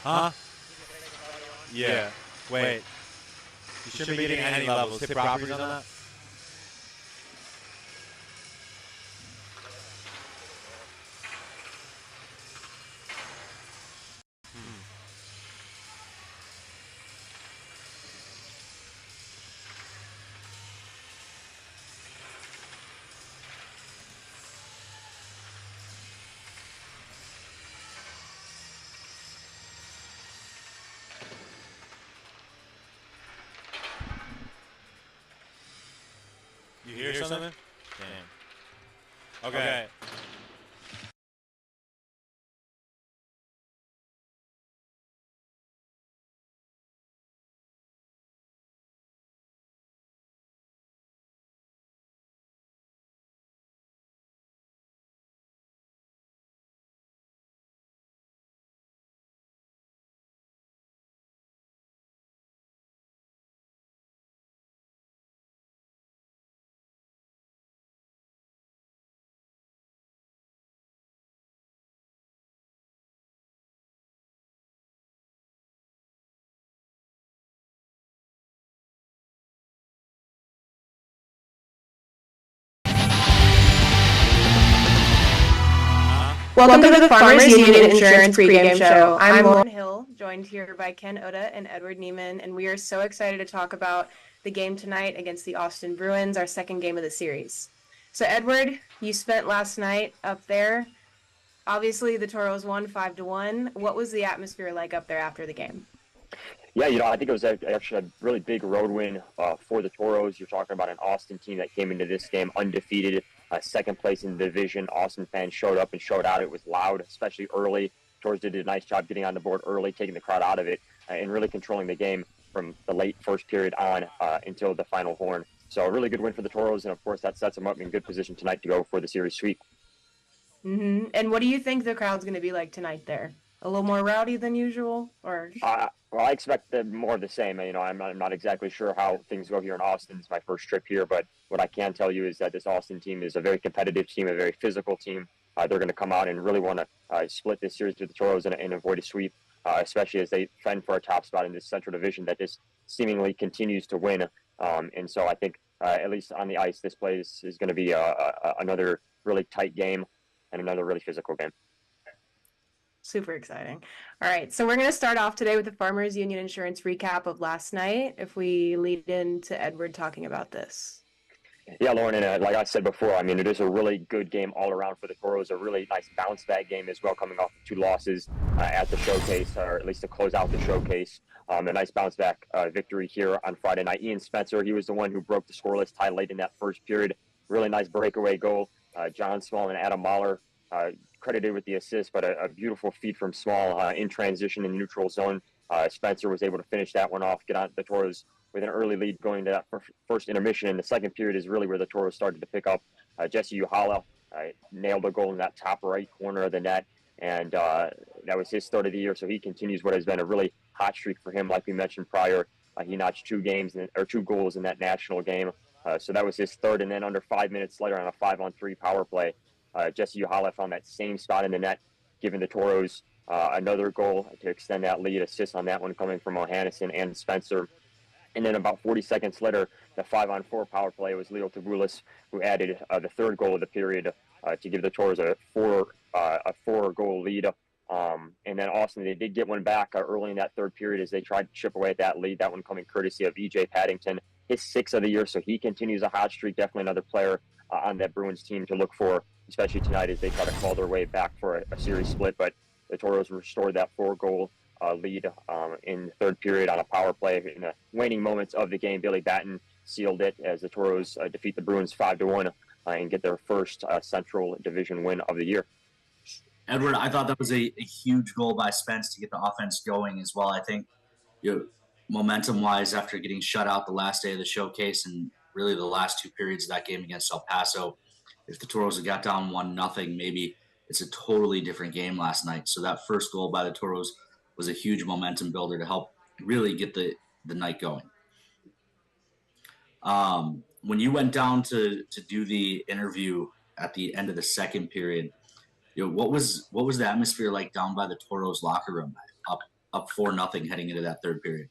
Huh? Yeah. Wait. You shouldn't be getting any levels. Hit properties on that? You hear something? Damn. Okay. Welcome to the Farmers Union Insurance pregame show. I'm Lauren Hill, joined here by Ken Oda and Edward Neiman, and we are so excited to talk about the game tonight against the Austin Bruins, our second game of the series. So, Edward, you spent last night up there. Obviously, the Tauros won 5-1. What was the atmosphere like up there after the game? Yeah, I think it was actually a really big road win for the Tauros. You're talking about an Austin team that came into this game undefeated, second place in the division. Austin fans showed up and showed out. It was loud, especially early. Tauros did a nice job getting on the board early, taking the crowd out of it, and really controlling the game from the late first period on until the final horn. So a really good win for the Tauros, and of course that sets them up in good position tonight to go for the series sweep. Mm-hmm. And what do you think the crowd's going to be like tonight there? A little more rowdy than usual, or? Well, I expect more of the same. I'm not exactly sure how things go here in Austin. It's my first trip here, but what I can tell you is that this Austin team is a very competitive team, a very physical team. They're going to come out and really want to split this series with the Toros and avoid a sweep, especially as they fend for a top spot in this Central Division that just seemingly continues to win. And so I think, at least on the ice, this place is going to be another really tight game and another really physical game. Super exciting. All right, so we're going to start off today with the Farmers Union Insurance recap of last night, if we lead into Edward talking about this. Yeah, Lauren, and like I said before, it is a really good game all around for the Toros, a really nice bounce-back game as well, coming off of two losses at the showcase, or at least to close out the showcase. A nice bounce-back victory here on Friday night. Ian Spencer, he was the one who broke the scoreless tie late in that first period. Really nice breakaway goal. John Small and Adam Mahler credited with the assist, but a beautiful feed from Small in transition in the neutral zone. Spencer was able to finish that one off, get on the Toros with an early lead going to that first intermission. And the second period is really where the Toros started to pick up. Jesse Uhala nailed a goal in that top right corner of the net, and that was his start of the year. So he continues what has been a really hot streak for him. Like we mentioned prior, he notched two goals in that national game. So that was his third. And then under 5 minutes later on a 5-on-3 power play, Jesse Uhala found that same spot in the net, giving the Toros another goal to extend that lead. Assist on that one coming from O'Hannison and Spencer. And then about 40 seconds later, the 5-on-4 power play was Leo Tabulis who added the third goal of the period to give the Toros a four-goal lead. And then Austin, they did get one back early in that third period as they tried to chip away at that lead. That one coming courtesy of E.J. Paddington, his sixth of the year. So he continues a hot streak. Definitely another player on that Bruins team to look for, especially tonight as they try to claw their way back for a series split. But the Toros restored that four-goal lead in the third period on a power play. In the waning moments of the game, Billy Batten sealed it as the Toros defeat the Bruins 5-1 and get their first Central Division win of the year. Edward, I thought that was a huge goal by Spence to get the offense going as well. I think momentum-wise, after getting shut out the last day of the showcase and really the last two periods of that game against El Paso, if the Toros had got down 1-0, maybe it's a totally different game last night. So that first goal by the Toros was a huge momentum builder to help really get the night going. When you went down to do the interview at the end of the second period, what was the atmosphere like down by the Toros locker room up up 4-0 heading into that third period.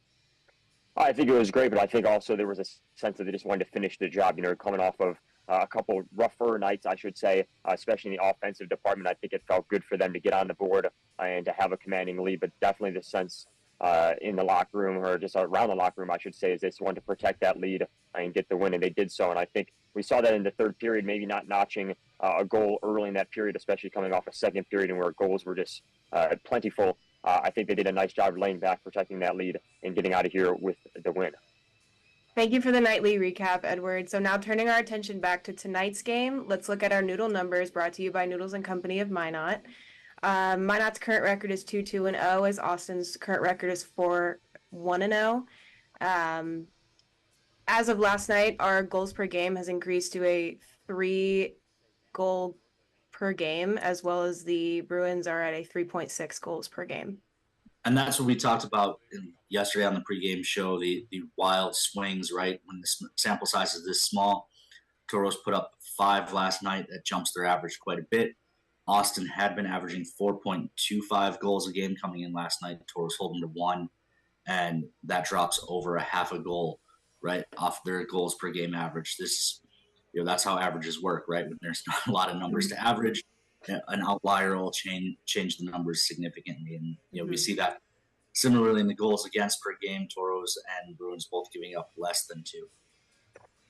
I think it was great, but I think also there was a sense that they just wanted to finish the job. Coming off of a couple rougher nights, I should say, especially in the offensive department. I think it felt good for them to get on the board and to have a commanding lead, but definitely the sense in the locker room, or just around the locker room, I should say, is they just wanted to protect that lead and get the win, and they did so. And I think we saw that in the third period, maybe not notching a goal early in that period, especially coming off a second period and where goals were just plentiful. I think they did a nice job laying back, protecting that lead, and getting out of here with the win. Thank you for the nightly recap, Edward. So now turning our attention back to tonight's game, let's look at our Noodle numbers brought to you by Noodles and Company of Minot. Minot's current record is 2-2-0, as Austin's current record is 4-1-0. As of last night, our goals per game has increased to a 3 goal per game, as well as the Bruins are at a 3.6 goals per game. And that's what we talked about yesterday on the pregame show, the wild swings, right? When the sample size is this small. Tauros put up 5 last night. That jumps their average quite a bit. Austin had been averaging 4.25 goals a game coming in last night. Tauros holding to 1, and that drops over a half a goal, right, off their goals per game average. This, that's how averages work, right? When there's not a lot of numbers to average, an outlier will change the numbers significantly. And, we see that similarly in the goals against per game. Tauros and Bruins both giving up less than 2.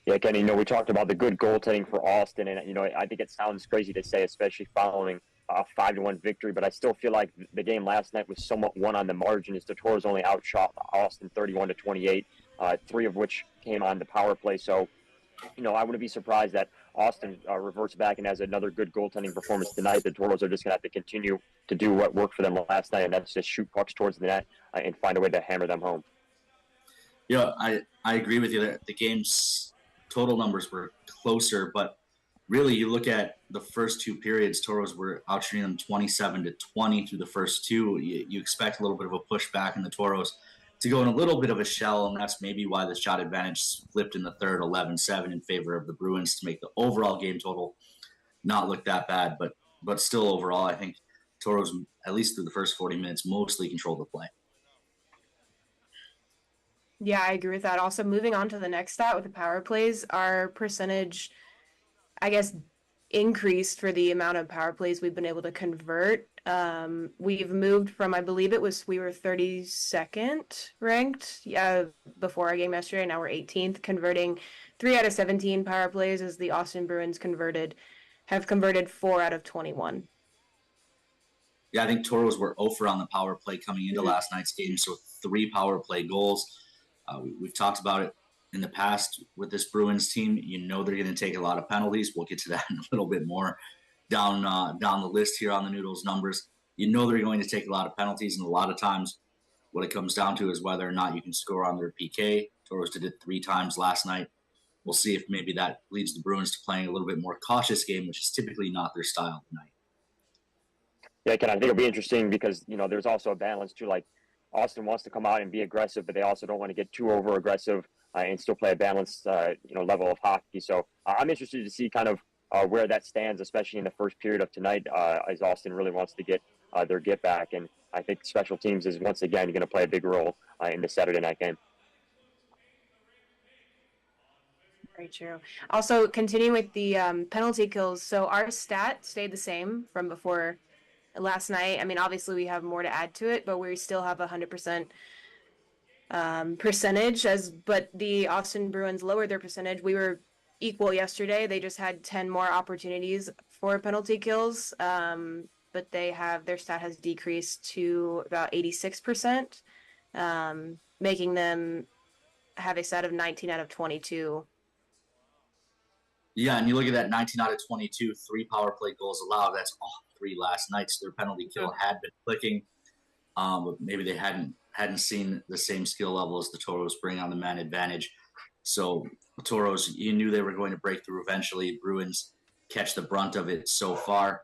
Yeah, Kenny, we talked about the good goaltending for Austin, and, I think it sounds crazy to say, especially following a 5-1 victory, but I still feel like the game last night was somewhat won on the margin, as the Tauros only outshot Austin 31-28, 3 of which came on the power play. So, I wouldn't be surprised that Austin reverts back and has another good goaltending performance tonight. The Tauros are just going to have to continue to do what worked for them last night, and that's just shoot pucks towards the net and find a way to hammer them home. I agree with you. The game's total numbers were closer, but really you look at the first 2 periods, Tauros were outshooting them 27-20 through the first 2. You expect a little bit of a pushback in the Tauros to go in a little bit of a shell, and that's maybe why the shot advantage flipped in the third 11-7 in favor of the Bruins to make the overall game total not look that bad. But still overall, I think Tauros, at least through the first 40 minutes, mostly controlled the play. Yeah, I agree with that. Also, moving on to the next stat with the power plays, our percentage, I guess, increased for the amount of power plays we've been able to convert. We've moved from, I believe we were 32nd ranked before our game yesterday. Now we're 18th, converting 3 out of 17 power plays, as the Austin Bruins have converted 4 out of 21. Yeah, I think Tauros were 0 on the power play coming into last night's game, so 3 power play goals. We've talked about it in the past with this Bruins team. They're going to take a lot of penalties. We'll get to that in a little bit more down the list here on the Noodles numbers. They're going to take a lot of penalties, and a lot of times what it comes down to is whether or not you can score on their PK. Tauros did it 3 times last night. We'll see if maybe that leads the Bruins to playing a little bit more cautious game, which is typically not their style tonight. Yeah, Ken, I think it'll be interesting because, there's also a balance too. Like, Austin wants to come out and be aggressive, but they also don't want to get too over aggressive and still play a balanced, level of hockey. So I'm interested to see kind of where that stands, especially in the first period of tonight, as Austin really wants to get their get back. And I think special teams is once again going to play a big role in the Saturday night game. Very true. Also, continuing with the penalty kills, so our stat stayed the same from before last night. I mean, obviously we have more to add to it, but we still have 100% percentage. But the Austin Bruins lowered their percentage. We were equal yesterday. They just had 10 more opportunities for penalty kills, but their stat has decreased to about 86%, making them have a stat of 19 out of 22. Yeah, and you look at that 19 out of 22, 3 power play goals allowed. That's all 3 last night. So their penalty kill had been clicking, but maybe they hadn't seen the same skill level as the Tauros bring on the man advantage. So the Tauros, you knew they were going to break through eventually. Bruins catch the brunt of it so far.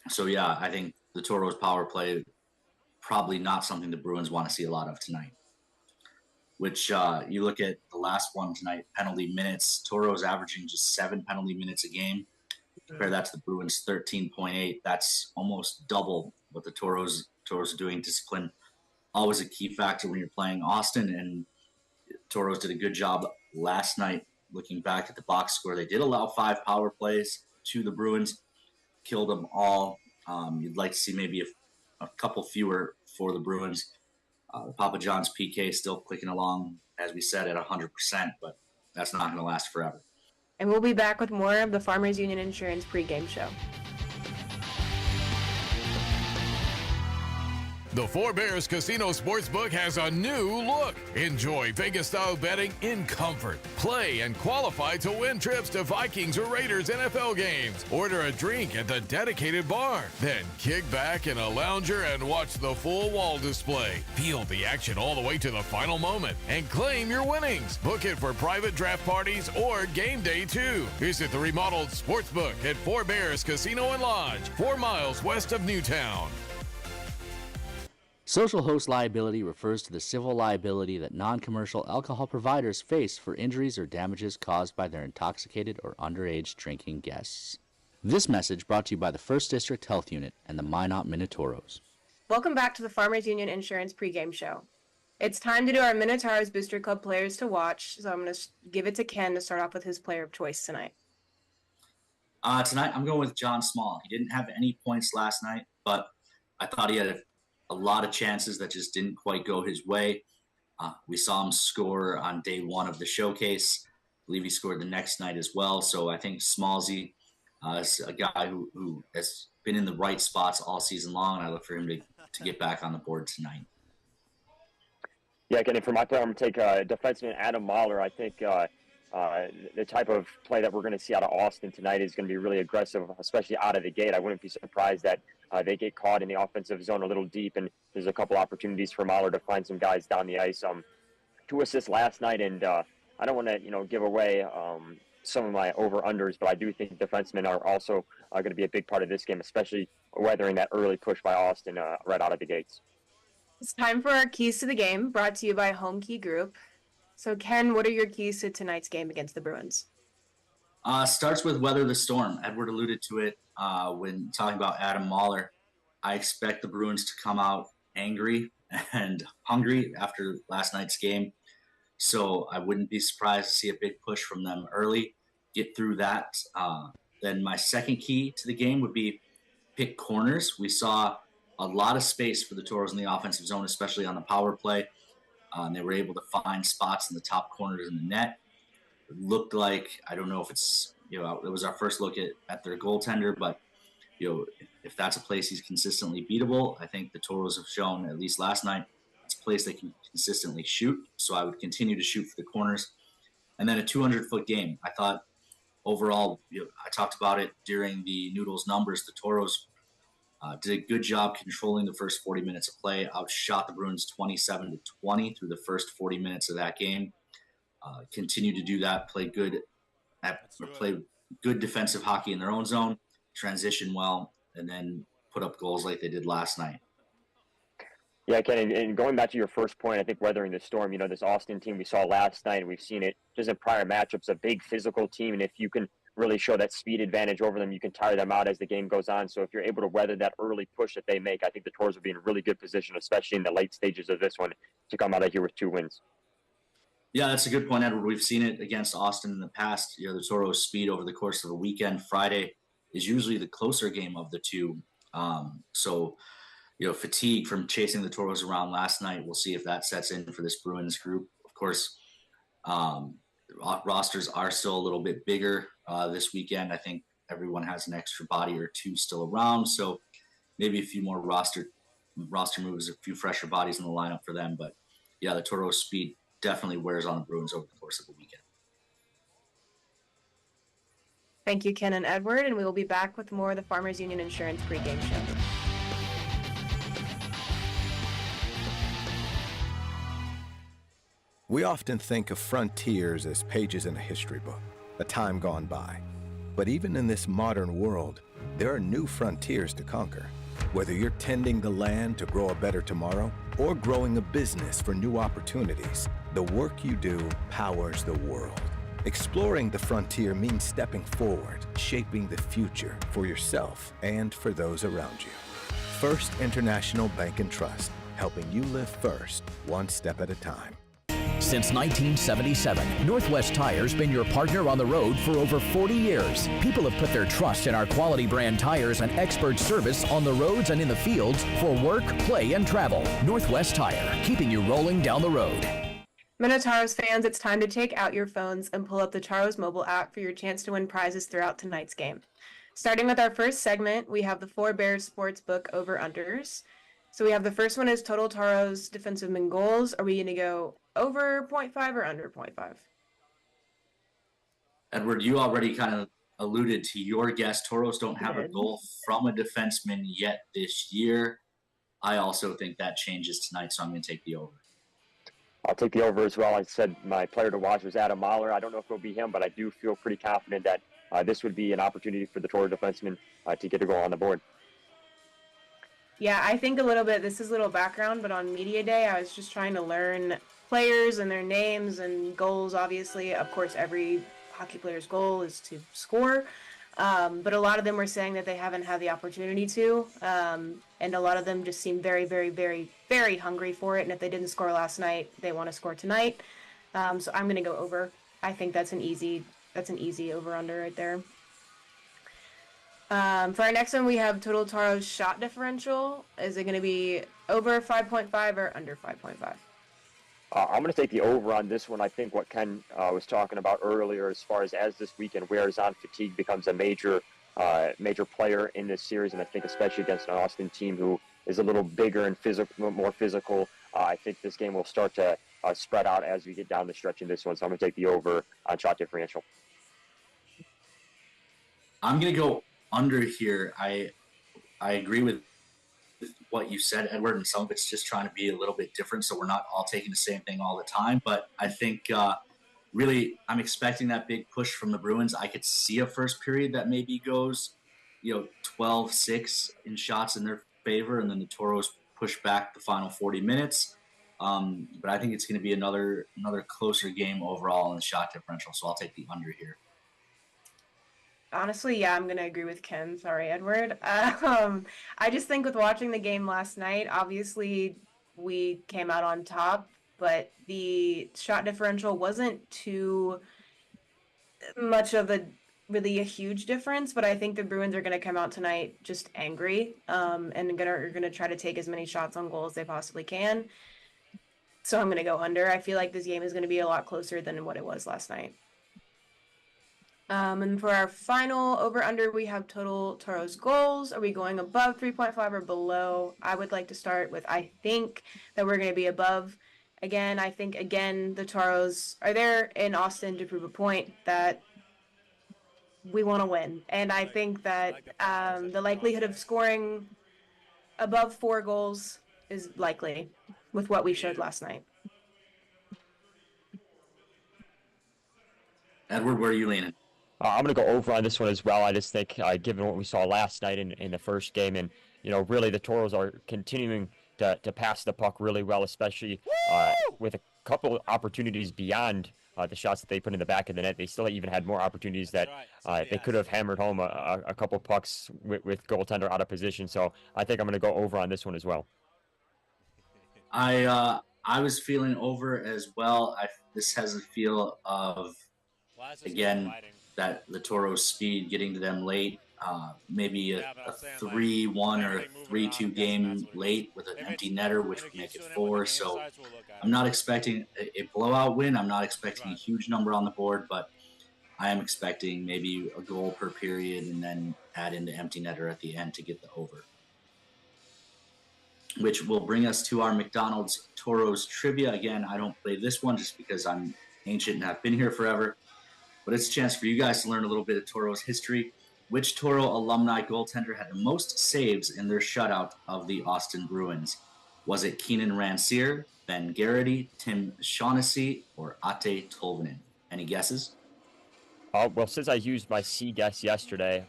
So yeah, I think the Tauros power play probably not something the Bruins want to see a lot of tonight. Which you look at the last one tonight, penalty minutes. Tauros averaging just 7 penalty minutes a game. Compare that to the Bruins 13.8. That's almost double what the Toros are doing. Discipline always a key factor when you're playing Austin, and Toros did a good job last night. Looking back at the box score, they did allow 5 power plays to the Bruins, killed them all. You'd like to see maybe a couple fewer for the Bruins. Papa John's PK still clicking along, as we said, at 100%, but that's not going to last forever. And we'll be back with more of the Farmers Union Insurance pregame show. The Four Bears Casino Sportsbook has a new look. Enjoy Vegas-style betting in comfort. Play and qualify to win trips to Vikings or Raiders NFL games. Order a drink at the dedicated bar. Then kick back in a lounger and watch the full wall display. Feel the action all the way to the final moment and claim your winnings. Book it for private draft parties or game day too. Visit the remodeled Sportsbook at Four Bears Casino and Lodge, 4 miles west of Newtown. Social host liability refers to the civil liability that non-commercial alcohol providers face for injuries or damages caused by their intoxicated or underage drinking guests. This message brought to you by the 1st District Health Unit and the Minot Minotauros. Welcome back to the Farmers Union Insurance pregame show. It's time to do our Minotauros Booster Club players to watch, so I'm going to give it to Ken to start off with his player of choice tonight. Tonight, I'm going with John Small. He didn't have any points last night, but I thought he had a lot of chances that just didn't quite go his way. We saw him score on day 1 of the showcase. I believe he scored the next night as well. So I think Smallsy is a guy who has been in the right spots all season long, and I look for him to get back on the board tonight. Yeah, Kenny, for my player, I'm going to take defenseman Adam Mahler. I think the type of play that we're going to see out of Austin tonight is going to be really aggressive, especially out of the gate. I wouldn't be surprised that they get caught in the offensive zone a little deep, and there's a couple opportunities for Mahler to find some guys down the ice. 2 assists last night, and I don't want to, give away some of my over-unders, but I do think defensemen are also going to be a big part of this game, especially weathering that early push by Austin right out of the gates. It's time for our keys to the game, brought to you by Home Key Group. So, Ken, what are your keys to tonight's game against the Bruins? Starts with weather the storm. Edward alluded to it when talking about Adam Mahler. I expect the Bruins to come out angry and hungry after last night's game. So I wouldn't be surprised to see a big push from them early, get through that. Then my second key to the game would be pick corners. We saw a lot of space for the Tauros in the offensive zone, especially on the power play. They were able to find spots in the top corners in the net. It looked like, I don't know if it's, it was our first look at their goaltender, but, if that's a place he's consistently beatable, I think the Tauros have shown, at least last night, it's a place they can consistently shoot. So I would continue to shoot for the corners. And then a 200-foot game. I thought overall, I talked about it during the Noodles numbers, the Tauros did a good job controlling the first 40 minutes of play, outshot the Bruins 27-20 through the first 40 minutes of that game. Continue to do that, play good defensive hockey in their own zone, transition well, and then put up goals like they did last night. Yeah, Ken, and going back to your first point, I think weathering the storm, this Austin team we saw last night, and we've seen it just in prior matchups, a big physical team, and if you can really show that speed advantage over them, you can tire them out as the game goes on. So if you're able to weather that early push that they make, I think the Tauros will be in a really good position, especially in the late stages of this one, to come out of here with 2 wins. Yeah, that's a good point, Edward. We've seen it against Austin in the past. The Tauros' speed over the course of a weekend. Friday is usually the closer game of the two. So fatigue from chasing the Tauros around last night, we'll see if that sets in for this Bruins group. Of course, rosters are still a little bit bigger this weekend. I think everyone has an extra body or two still around, so maybe a few more roster moves, a few fresher bodies in the lineup for them. But yeah, the Tauros' speed definitely wears on the Bruins over the course of the weekend. Thank you, Ken and Edward, and we will be back with more of the Farmers Union Insurance pregame show. We often think of frontiers as pages in a history book, a time gone by. But even in this modern world, there are new frontiers to conquer. Whether you're tending the land to grow a better tomorrow or growing a business for new opportunities, the work you do powers the world. Exploring the frontier means stepping forward, shaping the future for yourself and for those around you. First International Bank and Trust, helping you live first, one step at a time. Since 1977, Northwest Tire's been your partner on the road for over 40 years. People have put their trust in our quality brand tires and expert service on the roads and in the fields for work, play, and travel. Northwest Tire, keeping you rolling down the road. Tauros fans, it's time to take out your phones and pull up the Tauros mobile app for your chance to win prizes throughout tonight's game. Starting with our first segment, we have the 4 Bears Sportsbook over-unders. So we have the first one is total Tauros defensive min goals. Are we going to go over 0.5 or under 0.5? Edward, you already kind of alluded to your guess. Tauros don't have a goal from a defenseman yet this year. I also think that changes tonight, so I'm going to take the over. I'll take the over as well. I said my player to watch was Adam Mahler. I don't know if it'll be him, but I do feel pretty confident that this would be an opportunity for the Tauros defenseman to get a goal on the board. Yeah, I think a little bit, this is a little background, but on media day, I was just trying to learn players and their names and goals, obviously. Of course, every hockey player's goal is to score, but a lot of them were saying that they haven't had the opportunity to, and a lot of them just seem very, very, very, very hungry for it, and if they didn't score last night, they want to score tonight. So I'm going to go over. I think that's an easy over-under right there. For our next one, we have total Tauros shot differential. Is it going to be over 5.5 or under 5.5? I'm going to take the over on this one. I think what Ken was talking about earlier, as far as this weekend wears on, fatigue becomes a major player in this series, and I think especially against an Austin team who is a little bigger and more physical. I think this game will start to spread out as we get down the stretch in this one. So I'm going to take the over on shot differential. I'm going to go under here. I agree with what you said, Edward, and some of it's just trying to be a little bit different, so we're not all taking the same thing all the time. But I think really I'm expecting that big push from the Bruins. I could see a first period that maybe goes 12-6 in shots in their favor, and then the Tauros push back the final 40 minutes. But I think it's going to be another closer game overall in the shot differential, so I'll take the under here. Honestly, yeah, I'm going to agree with Ken. Sorry, Edward. I just think with watching the game last night, obviously we came out on top, but the shot differential wasn't too much of really a huge difference, but I think the Bruins are going to come out tonight just angry and are going to try to take as many shots on goal as they possibly can. So I'm going to go under. I feel like this game is going to be a lot closer than what it was last night. And for our final over-under, we have total Tauros goals. Are we going above 3.5 or below? I would like to start with, I think that we're going to be above. Again, I think, the Tauros are there in Austin to prove a point that we want to win. And I think that the likelihood of scoring above 4 goals is likely with what we showed last night. Edward, where are you leaning? I'm going to go over on this one as well. I just think, given what we saw last night in the first game, and really the Tauros are continuing to pass the puck really well, especially with a couple opportunities beyond the shots that they put in the back of the net. They still even had more opportunities that they could have hammered home a couple pucks with goaltender out of position. So I think I'm going to go over on this one as well. I was feeling over as well. This has a feel of, again, that the Tauros speed getting to them late, maybe a 3-1 or a 3-2 game late with an empty netter, which would make it 4. So I'm not expecting a blowout win. I'm not expecting a huge number on the board, but I am expecting maybe a goal per period and then add in the empty netter at the end to get the over. Which will bring us to our McDonald's Tauros trivia. Again, I don't play this one just because I'm ancient and have been here forever. But it's a chance for you guys to learn a little bit of Tauros history. Which Toro alumni goaltender had the most saves in their shutout of the Austin Bruins? Was it Keenan Rancier, Ben Garrity, Tim Shaughnessy, or Ate Tolvanen? Any guesses? Well, since I used my C guess yesterday,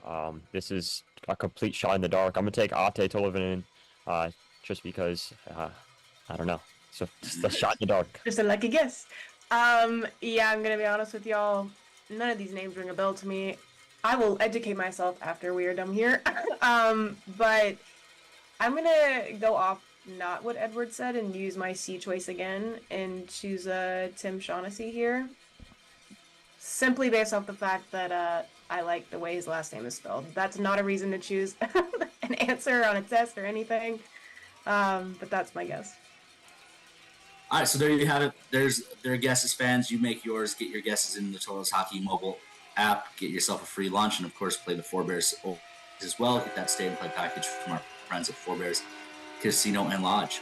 this is a complete shot in the dark. I'm going to take Ate Tolvanen just because, I don't know. So it's a shot in the dark. Just a lucky guess. Yeah, I'm going to be honest with y'all. None of these names ring a bell to me. I will educate myself after we are done here. But I'm going to go off not what Edward said and use my C choice again and choose Tim Shaughnessy here. Simply based off the fact that I like the way his last name is spelled. That's not a reason to choose an answer on a test or anything, but that's my guess. All right, so there you have it. There are guesses, fans. You make yours. Get your guesses in the Tauros Hockey mobile app. Get yourself a free lunch, and of course, play the Four Bears as well. Get that stay and play package from our friends at Four Bears Casino and Lodge.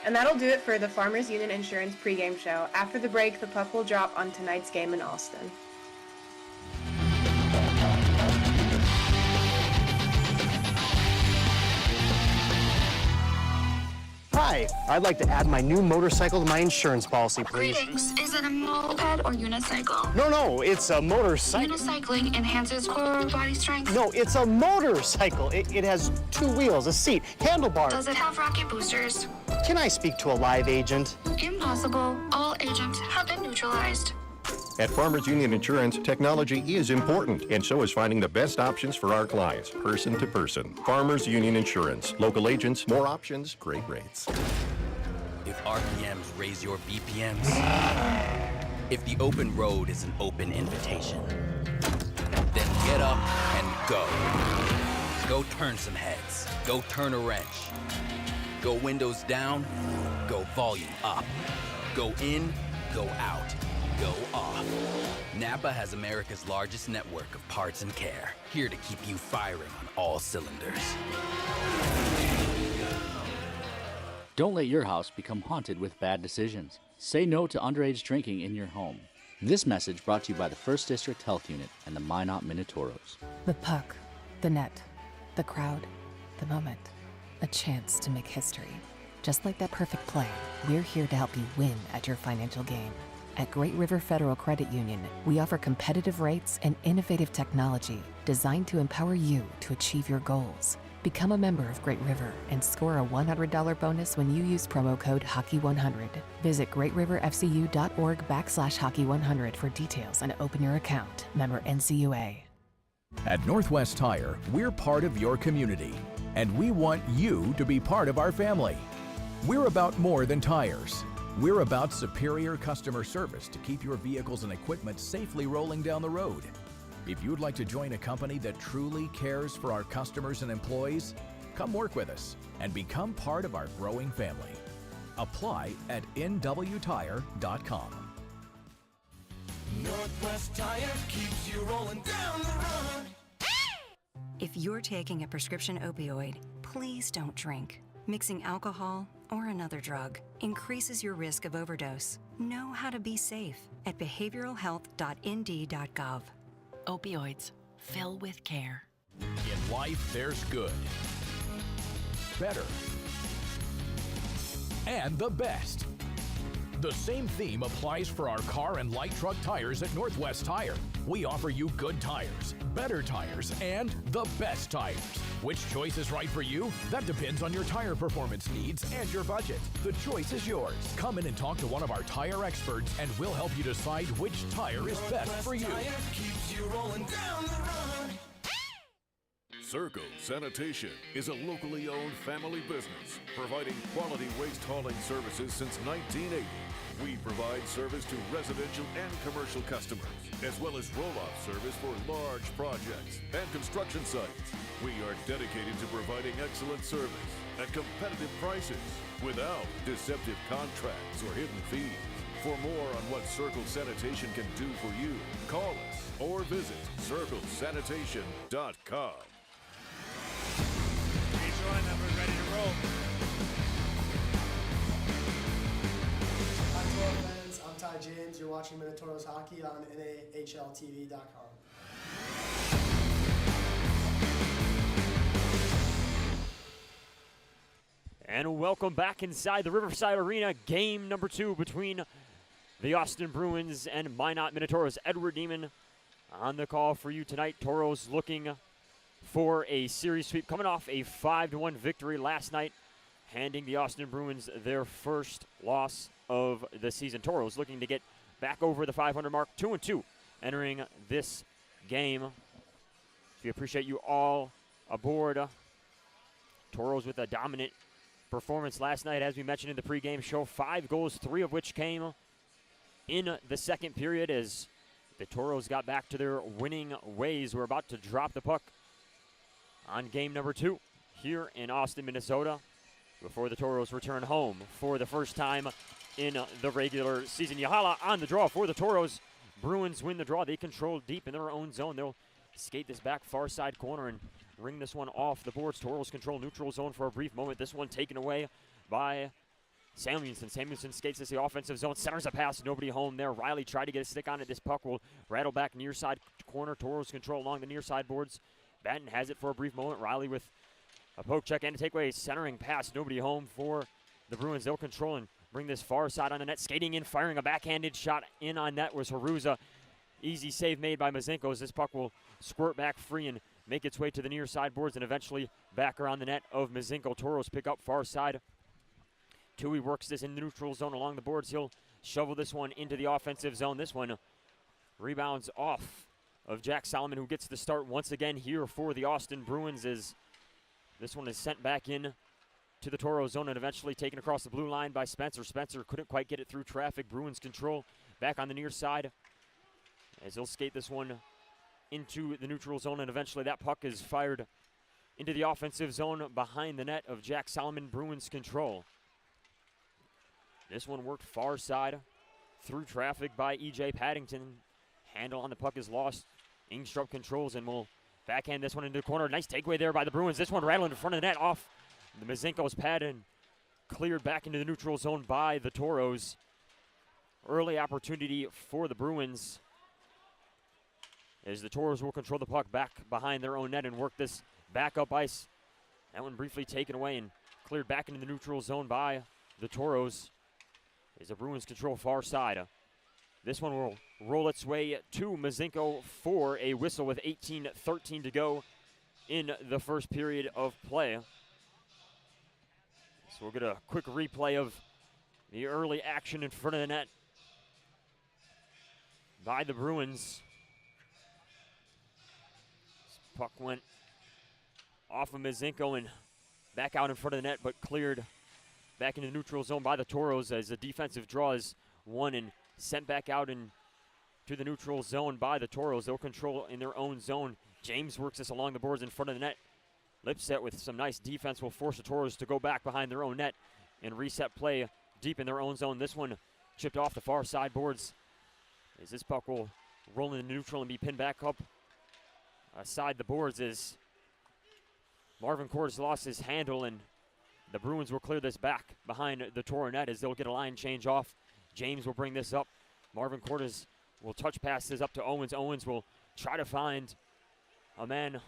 And that'll do it for the Farmers Union Insurance pregame show. After the break, the puck will drop on tonight's game in Austin. Hi, I'd like to add my new motorcycle to my insurance policy, please. Greetings. Is it a moped or unicycle? No, it's a motorcycle. Unicycling enhances core body strength. No, it's a motorcycle. It has 2 wheels, a seat, handlebars. Does it have rocket boosters? Can I speak to a live agent? Impossible. All agents have been neutralized. At Farmers Union Insurance, technology is important, and so is finding the best options for our clients, person to person. Farmers Union Insurance. Local agents, more options, great rates. If RPMs raise your BPMs, if the open road is an open invitation, then get up and go. Go turn some heads. Go turn a wrench. Go windows down. Go volume up. Go in. Go out. Go off. Napa has America's largest network of parts and care, here to keep you firing on all cylinders. Don't let your house become haunted with bad decisions. Say no to underage drinking in your home. This message brought to you by the 1st District Health Unit and the Minot Minotauros. The puck, the net, the crowd, the moment. A chance to make history. Just like that perfect play, we're here to help you win at your financial game. At Great River Federal Credit Union, we offer competitive rates and innovative technology designed to empower you to achieve your goals. Become a member of Great River and score a $100 bonus when you use promo code HOCKEY100. Visit greatriverfcu.org/hockey100 for details and open your account. Member NCUA. At Northwest Tire, we're part of your community, and we want you to be part of our family. We're about more than tires. We're about superior customer service to keep your vehicles and equipment safely rolling down the road. If you'd like to join a company that truly cares for our customers and employees, come work with us and become part of our growing family. Apply at nwtire.com. Northwest Tire keeps you rolling down the road. If you're taking a prescription opioid, please don't drink. Mixing alcohol or another drug increases your risk of overdose. Know how to be safe at behavioralhealth.nd.gov. Opioids. Fill with care. In life, there's good, better, and the best. The same theme applies for our car and light truck tires at Northwest Tire. We offer you good tires, better tires, and the best tires. Which choice is right for you? That depends on your tire performance needs and your budget. The choice is yours. Come in and talk to one of our tire experts, and we'll help you decide which tire is best for you. Tire keeps you rolling down the road. Circle Sanitation is a locally owned family business providing quality waste hauling services since 1980. We provide service to residential and commercial customers, as well as roll-off service for large projects and construction sites. We are dedicated to providing excellent service at competitive prices without deceptive contracts or hidden fees. For more on what Circle Sanitation can do for you, call us or visit circlesanitation.com. We're ready to roll. Hi, Toro fans. I'm Ty James. You're watching Minotauros Hockey on NAHLTV.com. And welcome back inside the Riverside Arena. Game number 2 between the Austin Bruins and Minot Minotauros. Edward Neiman on the call for you tonight. Tauros looking for a series sweep, coming off a 5-1 victory last night, handing the Austin Bruins their first loss of the season. Tauros looking to get back over the 500 mark, 2-2 entering this game. We appreciate you all aboard Tauros with a dominant performance last night, as we mentioned in the pregame show. 5 goals, 3 of which came in the second period as the Tauros got back to their winning ways. We're about to drop the puck on game number 2 here in Austin, Minnesota, before the Tauros return home for the first time in the regular season. Yahala on the draw for the Tauros. Bruins win the draw. They control deep in their own zone. They'll skate this back far side corner and ring this one off the boards. Tauros control neutral zone for a brief moment. This one taken away by Samuelson. Samuelson skates this the offensive zone, centers a pass, nobody home there. Riley tried to get a stick on it. This puck will rattle back near side corner. Tauros control along the near side boards. Batten has it for a brief moment. Riley with a poke check and a takeaway, centering pass, nobody home for the Bruins. They'll control and bring this far side on the net. Skating in, firing a backhanded shot in on net was Haruza. Easy save made by Mazinko as this puck will squirt back free and make its way to the near side boards and eventually back around the net of Mazinko. Tauros pick up far side. Tui works this in the neutral zone along the boards. He'll shovel this one into the offensive zone. This one rebounds off of Jack Solomon, who gets the start once again here for the Austin Bruins, as this one is sent back in to the Tauros zone and eventually taken across the blue line by Spencer. Spencer couldn't quite get it through traffic. Bruins control back on the near side as he'll skate this one into the neutral zone, and eventually that puck is fired into the offensive zone behind the net of Jack Solomon. Bruins control. This one worked far side through traffic by E.J. Paddington. Handle on the puck is lost. Ingstrup controls and will backhand this one into the corner. Nice takeaway there by the Bruins. This one rattled in front of the net off the Mazinko's pad and cleared back into the neutral zone by the Tauros. Early opportunity for the Bruins as the Tauros will control the puck back behind their own net and work this back up ice. That one briefly taken away and cleared back into the neutral zone by the Tauros as the Bruins control far side. This one will roll its way to Mazinko for a whistle with 18:13 to go in the first period of play. So we'll get a quick replay of the early action in front of the net by the Bruins. This puck went off of Mazinko and back out in front of the net, but cleared back into the neutral zone by the Tauros as the defensive draw is won and sent back out into the neutral zone by the Tauros. They'll control in their own zone. James works this along the boards in front of the net. Lipset with some nice defense will force the Tauros to go back behind their own net and reset play deep in their own zone. This one chipped off the far side boards as this puck will roll into neutral and be pinned back up aside the boards as Marvin Cordes lost his handle, and the Bruins will clear this back behind the Tauros net as they'll get a line change off. James will bring this up. Marvin Cordes will touch pass this up to Owens. Owens will try to find a man,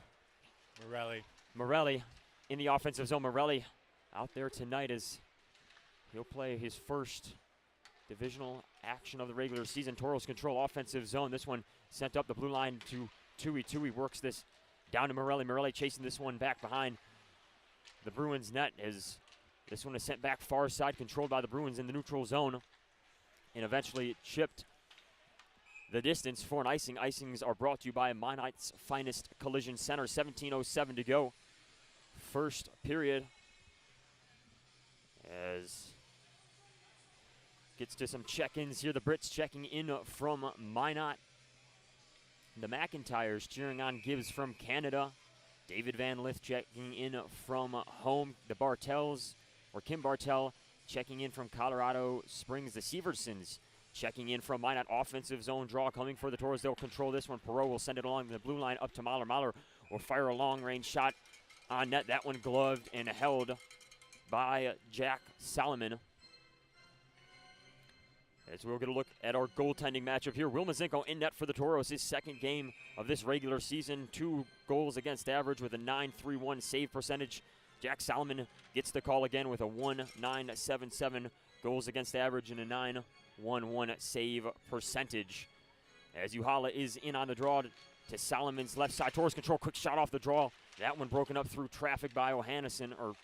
Morelli in the offensive zone. Morelli out there tonight as he'll play his first divisional action of the regular season. Tauros control offensive zone. This one sent up the blue line to Tui. Tui works this down to Morelli. Morelli chasing this one back behind the Bruins net as this one is sent back far side, controlled by the Bruins in the neutral zone, and eventually chipped the distance for an icing. Icings are brought to you by Minot's Finest Collision Center. 17:07 to go. First period. As gets to some check-ins here. The Brits checking in from Minot. The McIntyres cheering on Gibbs from Canada. David Van Lith checking in from home. The Bartels, or Kim Bartel, checking in from Colorado Springs. The Seversons checking in from Minot. Offensive zone draw coming for the Tauros. They'll control this one. Perot will send it along the blue line up to Mahler. Mahler will fire a long-range shot on net. That one gloved and held by Jack Solomon. As we'll get a look at our goaltending matchup here. Will Mazinko in net for the Tauros, his second game of this regular season. 2 goals against average with a .931 save percentage. Jack Solomon gets the call again with a .1977 goals against average and a .911 save percentage. As Uhala is in on the draw to Solomon's left side. Tauros control, quick shot off the draw. That one broken up through traffic by Ohannesson, or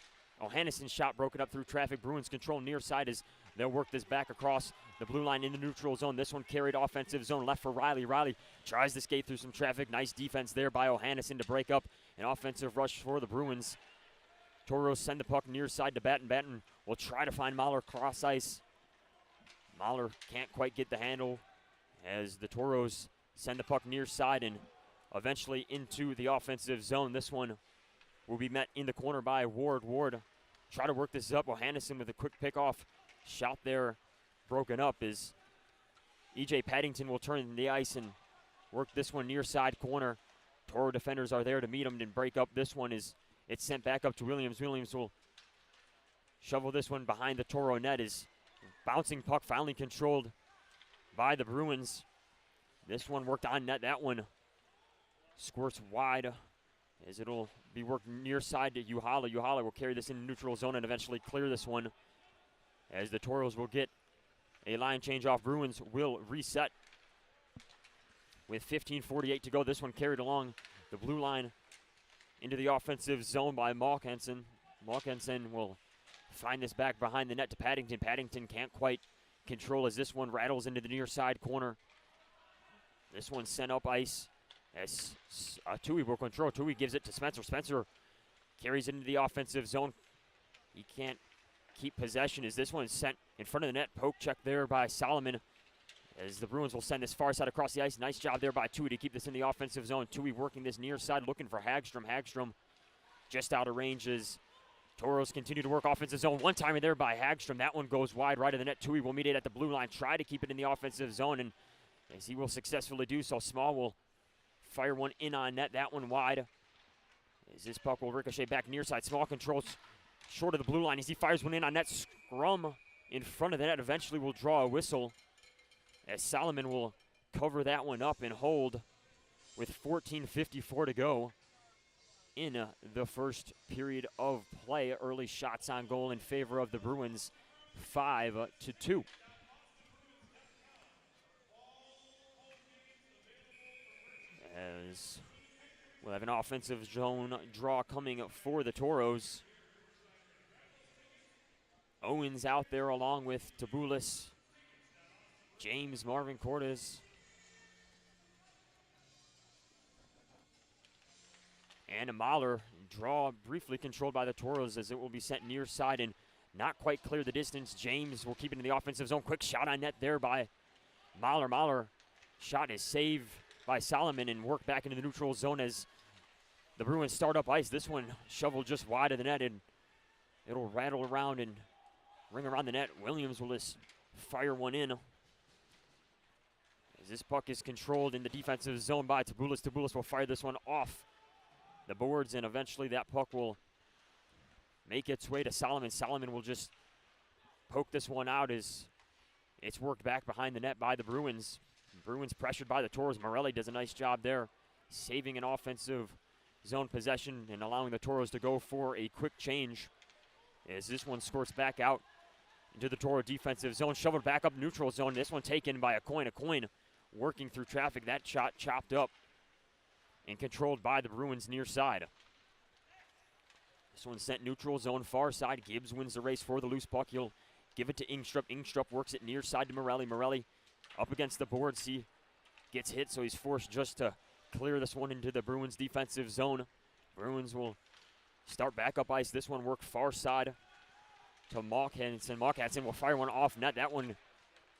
Ohannesson's shot broken up through traffic. Bruins control near side as they'll work this back across the blue line in the neutral zone. This one carried offensive zone left for Riley. Riley tries to skate through some traffic. Nice defense there by Ohannesson to break up an offensive rush for the Bruins. Tauros send the puck near side to Batten. Batten will try to find Mahler cross ice. Mahler can't quite get the handle as the Tauros send the puck near side and eventually into the offensive zone. This one will be met in the corner by Ward. Ward try to work this up. Johannesson with a quick pick-off shot there, broken up as E.J. Paddington will turn the ice and work this one near side corner. Toro defenders are there to meet him and break up. This one is it's sent back up to Williams. Williams will shovel this one behind the Toro net. Is bouncing puck finally controlled by the Bruins. This one worked on net. That one squirts wide as it'll be worked near side to Uhala. Uhala will carry this in neutral zone and eventually clear this one as the Toros will get a line change off. Bruins will reset with 15:48 to go. This one carried along the blue line into the offensive zone by Malkinson. Malkinson will find this back behind the net to Paddington. Paddington can't quite control as this one rattles into the near side corner. This one sent up ice as Tui will control. Tui gives it to Spencer. Spencer carries it into the offensive zone. He can't keep possession as this one is sent in front of the net. Poke check there by Solomon as the Bruins will send this far side across the ice. Nice job there by Tui to keep this in the offensive zone. Tui working this near side, looking for Hagstrom. Hagstrom just out of range as Toros continue to work offensive zone. One timer there by Hagstrom. That one goes wide right of the net. Tui will meet it at the blue line. Try to keep it in the offensive zone, and as he will successfully do so, Small will fire one in on net. That one wide. As this puck will ricochet back near side. Small controls short of the blue line as he fires one in on net. Scrum in front of the net. Eventually will draw a whistle as Solomon will cover that one up and hold with 14:54 to go in the first period of play. Early shots on goal in favor of the Bruins, 5-2. As we'll have an offensive zone draw coming for the Toros. Owens out there along with Tabulis, James, Marvin Cordes. And a Mahler draw briefly controlled by the Toros as it will be sent near side and not quite clear the distance. James will keep it in the offensive zone. Quick shot on net there by Mahler. Mahler shot is saved by Solomon and worked back into the neutral zone as the Bruins start up ice. This one shoveled just wide of the net and it'll rattle around and ring around the net. Williams will just fire one in. As this puck is controlled in the defensive zone by Tabulis. Tabulis will fire this one off the boards and eventually that puck will make its way to Solomon. Solomon will just poke this one out as it's worked back behind the net by the Bruins. Bruins pressured by the Toros. Morelli does a nice job there, saving an offensive zone possession and allowing the Toros to go for a quick change as this one squirts back out into the Toro defensive zone, shoveled back up neutral zone. This one taken by a coin working through traffic. That shot chopped up and controlled by the Bruins near side. This one sent neutral zone far side. Gibbs wins the race for the loose puck. He'll give it to Ingstrup. Ingstrup works it near side to Morelli. Morelli up against the boards. He gets hit, so he's forced just to clear this one into the Bruins defensive zone. Bruins will start back up ice. This one worked far side to Malkinson. Malkinson will fire one off net. That one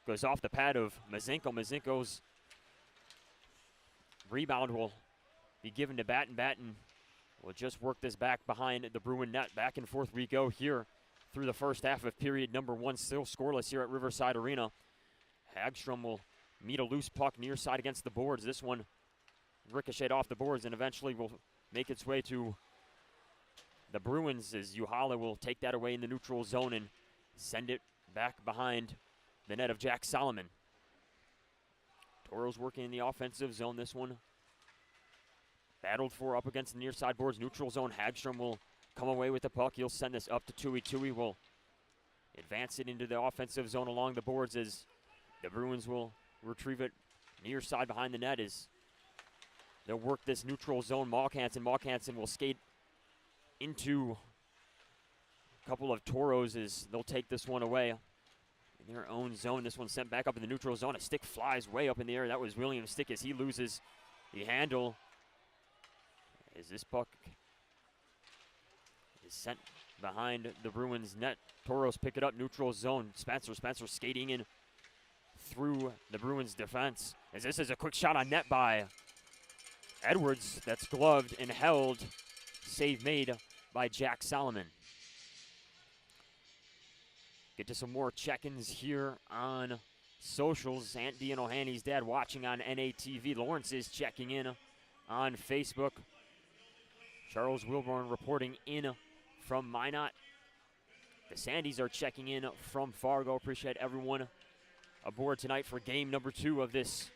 goes off the pad of Mazenko. Mazenko's rebound will be given to Batten. Batten will just work this back behind the Bruin net. Back and forth we go here through the first half of period number one. Still scoreless here at Riverside Arena. Hagstrom will meet a loose puck near side against the boards. This one ricocheted off the boards and eventually will make its way to the Bruins as Uhala will take that away in the neutral zone and send it back behind the net of Jack Solomon. Toros working in the offensive zone. This one battled for up against the near side boards. Neutral zone. Hagstrom will come away with the puck. He'll send this up to Tui. Tui will advance it into the offensive zone along the boards as the Bruins will retrieve it near side behind the net as they'll work this neutral zone. Malkinson will skate into a couple of Toros as they'll take this one away in their own zone. This one sent back up in the neutral zone. A stick flies way up in the air. That was Williams' stick as he loses the handle as this puck is sent behind the Bruins net. Tauros pick it up, neutral zone. Spencer skating in through the Bruins defense. As this is a quick shot on net by Edwards. That's gloved and held. Save made by Jack Solomon. Get to some more check-ins here on socials. Aunt Dee and O'Hanny's dad watching on NATV. Lawrence is checking in on Facebook. Charles Wilborn reporting in from Minot. The Sandys are checking in from Fargo. Appreciate everyone aboard tonight for game number 2 of this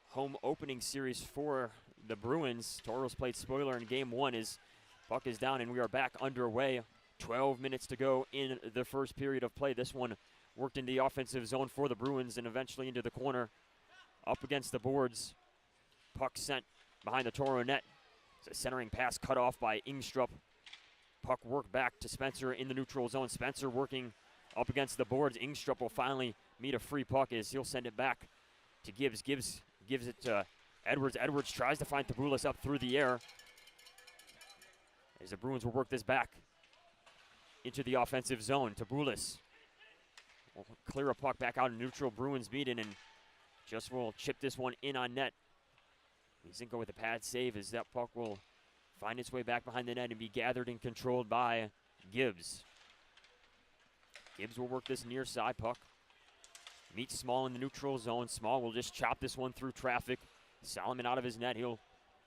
home opening series for the Bruins. Tauros played spoiler in game 1 as puck is down and we are back underway. 12 minutes to go in the first period of play. This one worked in the offensive zone for the Bruins and eventually into the corner. Up against the boards. Puck sent behind the Toro net. It's a centering pass cut off by Ingstrup. Puck worked back to Spencer in the neutral zone. Spencer working up against the boards. Ingstrup will finally meet a free puck as he'll send it back to Gibbs. Gibbs gives it to Edwards. Edwards tries to find Tabulis up through the air. As the Bruins will work this back into the offensive zone. Tabulis will clear a puck back out in neutral. Bruins meet in and just will chip this one in on net. Zinko with a pad save as that puck will find its way back behind the net and be gathered and controlled by Gibbs. Gibbs will work this near side puck. Meets Small in the neutral zone. Small will just chop this one through traffic. Solomon out of his net. He'll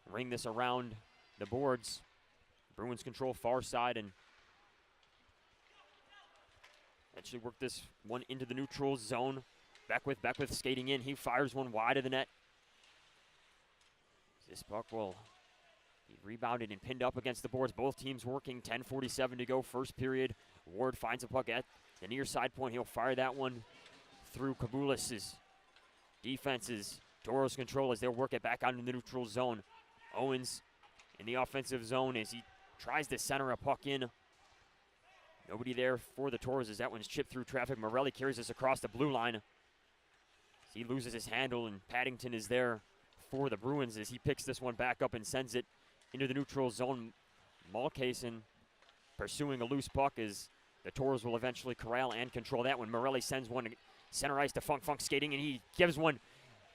ring this around the boards. Bruins control far side and actually work this one into the neutral zone. Beckwith skating in. He fires one wide of the net. This puck will be rebounded and pinned up against the boards. Both teams working. 10:47 to go. First period. Ward finds a puck at the near side point. He'll fire that one through Kabulis' defenses. Tauros control as they'll work it back out in the neutral zone. Owens in the offensive zone as he tries to center a puck in. Nobody there for the Tauros as that one's chipped through traffic. Morelli carries this across the blue line. He loses his handle and Paddington is there for the Bruins as he picks this one back up and sends it into the neutral zone. Malkason pursuing a loose puck as the Tauros will eventually corral and control that one. Morelli sends one to center ice to Funk skating and he gives one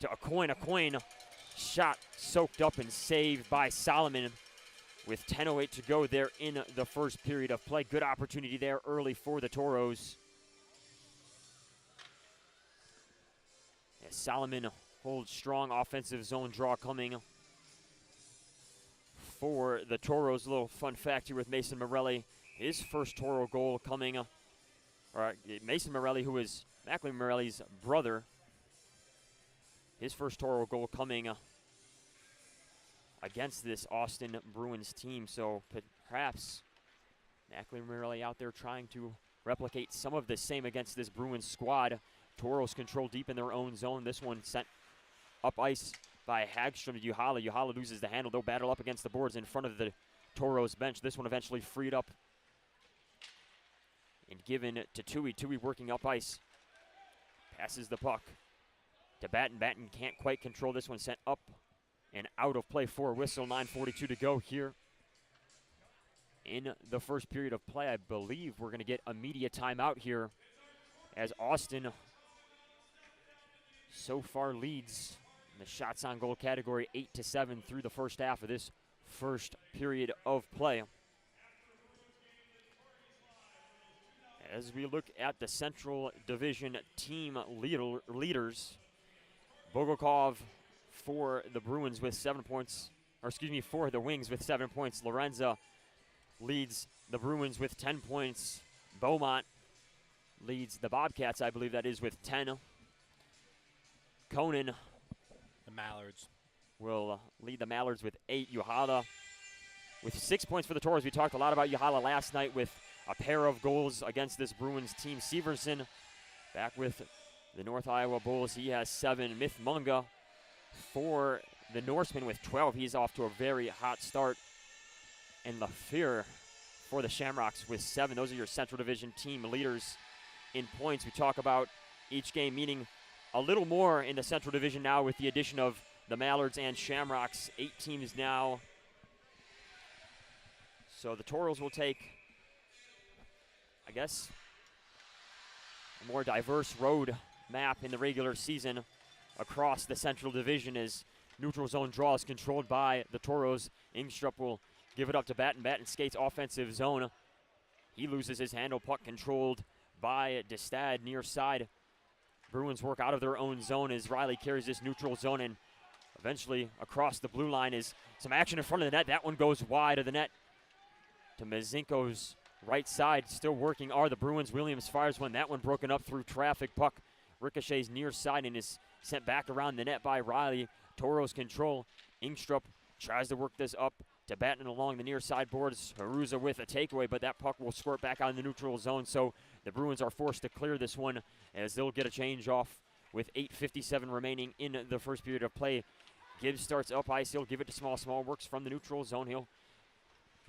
to Aucoin. Shot soaked up and saved by Solomon with 10:08 to go there in the first period of play. Good opportunity there early for the Tauros. As Solomon holds strong offensive zone draw coming for the Tauros. A little fun fact here with Mason Morelli. His first Toro goal coming, Mason Morelli, who is Macklin Morelli's brother. His first Toro goal coming against this Austin Bruins team. So perhaps Macklin Morelli out there trying to replicate some of the same against this Bruins squad. Tauros control deep in their own zone. This one sent up ice by Hagstrom to Uhala. Uhala loses the handle. They'll battle up against the boards in front of the Tauros bench. This one eventually freed up and given to Tui. Tui working up ice. Passes the puck to Batten. Batten can't quite control this one. Sent up and out of play for a whistle. 9:42 to go here in the first period of play. I believe we're going to get a media timeout here as Austin so far leads in the shots on goal category 8-7 through the first half of this first period of play. As we look at the Central Division team leaders, Bogokov for the Bruins with 7 points, for the Wings with 7 points. Lorenza leads the Bruins with 10 points. Beaumont leads the Bobcats, I believe that is, with 10. Conan, the Mallards, will lead the Mallards with 8. Uhala with 6 points for the Tauros. We talked a lot about Uhala last night with a pair of goals against this Bruins team. Severson back with the North Iowa Bulls. He has 7. Myth Munga for the Norsemen with 12. He's off to a very hot start. And LaFear for the Shamrocks with 7. Those are your Central Division team leaders in points. We talk about each game meaning a little more in the Central Division now with the addition of the Mallards and Shamrocks. 8 teams now. So the Tauros will take I guess, a more diverse road map in the regular season across the Central Division as neutral zone draw is controlled by the Tauros. Ingstrup will give it up to Batten. Batten skates offensive zone. He loses his handle. Puck controlled by Destad near side. Bruins work out of their own zone as Riley carries this neutral zone, and eventually across the blue line is some action in front of the net. That one goes wide of the net to Mazinko's right side. Still working are the Bruins. Williams fires one. That one broken up through traffic. Puck ricochets near side and is sent back around the net by Riley. Tauros control. Ingstrup tries to work this up to Batten along the near side boards. Haruza with a takeaway, but that puck will squirt back out in the neutral zone. So the Bruins are forced to clear this one as they'll get a change off with 8:57 remaining in the first period of play. Gibbs starts up ice. He'll give it to Small. Small works from the neutral zone. He'll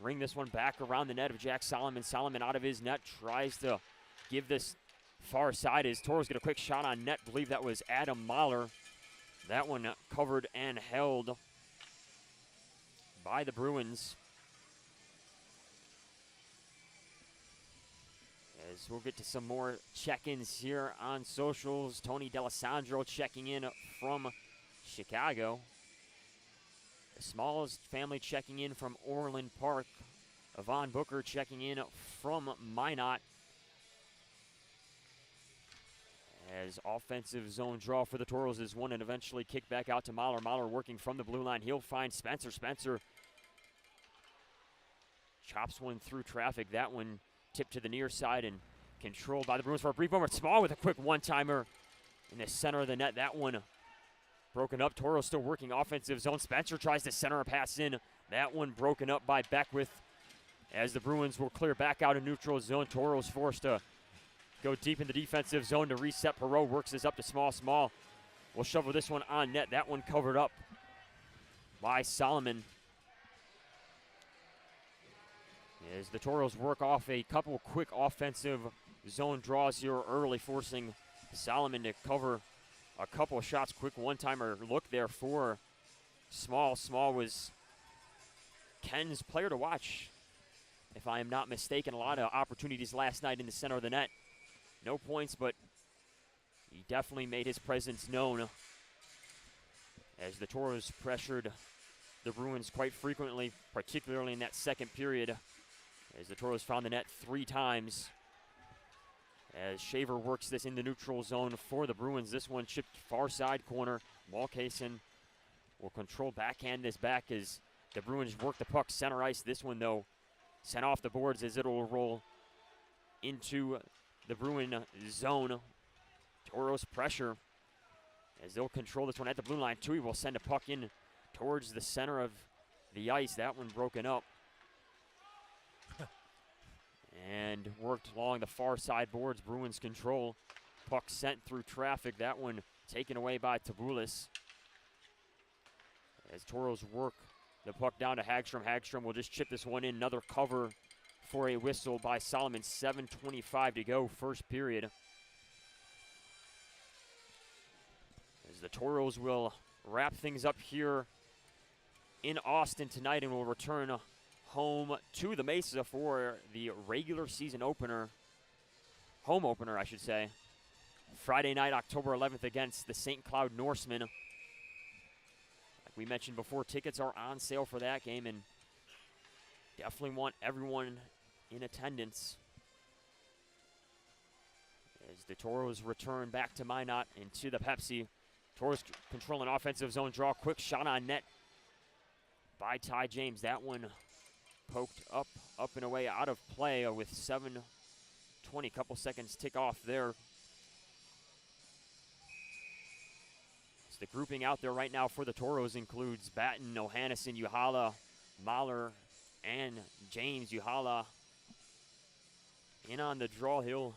ring this one back around the net of Jack Solomon. Solomon out of his net tries to give this far side as Tauros get a quick shot on net. Believe that was Adam Mahler. That one covered and held by the Bruins. As we'll get to some more check-ins here on socials. Tony D'Alessandro checking in from Chicago. The Smalls family checking in from Orland Park. Yvonne Booker checking in from Minot. As offensive zone draw for the Tauros is won and eventually kicked back out to Mahler. Mahler working from the blue line. He'll find Spencer. Spencer chops one through traffic. That one tipped to the near side and controlled by the Bruins for a brief moment. Small with a quick one-timer in the center of the net. That one broken up. Tauros still working offensive zone. Spencer tries to center a pass in. That one broken up by Beckwith as the Bruins will clear back out of neutral zone. Tauros forced to go deep in the defensive zone to reset. Perot works this up to Small. Small will shovel this one on net. That one covered up by Solomon. As the Tauros work off a couple quick offensive zone draws here early, forcing Solomon to cover a couple of shots. Quick one-timer look there for Small. Small was Ken's player to watch, if I am not mistaken. A lot of opportunities last night in the center of the net. No points, but he definitely made his presence known as the Tauros pressured the Bruins quite frequently, particularly in that second period, as the Tauros found the net 3 times. As Shaver works this in the neutral zone for the Bruins. This one chipped far side corner. Walcason will control backhand this back as the Bruins work the puck center ice. This one, though, sent off the boards as it'll roll into the Bruin zone. Tauros pressure as they'll control this one at the blue line. Tui will send a puck in towards the center of the ice. That one broken up. And worked along the far side boards. Bruins control. Puck sent through traffic. That one taken away by Tabulis. As Tauros work the puck down to Hagstrom. Hagstrom will just chip this one in. Another cover for a whistle by Solomon. 7:25 to go, first period. As the Tauros will wrap things up here in Austin tonight and will return home to the Mesa for the regular season opener, home opener, I should say. Friday night, October 11th against the St. Cloud Norsemen. Like we mentioned before, tickets are on sale for that game and definitely want everyone in attendance. As the Tauros return back to Minot into the Pepsi. Tauros controlling offensive zone draw. Quick shot on net by Ty James. That one poked up and away, out of play with 7:20, couple seconds tick off there. So the grouping out there right now for the Tauros includes Batten, Ohannison, Uhala, Mahler, and James. Uhala in on the draw. He'll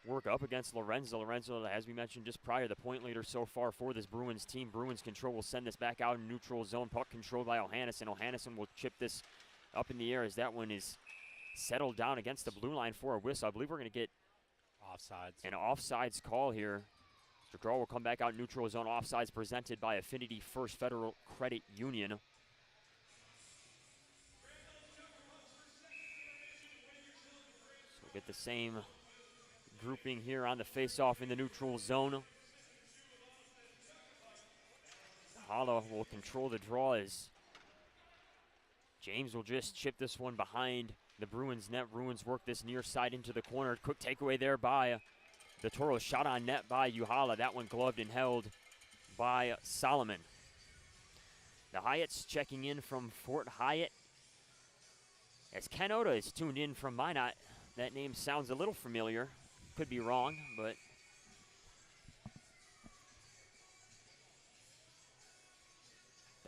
work up against Lorenzo. Lorenzo, as we mentioned just prior, the point leader so far for this Bruins team. Bruins control will send this back out in neutral zone. Puck controlled by Ohannison. Ohannison will chip this up in the air as that one is settled down against the blue line for a whistle. I believe we're going to get an offsides call here. Mr. Graw will come back out neutral zone. Offsides presented by Affinity First Federal Credit Union. So Get the same grouping here on the face-off in the neutral zone. Hala will control the draw as James will just chip this one behind the Bruins net. Bruins work this near side into the corner. Quick takeaway there by the Toros. Shot on net by Uhala. That one gloved and held by Solomon. The Hyatts checking in from Fort Hyatt. As Ken Oda is tuned in from Minot, that name sounds a little familiar. Could be wrong, but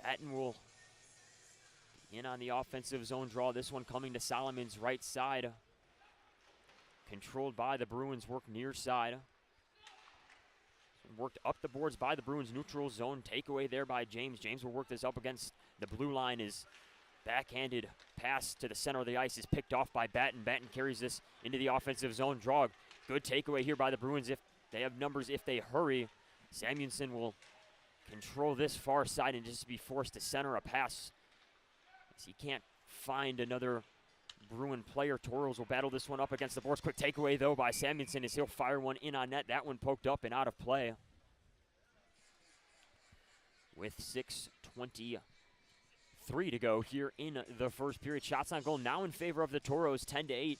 Batten will in on the offensive zone draw. This one coming to Solomon's right side. Controlled by the Bruins, work near side. Worked up the boards by the Bruins, neutral zone. Takeaway there by James. James will work this up against the blue line. His backhanded pass to the center of the ice is picked off by Batten. Batten carries this into the offensive zone draw. Good takeaway here by the Bruins. If they have numbers, if they hurry, Samuelson will control this far side and just be forced to center a pass. As he can't find another Bruin player. Tauros will battle this one up against the boards. Quick takeaway, though, by Samuelson as he'll fire one in on net. That one poked up and out of play. With 6:23 to go here in the first period. Shots on goal now in favor of the Tauros, 10-8. A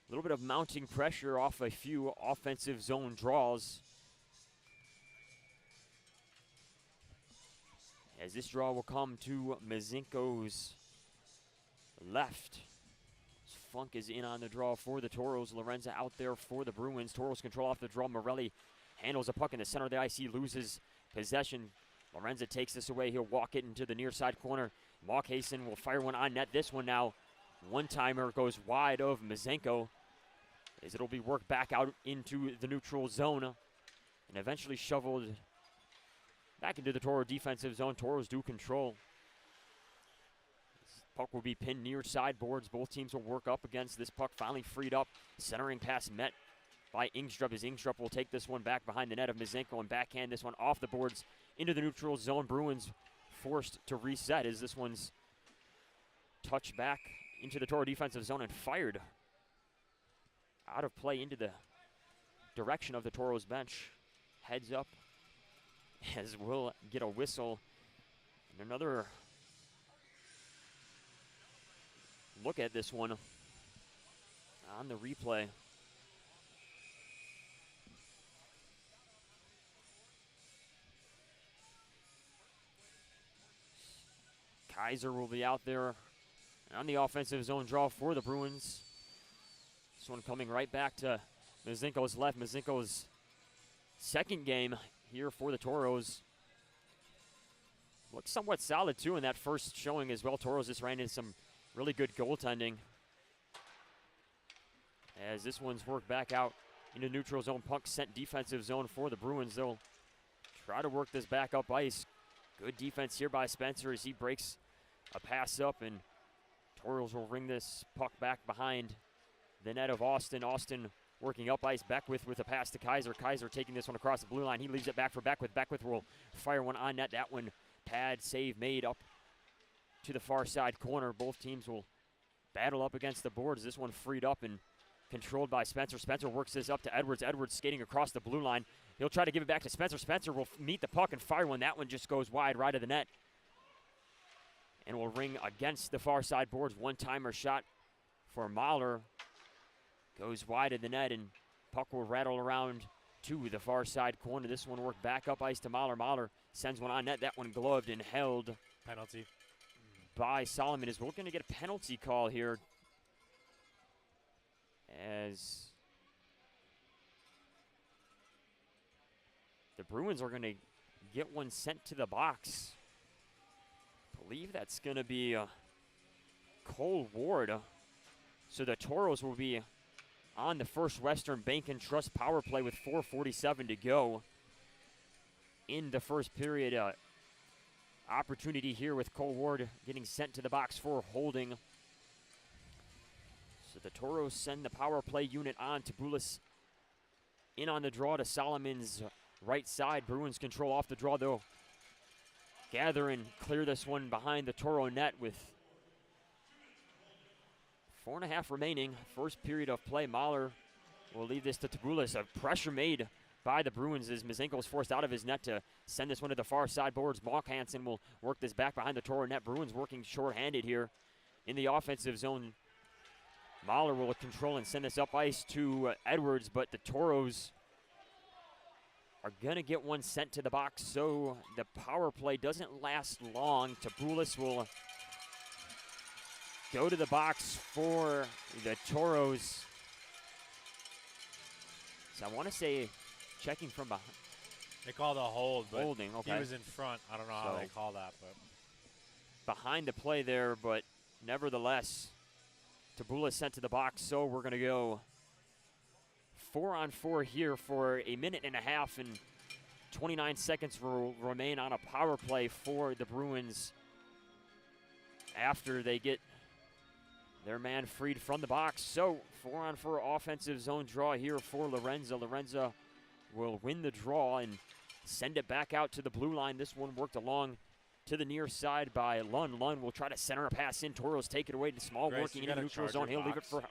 little bit of mounting pressure off a few offensive zone draws. As this draw will come to Mazinko's left. Funk is in on the draw for the Tauros. Lorenza out there for the Bruins. Tauros control off the draw. Morelli handles a puck in the center of the ice. He loses possession. Lorenza takes this away. He'll walk it into the near side corner. Maukhausen will fire one on net. This one now, one-timer goes wide of Mazenko, as it'll be worked back out into the neutral zone and eventually shoveled back into the Toro defensive zone. Toros do control. This puck will be pinned near sideboards. Both teams will work up against this puck. Finally freed up. Centering pass met by Ingstrup, as Ingstrup will take this one back behind the net of Mazenko and backhand this one off the boards into the neutral zone. Bruins forced to reset as this one's touched back into the Toro defensive zone and fired out of play into the direction of the Toros bench. Heads up as we'll get a whistle and another look at this one on the replay. Kaiser will be out there on the offensive zone draw for the Bruins. This one coming right back to Mazinko's left. Mazinko's second game here for the Toros. Looks somewhat solid, too, in that first showing as well. Toros just ran into some really good goaltending. As this one's worked back out into neutral zone. Puck sent defensive zone for the Bruins. They'll try to work this back up ice. Good defense here by Spencer as he breaks a pass up, and Toros will ring this puck back behind the net of Austin. Austin working up ice. Beckwith with a pass to Kaiser. Kaiser taking this one across the blue line. He leaves it back for Beckwith. Beckwith will fire one on net. That one pad save made up to the far side corner. Both teams will battle up against the boards. This one freed up and controlled by Spencer. Spencer works this up to Edwards. Edwards skating across the blue line. He'll try to give it back to Spencer. Spencer will meet the puck and fire one. That one just goes wide right of the net and will ring against the far side boards. One-timer shot for Mahler. Goes wide of the net, and puck will rattle around to the far side corner. This one worked back up ice to Mahler. Mahler sends one on net. That one gloved and held. Penalty by Solomon. As we're going to get a penalty call here, as the Bruins are going to get one sent to the box. I believe that's going to be Cole Ward. So the Toros will be on the First Western Bank and Trust power play with 4:47 to go in the first period. Opportunity here with Cole Ward getting sent to the box for holding. So the Toros send the power play unit on. Tabulis in on the draw to Solomon's right side. Bruins control off the draw, though. Gather and clear this one behind the Toro net with 4.5 remaining. First period of play. Mahler will leave this to Tabulis. A pressure made by the Bruins as Mazenko is forced out of his net to send this one to the far side boards. Mark Hansen will work this back behind the Toro net. Bruins working short-handed here in the offensive zone. Mahler will control and send this up ice to Edwards, but the Toros are going to get one sent to the box, so the power play doesn't last long. Tabulis will go to the box for the Toros. So I want to say checking from behind. They called a hold, but holding, okay. He was in front. I don't know how they call that, but behind the play there, but nevertheless, Tabulis sent to the box, so we're going to go 4-on-4 here for a minute and a half, and 29 seconds will remain on a power play for the Bruins after they get their man freed from the box. So 4-on-4 offensive zone draw here for Lorenza. Lorenza will win the draw and send it back out to the blue line. This one worked along to the near side by Lund. Lund will try to center a pass in. Toros take it away to Small, Grace, working in the neutral zone. He'll leave it for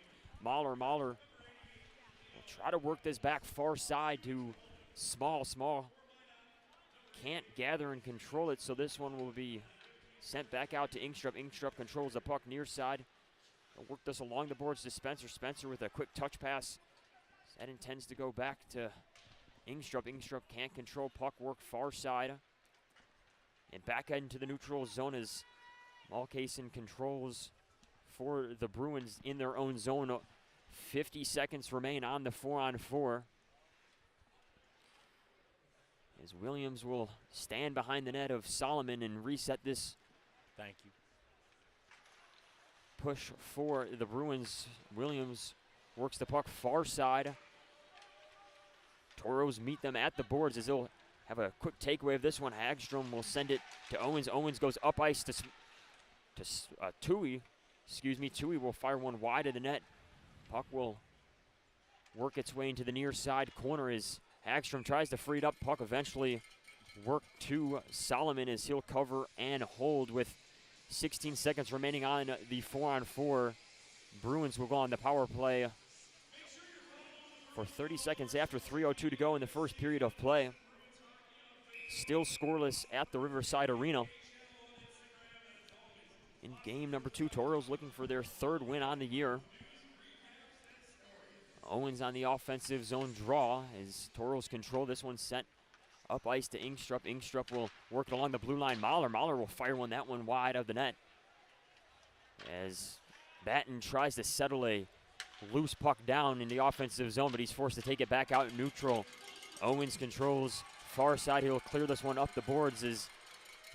Mahler. Mahler will try to work this back far side to Small. Small can't gather and control it, so this one will be sent back out to Ingstrup. Ingstrup controls the puck near side. He'll work this along the boards to Spencer. Spencer with a quick touch pass. That intends to go back to Ingstrup. Ingstrup can't control puck, work far side. And back into the neutral zone as Malkason controls for the Bruins in their own zone. 50 seconds remain on the 4-on-4. As Williams will stand behind the net of Solomon and reset this. Thank you. Push for the Bruins. Williams works the puck far side. Toros meet them at the boards as they'll have a quick takeaway of this one. Hagstrom will send it to Owens. Owens goes up ice to Tui. Excuse me, Tui will fire one wide of the net. Puck will work its way into the near side corner as Hagstrom tries to free it up. Puck eventually work to Solomon as he'll cover and hold with 16 seconds remaining on the 4-on-4. Bruins will go on the power play for 30 seconds after 3:02 to go in the first period of play. Still scoreless at the Riverside Arena. In game number 2, Toros looking for their 3rd win on the year. Owens on the offensive zone draw as Toros control this one, sent up ice to Ingstrup. Ingstrup will work it along the blue line. Mahler will fire that one wide of the net as Batten tries to settle a loose puck down in the offensive zone, but he's forced to take it back out neutral. Owens controls far side. He'll clear this one up the boards as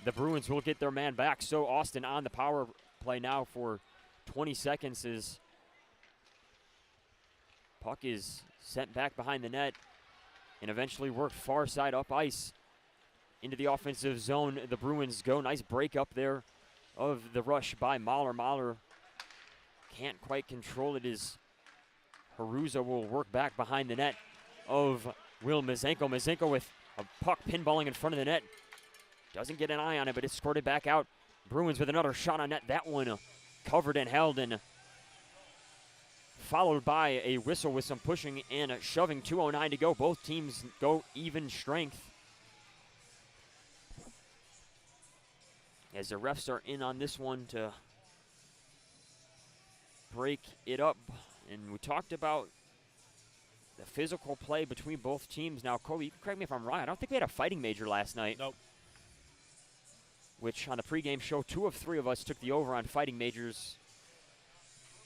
the Bruins will get their man back. So Austin on the power play now for 20 seconds as puck is sent back behind the net and eventually worked far side up ice into the offensive zone. The Bruins go. Nice break up there of the rush by Mahler. Mahler can't quite control it as Haruza will work back behind the net of Will Mazenko. Mazenko with a puck pinballing in front of the net. Doesn't get an eye on it, but it's squirted back out. Bruins with another shot on net. That one covered and held, and followed by a whistle with some pushing and shoving. 2:09 to go. Both teams go even strength as the refs are in on this one to break it up. And we talked about the physical play between both teams. Now, Kobe, you can correct me if I'm wrong. I don't think we had a fighting major last night. Nope. Which on the pregame show, 2 of 3 of us took the over on fighting majors.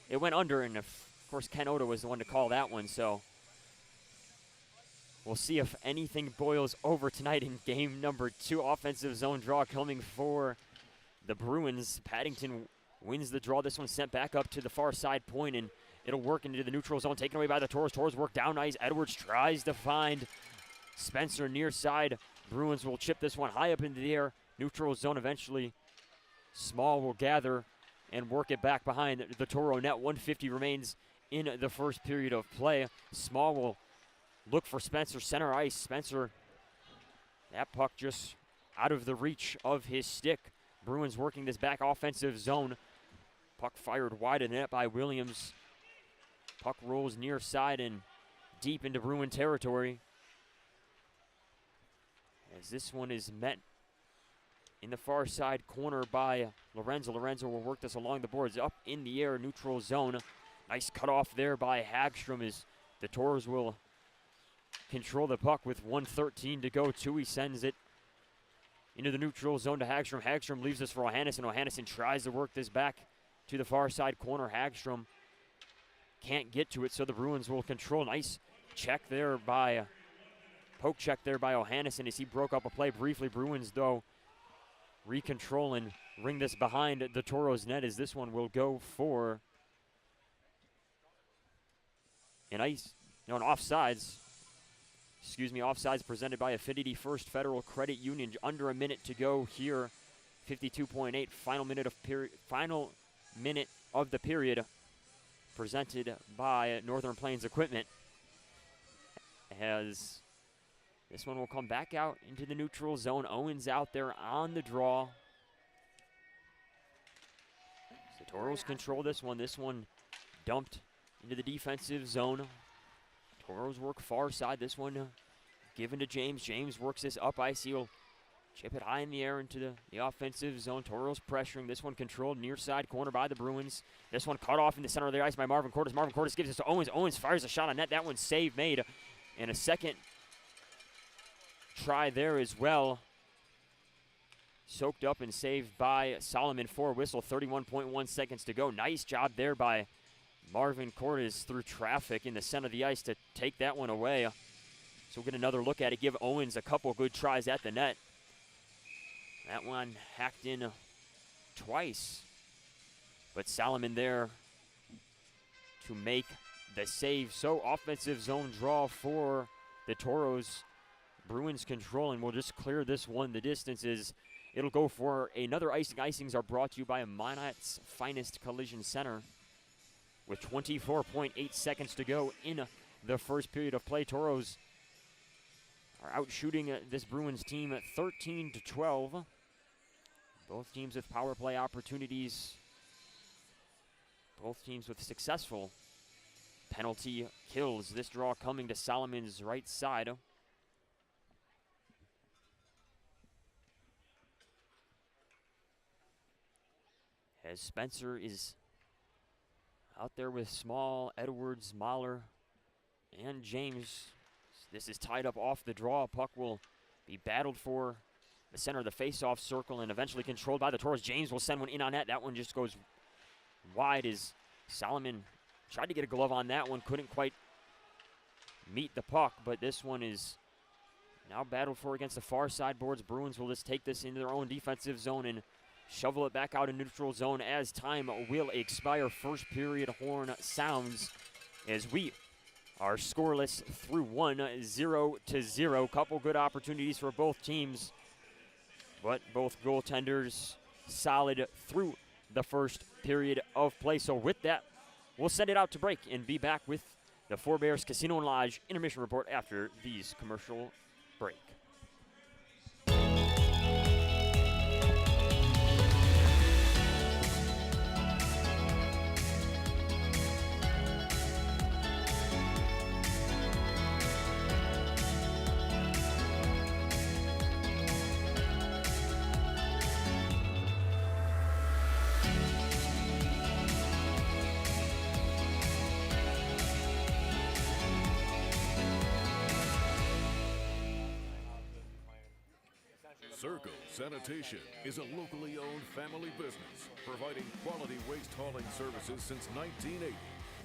It went under, and of course Ken Oda was the one to call that one, so we'll see if anything boils over tonight in game number 2. Offensive zone draw coming for the Bruins. Paddington wins the draw. This one sent back up to the far side point, and it'll work into the neutral zone, taken away by the Toros. Toros work down ice. Edwards tries to find Spencer near side. Bruins will chip this one high up into the air. Neutral zone eventually. Small will gather and work it back behind the Toro net. 150 remains in the first period of play. Small will look for Spencer, center ice. Spencer, that puck just out of the reach of his stick. Bruins working this back offensive zone. Puck fired wide of the net by Williams. Puck rolls near side and deep into Bruin territory. As this one is met in the far side corner by Lorenzo. Lorenzo will work this along the boards, up in the air, neutral zone. Nice cutoff there by Hagstrom as the Toros will control the puck with 1:13 to go. Tui sends it into the neutral zone to Hagstrom. Hagstrom leaves this for Ohannes, and Ohannes tries to work this back to the far side corner. Hagstrom can't get to it, so the Bruins will control. Nice check there by, poke check there by Ohannes as he broke up a play briefly. Bruins, though, recontrol and ring this behind the Toros net as this one will go for an offsides. Offsides presented by Affinity First Federal Credit Union. Under a minute to go here. 52.8, final minute of the period. Presented by Northern Plains Equipment. As this one will come back out into the neutral zone. Owens out there on the draw. The Toros control this one. This one dumped into the defensive zone. Toros work far side. This one given to James. James works this up ice. He'll chip it high in the air into the offensive zone. Toros pressuring. This one controlled near side corner by the Bruins. This one cut off in the center of the ice by Marvin Cordes. Marvin Cordes gives it to Owens. Owens fires a shot on net. That one's save made. And a second try there as well. Soaked up and saved by Solomon for whistle. 31.1 seconds to go. Nice job there by Marvin Cordes through traffic in the center of the ice to take that one away. So we'll get another look at it. Give Owens a couple good tries at the net. That one hacked in twice. But Solomon there to make the save. So offensive zone draw for the Toros. Bruins controlling. We'll just clear this one. The distance is, it'll go for another icing. Icings are brought to you by Minot's Finest Collision Center. With 24.8 seconds to go in the first period of play, Toros are out shooting this Bruins team at 13-12. Both teams with power play opportunities. Both teams with successful penalty kills. This draw coming to Solomon's right side. As Spencer is out there with Small, Edwards, Mahler, and James. This is tied up off the draw. Puck will be battled for the center of the face-off circle and eventually controlled by the Toros. James will send one in on net. That one just goes wide as Solomon tried to get a glove on that one. Couldn't quite meet the puck, but this one is now battled for against the far side boards. Bruins will just take this into their own defensive zone and shovel it back out in neutral zone as time will expire. First period horn sounds as we are scoreless through 1-0. Couple good opportunities for both teams, but both goaltenders solid through the first period of play. So with that, we'll send it out to break and be back with the Forebears Casino and Lodge intermission report after these commercial break. Circle Sanitation is a locally owned family business providing quality waste hauling services since 1980.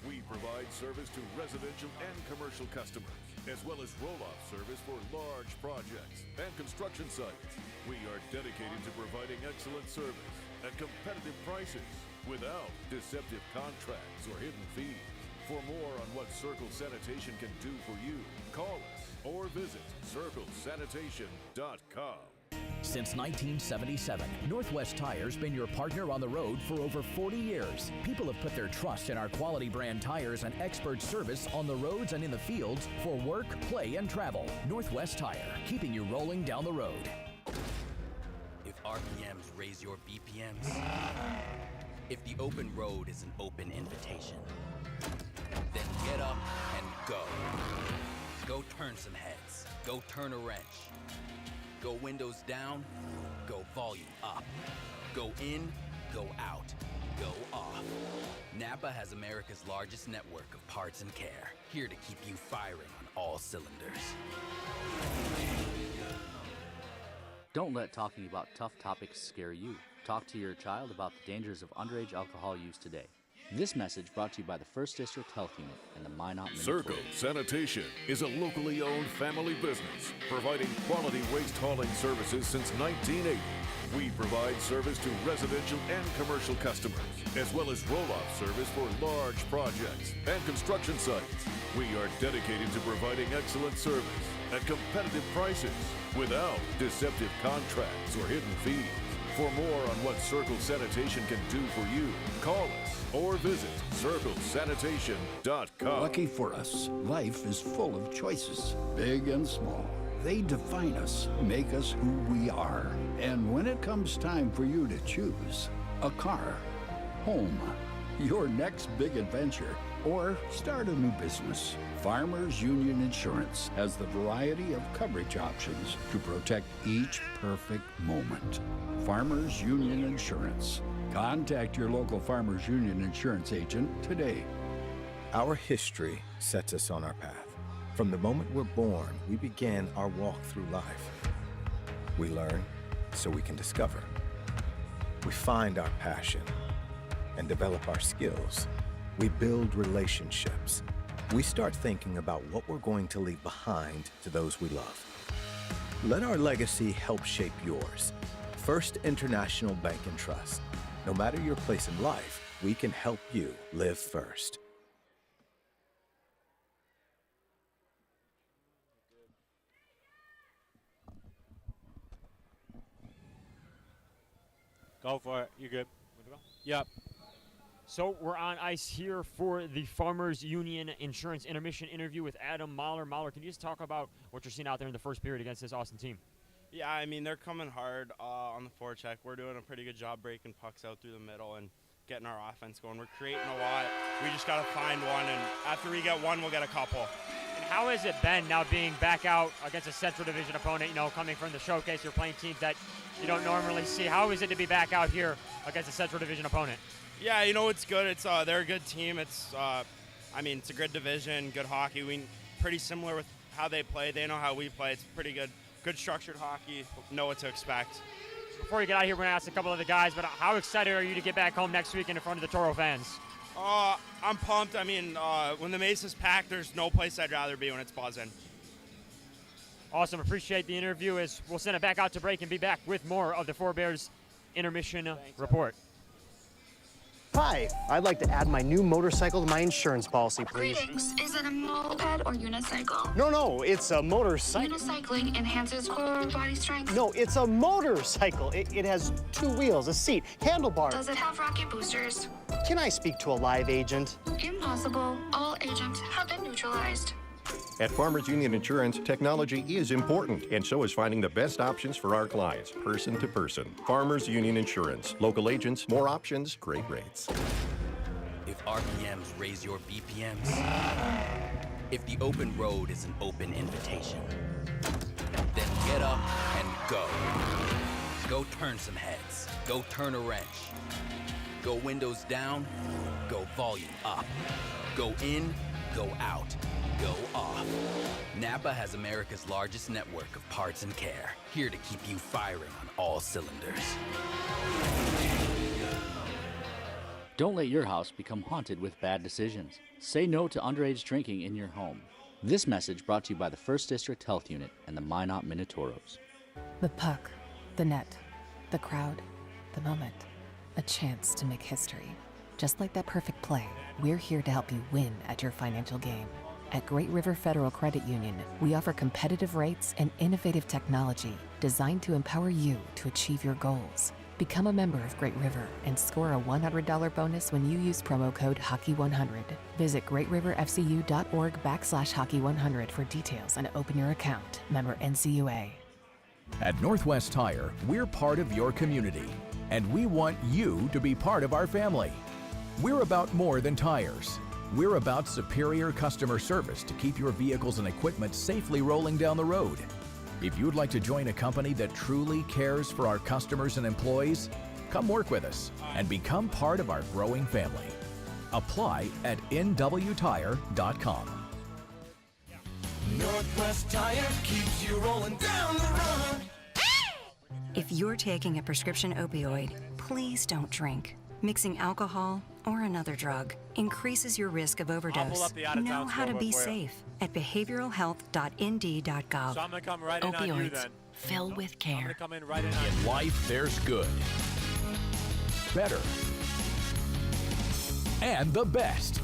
We provide service to residential and commercial customers, as well as roll-off service for large projects and construction sites. We are dedicated to providing excellent service at competitive prices without deceptive contracts or hidden fees. For more on what Circle Sanitation can do for you, call us or visit circlesanitation.com. Since 1977, Northwest Tire's been your partner on the road for over 40 years. People have put their trust in our quality brand tires and expert service on the roads and in the fields for work, play, and travel. Northwest Tire, keeping you rolling down the road. If RPMs raise your BPMs, If the open road is an open invitation, then get up and go. Go turn some heads. Go turn a wrench. Go windows down. Go volume up. Go in. Go out. Go off. Napa has America's largest network of parts and care, here to keep you firing on all cylinders. Don't let talking about tough topics scare you. Talk to your child about the dangers of underage alcohol use today. This message brought to you by the 1st District Health Unit and the Minot Circle Sanitation is a locally owned family business providing quality waste hauling services since 1980. We provide service to residential and commercial customers, as well as roll-off service for large projects and construction sites. We are dedicated to providing excellent service at competitive prices without deceptive contracts or hidden fees. For more on what Circle Sanitation can do for you, call us or visit circlesanitation.com. Lucky for us, life is full of choices, big and small. They define us, make us who we are. And when it comes time for you to choose a car, home, your next big adventure, or start a new business, Farmers Union Insurance has the variety of coverage options to protect each perfect moment. Farmers Union Insurance. Contact your local Farmers Union Insurance agent today. Our history sets us on our path. From the moment we're born, we begin our walk through life. We learn so we can discover. We find our passion and develop our skills. We build relationships. We start thinking about what we're going to leave behind to those we love. Let our legacy help shape yours. First International Bank and Trust. No matter your place in life, we can help you live first. Go for it. You good? Yep. So we're on ice here for the Farmers Union Insurance intermission interview with Adam Mahler. Mahler, can you just talk about what you're seeing out there in the first period against this Austin team? Yeah, I mean, they're coming hard on the forecheck. We're doing a pretty good job breaking pucks out through the middle and getting our offense going. We're creating a lot. We just got to find one, and after we get one, we'll get a couple. And how has it been now being back out against a Central Division opponent, you know, coming from the showcase? You're playing teams that you don't normally see. How is it to be back out here against a Central Division opponent? Yeah, you know, it's good. It's they're a good team. It's I mean, it's a good division, good hockey. We pretty similar with how they play. They know how we play. It's pretty good structured hockey. Know what to expect. Before you get out here, we're gonna ask a couple of the guys, but how excited are you to get back home next week in front of the Toro fans? I'm pumped. I mean, when the Mesa's packed, there's no place I'd rather be when it's buzzing. Awesome. Appreciate the interview. As we'll send it back out to break and be back with more of the Four Bears intermission report. Hi, I'd like to add my new motorcycle to my insurance policy, please. Greetings. Is it a moped or unicycle? No, it's a motorcycle. Unicycling enhances core body strength. No, it's a motorcycle. It has 2 wheels, a seat, handlebars. Does it have rocket boosters? Can I speak to a live agent? Impossible. All agents have been neutralized. At Farmers Union Insurance, technology is important, and so is finding the best options for our clients, person to person. Farmers Union Insurance. Local agents, more options, great rates. If RPMs raise your BPMs, if the open road is an open invitation, then get up and go. Go turn some heads. Go turn a wrench. Go windows down. Go volume up. Go in. Go out. Go off. Napa has America's largest network of parts and care, here to keep you firing on all cylinders. Don't let your house become haunted with bad decisions. Say no to underage drinking in your home. This message brought to you by the 1st District Health Unit and the Minot Tauros. The puck, the net, the crowd, the moment. A chance to make history. Just like that perfect play, we're here to help you win at your financial game. At Great River Federal Credit Union, we offer competitive rates and innovative technology designed to empower you to achieve your goals. Become a member of Great River and score a $100 bonus when you use promo code Hockey100. Visit greatriverfcu.org/Hockey100 for details and open your account. Member NCUA. At Northwest Tire, we're part of your community. and we want you to be part of our family. We're about more than tires. We're about superior customer service to keep your vehicles and equipment safely rolling down the road. If you'd like to join a company that truly cares for our customers and employees, come work with us and become part of our growing family. Apply at nwtire.com. Northwest Tire keeps you rolling down the road. If you're taking a prescription opioid, please don't drink. Mixing alcohol or another drug increases your risk of overdose. Know how to be safe at behavioralhealth.nd.gov. So I'm gonna come right in on you Opioids. then. Fill with I'm care. gonna come in right in on In you. life, there's good, better, and the best.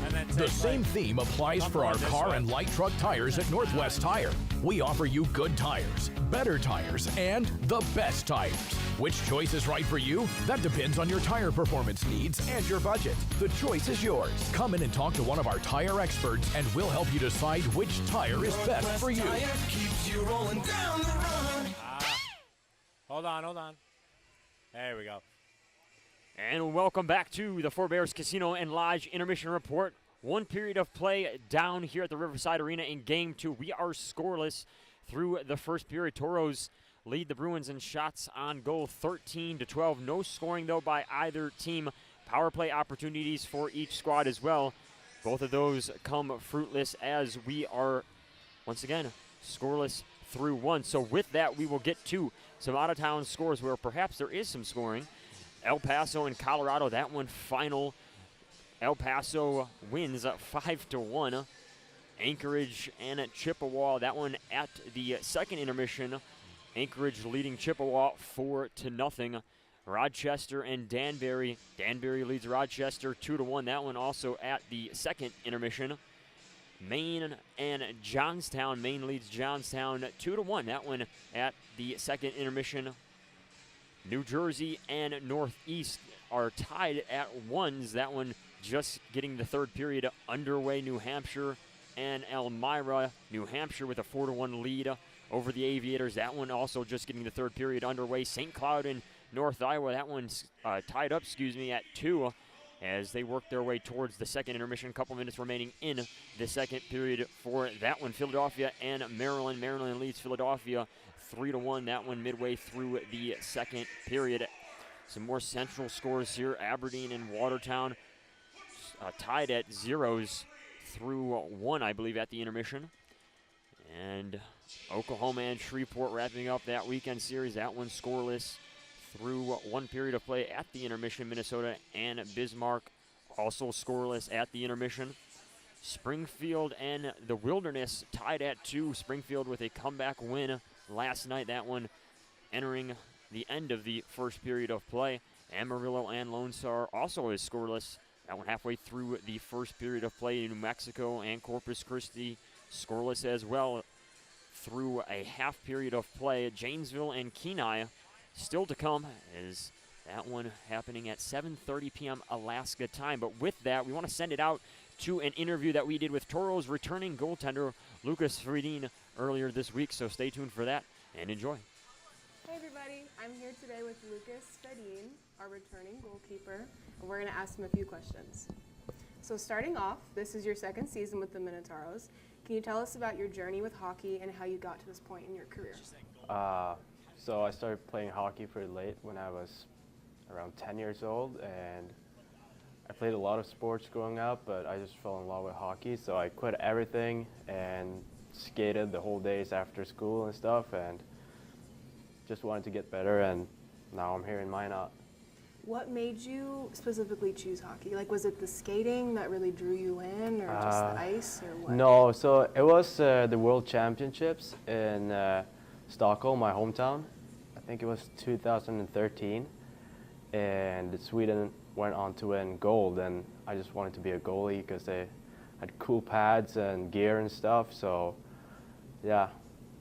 And then The take same right. theme applies Come for our on this car way. and light truck tires at Northwest Tire. We offer you good tires, better tires, and the best tires. Which choice is right for you? That depends on your tire performance needs and your budget. The choice is yours. Come in and talk to one of our tire experts and we'll help you decide which tire is best for you. Tire keeps you rolling down the road. Hold on. There we go. And welcome back to the Forebears Casino and Lodge Intermission Report. One period of play down here at the Riverside Arena in Game 2. We are scoreless through the first period. Toros lead the Bruins in shots on goal 13-12. No scoring, though, by either team. Power play opportunities for each squad as well. Both of those come fruitless as we are, once again, scoreless through one. So with that, we will get to some out-of-town scores where perhaps there is some scoring. El Paso and Colorado, that one final. El Paso wins 5-1. Anchorage and Chippewa, that one at the second intermission. Anchorage leading Chippewa 4-0. Rochester and Danbury. Danbury leads Rochester 2-1. That one also at the second intermission. Maine and Johnstown. Maine leads Johnstown 2-1. That one at the second intermission. New Jersey and Northeast are tied at ones. That one just getting the third period underway. New Hampshire and Elmira. New Hampshire with a 4-1 lead over the Aviators. That one also just getting the third period underway. St. Cloud and North Iowa. That one's tied up, at 2 as they work their way towards the second intermission. A couple minutes remaining in the second period for that one. Philadelphia and Maryland. Maryland leads Philadelphia 3-1. That one midway through the second period. Some more central scores here. Aberdeen and Watertown tied at zeros through one, I believe, at the intermission. And Oklahoma and Shreveport wrapping up that weekend series. That one scoreless through one period of play at the intermission. Minnesota and Bismarck also scoreless at the intermission. Springfield and the Wilderness tied at 2. Springfield with a comeback win last night. That one entering the end of the first period of play. Amarillo and Lone Star also is scoreless. That one halfway through the first period of play. New Mexico and Corpus Christi scoreless as well through a half period of play. Janesville and Kenai still to come, is that one happening at 7:30 p.m. Alaska time. But with that, we want to send it out to an interview that we did with Toros returning goaltender Lucas Fredin earlier this week. So stay tuned for that and enjoy. Hey everybody, I'm here today with Lucas Fredin, our returning goalkeeper, and we're going to ask him a few questions. So starting off, this is your second season with the Minotauros. Can you tell us about your journey with hockey and how you got to this point in your career? So I started playing hockey pretty late when I was around 10 years old, and I played a lot of sports growing up, but I just fell in love with hockey, so I quit everything and skated the whole days after school and stuff, and just wanted to get better, and now I'm here in Minot. What made you specifically choose hockey? Like, was it the skating that really drew you in, or just the ice, or what? No, so it was the World Championships in Stockholm, my hometown. I think it was 2013, and Sweden went on to win gold, and I just wanted to be a goalie because they had cool pads and gear and stuff, so yeah,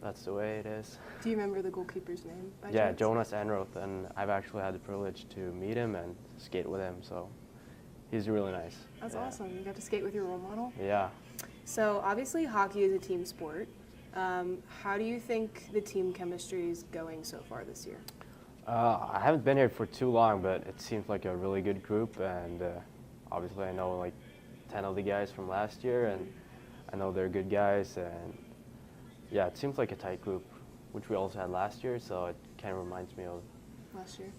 that's the way it is. Do you remember the goalkeeper's name by Yeah, chance? Jonas Enroth, and I've actually had the privilege to meet him and skate with him, so he's really nice. That's yeah. awesome. You got to skate with your role model? Yeah. So obviously hockey is a team sport. How do you think the team chemistry is going so far this year? I haven't been here for too long, but it seems like a really good group, and obviously I know like 10 of the guys from last year, and I know they're good guys, and yeah, it seems like a tight group, which we also had last year, so it kind of reminds me of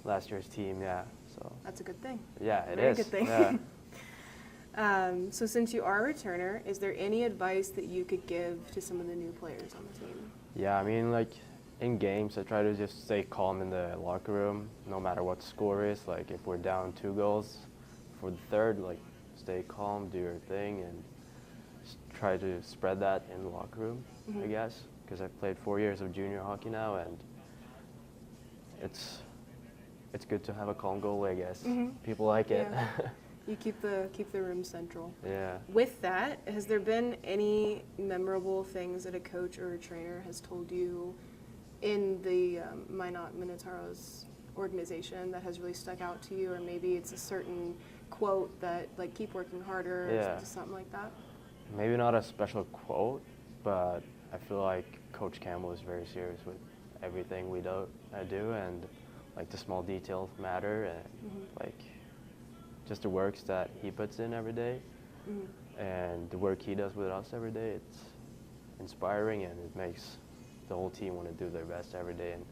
last year's team, yeah. So That's a good thing. yeah, it Very is. good thing. Yeah. So since you are a returner, is there any advice that you could give to some of the new players on the team? Yeah, I mean, like in games, I try to just stay calm in the locker room, no matter what the score is. Like if we're down 2 goals for the third, like stay calm, do your thing, and try to spread that in the locker room, I guess. Because I've played 4 years of junior hockey now, and it's good to have a calm goalie, I guess. People like it. Yeah. You keep the room central. Yeah. With that, has there been any memorable things that a coach or a trainer has told you in the Minot Minotauros organization that has really stuck out to you, or maybe it's a certain quote that like keep working harder, or something like that? Maybe not a special quote, but I feel like Coach Campbell is very serious with everything I do, and like the small details matter, and like just the works that he puts in every day, and the work he does with us every day. It's inspiring, and it makes the whole team want to do their best every day and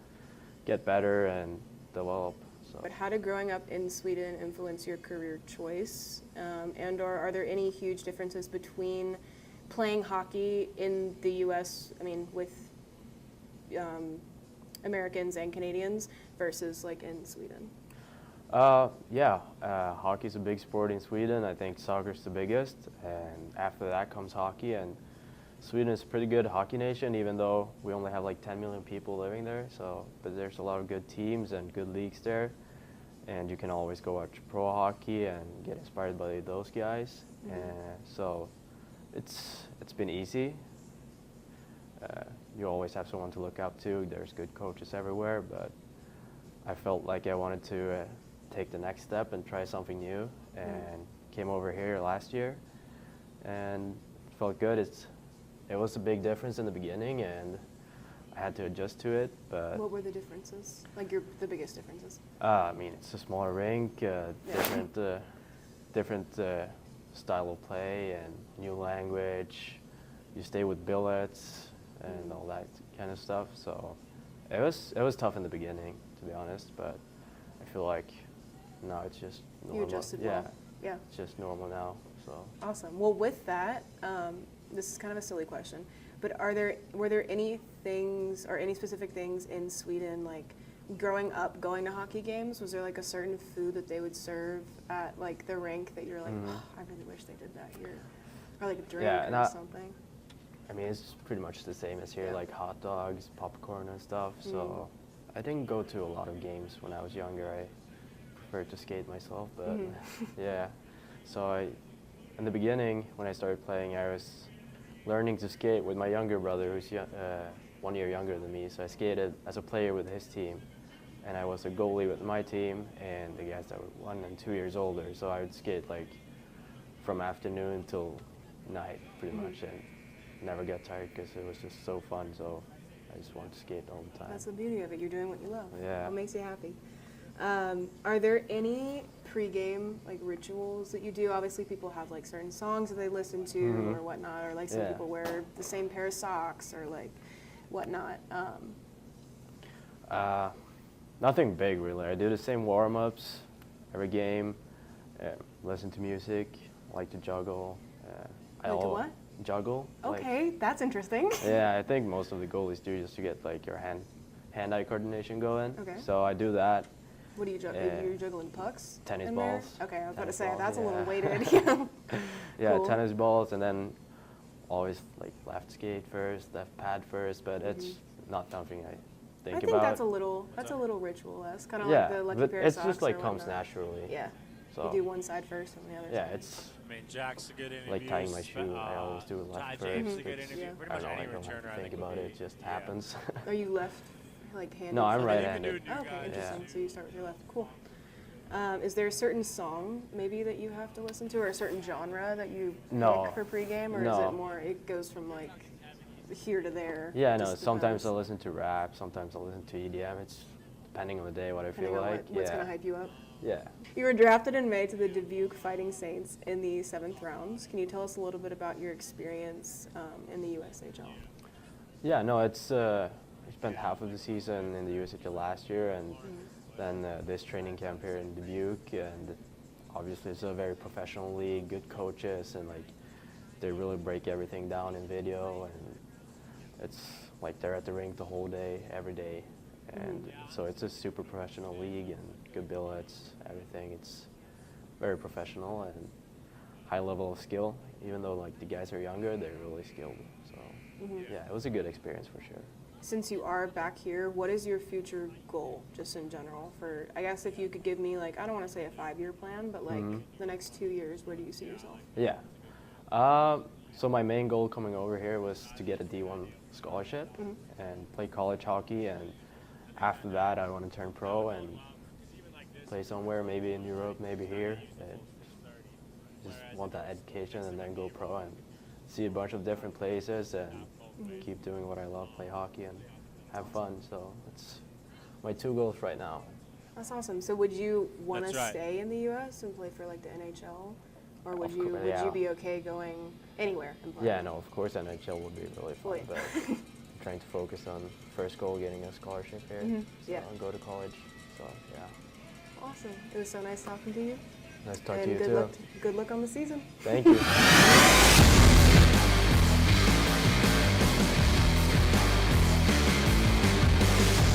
get better and develop. So. But how did growing up in Sweden influence your career choice? And/or are there any huge differences between playing hockey in the U.S., I mean, with Americans and Canadians versus like in Sweden? Yeah, hockey's a big sport in Sweden. I think soccer's the biggest, and after that comes hockey. And Sweden is a pretty good hockey nation, even though we only have like 10 million people living there. So, but there's a lot of good teams and good leagues there, and you can always go watch pro hockey and get inspired by those guys. And so, it's been easy. You always have someone to look up to. There's good coaches everywhere, but I felt like I wanted to take the next step and try something new, and came over here last year, and felt good. It was a big difference in the beginning, and I had to adjust to it. But what were the differences? Like the biggest differences? I mean, it's a smaller rink, different style of play, and new language. You stay with billets and all that kind of stuff. So it was tough in the beginning, to be honest. But I feel like now it's just normal. You adjusted well. Yeah. It's just normal now. So awesome. Well, with that, this is kind of a silly question, but were there any things or any specific things in Sweden, like growing up going to hockey games? Was there like a certain food that they would serve at like the rink that you're like, oh, I really wish they did that here, or like a drink or something? I mean, it's pretty much the same as here, like hot dogs, popcorn and stuff. So I didn't go to a lot of games when I was younger. I preferred to skate myself, but yeah. So in the beginning, when I started playing, I was learning to skate with my younger brother, who's 1 year younger than me. So I skated as a player with his team, and I was a goalie with my team, and the guys that were 1 and 2 years older. So I would skate like from afternoon till night, pretty much, and never got tired because it was just so fun. So I just wanted to skate all the time. That's the beauty of it. You're doing what you love. Yeah. What makes you happy. Are there any pre-game like rituals that you do? Obviously, people have like certain songs that they listen to or whatnot, or like some people wear the same pair of socks or like whatnot. Nothing big really. I do the same warm-ups every game. Listen to music. Like to juggle. Like to what? Juggle. Okay, that's interesting. Yeah, I think most of the goalies do, just to get like your hand-eye coordination going. Okay. So I do that. What do you juggle? You're juggling pucks? Tennis balls. Okay, I was about to say that's a little weighted. Yeah, cool. Tennis balls, and then always like left skate first, left pad first, but it's not something I think about. I think that's a little ritual-esque, kind of like the lucky pair of socks. It's just like comes naturally. Yeah. So you do one side first and the other side. Yeah, it's. I mean, Jack's a good interview. Like tying my shoe, I always do it left first. James a good interview. Pretty much any I don't have returner, to think about it. It just happens. Are you left, like handed? No, I'm right-handed. Oh, okay, interesting. So you start with your left. Cool. Is there a certain song maybe that you have to listen to, or a certain genre that you pick for pregame, or is it more it goes from like here to there? Yeah, no. Sometimes I listen to rap. Sometimes I listen to EDM. It depending on the day, what I Depending feel on like. what's yeah. going to hype you up. Yeah. You were drafted in May to the Dubuque Fighting Saints in the 7th round. Can you tell us a little bit about your experience in the USHL? Yeah, no, it's I spent half of the season in the USHL last year, and then this training camp here in Dubuque, and obviously it's a very professional league, good coaches, and like they really break everything down in video, and it's like they're at the rink the whole day, every day, and so it's a super professional league and good billets, everything. It's very professional and high level of skill. Even though like the guys are younger, they're really skilled. So yeah, it was a good experience for sure. Since you are back here, what is your future goal, just in general? For, I guess if you could give me, like, I don't want to say a 5-year plan, but like the next 2 years, where do you see yourself? Yeah. So my main goal coming over here was to get a D1 scholarship and play college hockey, and after that I want to turn pro and play somewhere, maybe in Europe, maybe here. And just want that education and then go pro and see a bunch of different places and keep doing what I love, play hockey and have fun. So that's my 2 goals right now. That's awesome. So would you want to That's right. stay in the U.S. and play for like the NHL? Or would Of you course, would yeah. you be okay going anywhere and playing? Yeah, no, of course NHL would be really fun, Wait. but I'm trying to focus on first goal, getting a scholarship here, so Yeah. and go to college. So yeah, Awesome. It was so nice talking to you. nice to talk and to you good too. luck good luck on the season. Thank you.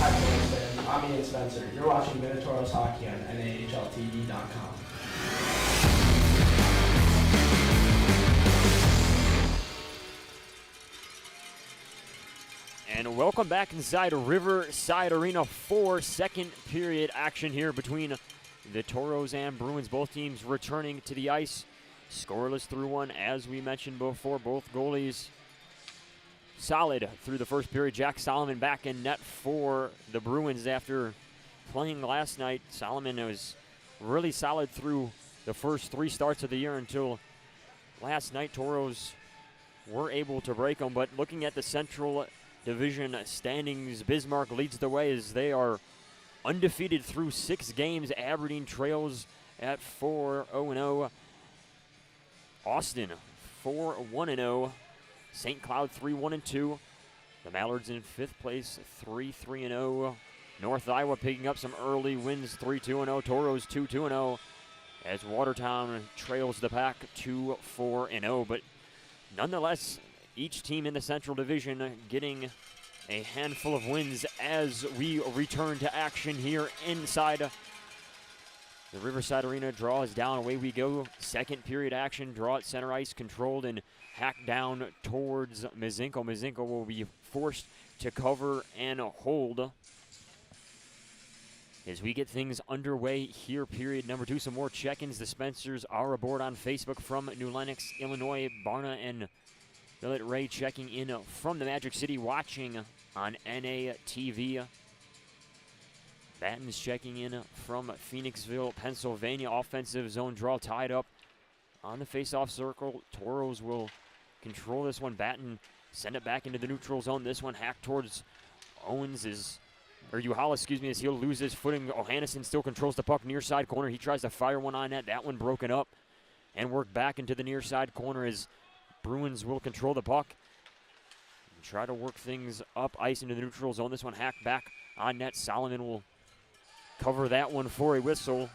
Hi, Bruins fan. I'm Ian Spencer. You're watching Minotaurus Hockey on NAHLTV.com. And welcome back inside Riverside Arena for second period action here between the Tauros and Bruins. Both teams returning to the ice. Scoreless through one, as we mentioned before. Both goalies solid through the first period. Jack Solomon back in net for the Bruins after playing last night. Solomon was really solid through the first 3 starts of the year until last night. Tauros were able to break them, but looking at the Central Division standings, Bismarck leads the way as they are undefeated through 6 games. Aberdeen trails at 4-0-0. Austin 4-1-0. St. Cloud 3-1-2. The Mallards in 5th place 3-3-0. North Iowa picking up some early wins 3-2-0. Tauros 2-2-0 as Watertown trails the pack 2-4-0. But nonetheless, each team in the Central Division getting a handful of wins as we return to action here inside the Riverside Arena. Draw is down, away we go. Second period action, draw at center ice, controlled and hacked down towards Mazinko. Mazinko will be forced to cover and hold as we get things underway here, period number 2. Some more check-ins. The Spencers are aboard on Facebook from New Lenox, Illinois. Barna and Billet Ray checking in from the Magic City, watching on NATV. Batten's checking in from Phoenixville, Pennsylvania. Offensive zone draw tied up on the face-off circle. Tauros will control this one. Batten send it back into the neutral zone. This one hacked towards Owens Uhala, excuse me, as he'll lose his footing. O'Hannison still controls the puck near side corner. He tries to fire one on net. That one broken up and worked back into the near side corner as Bruins will control the puck and try to work things up ice into the neutral zone. This one hacked back on net. Solomon will cover that one for a whistle.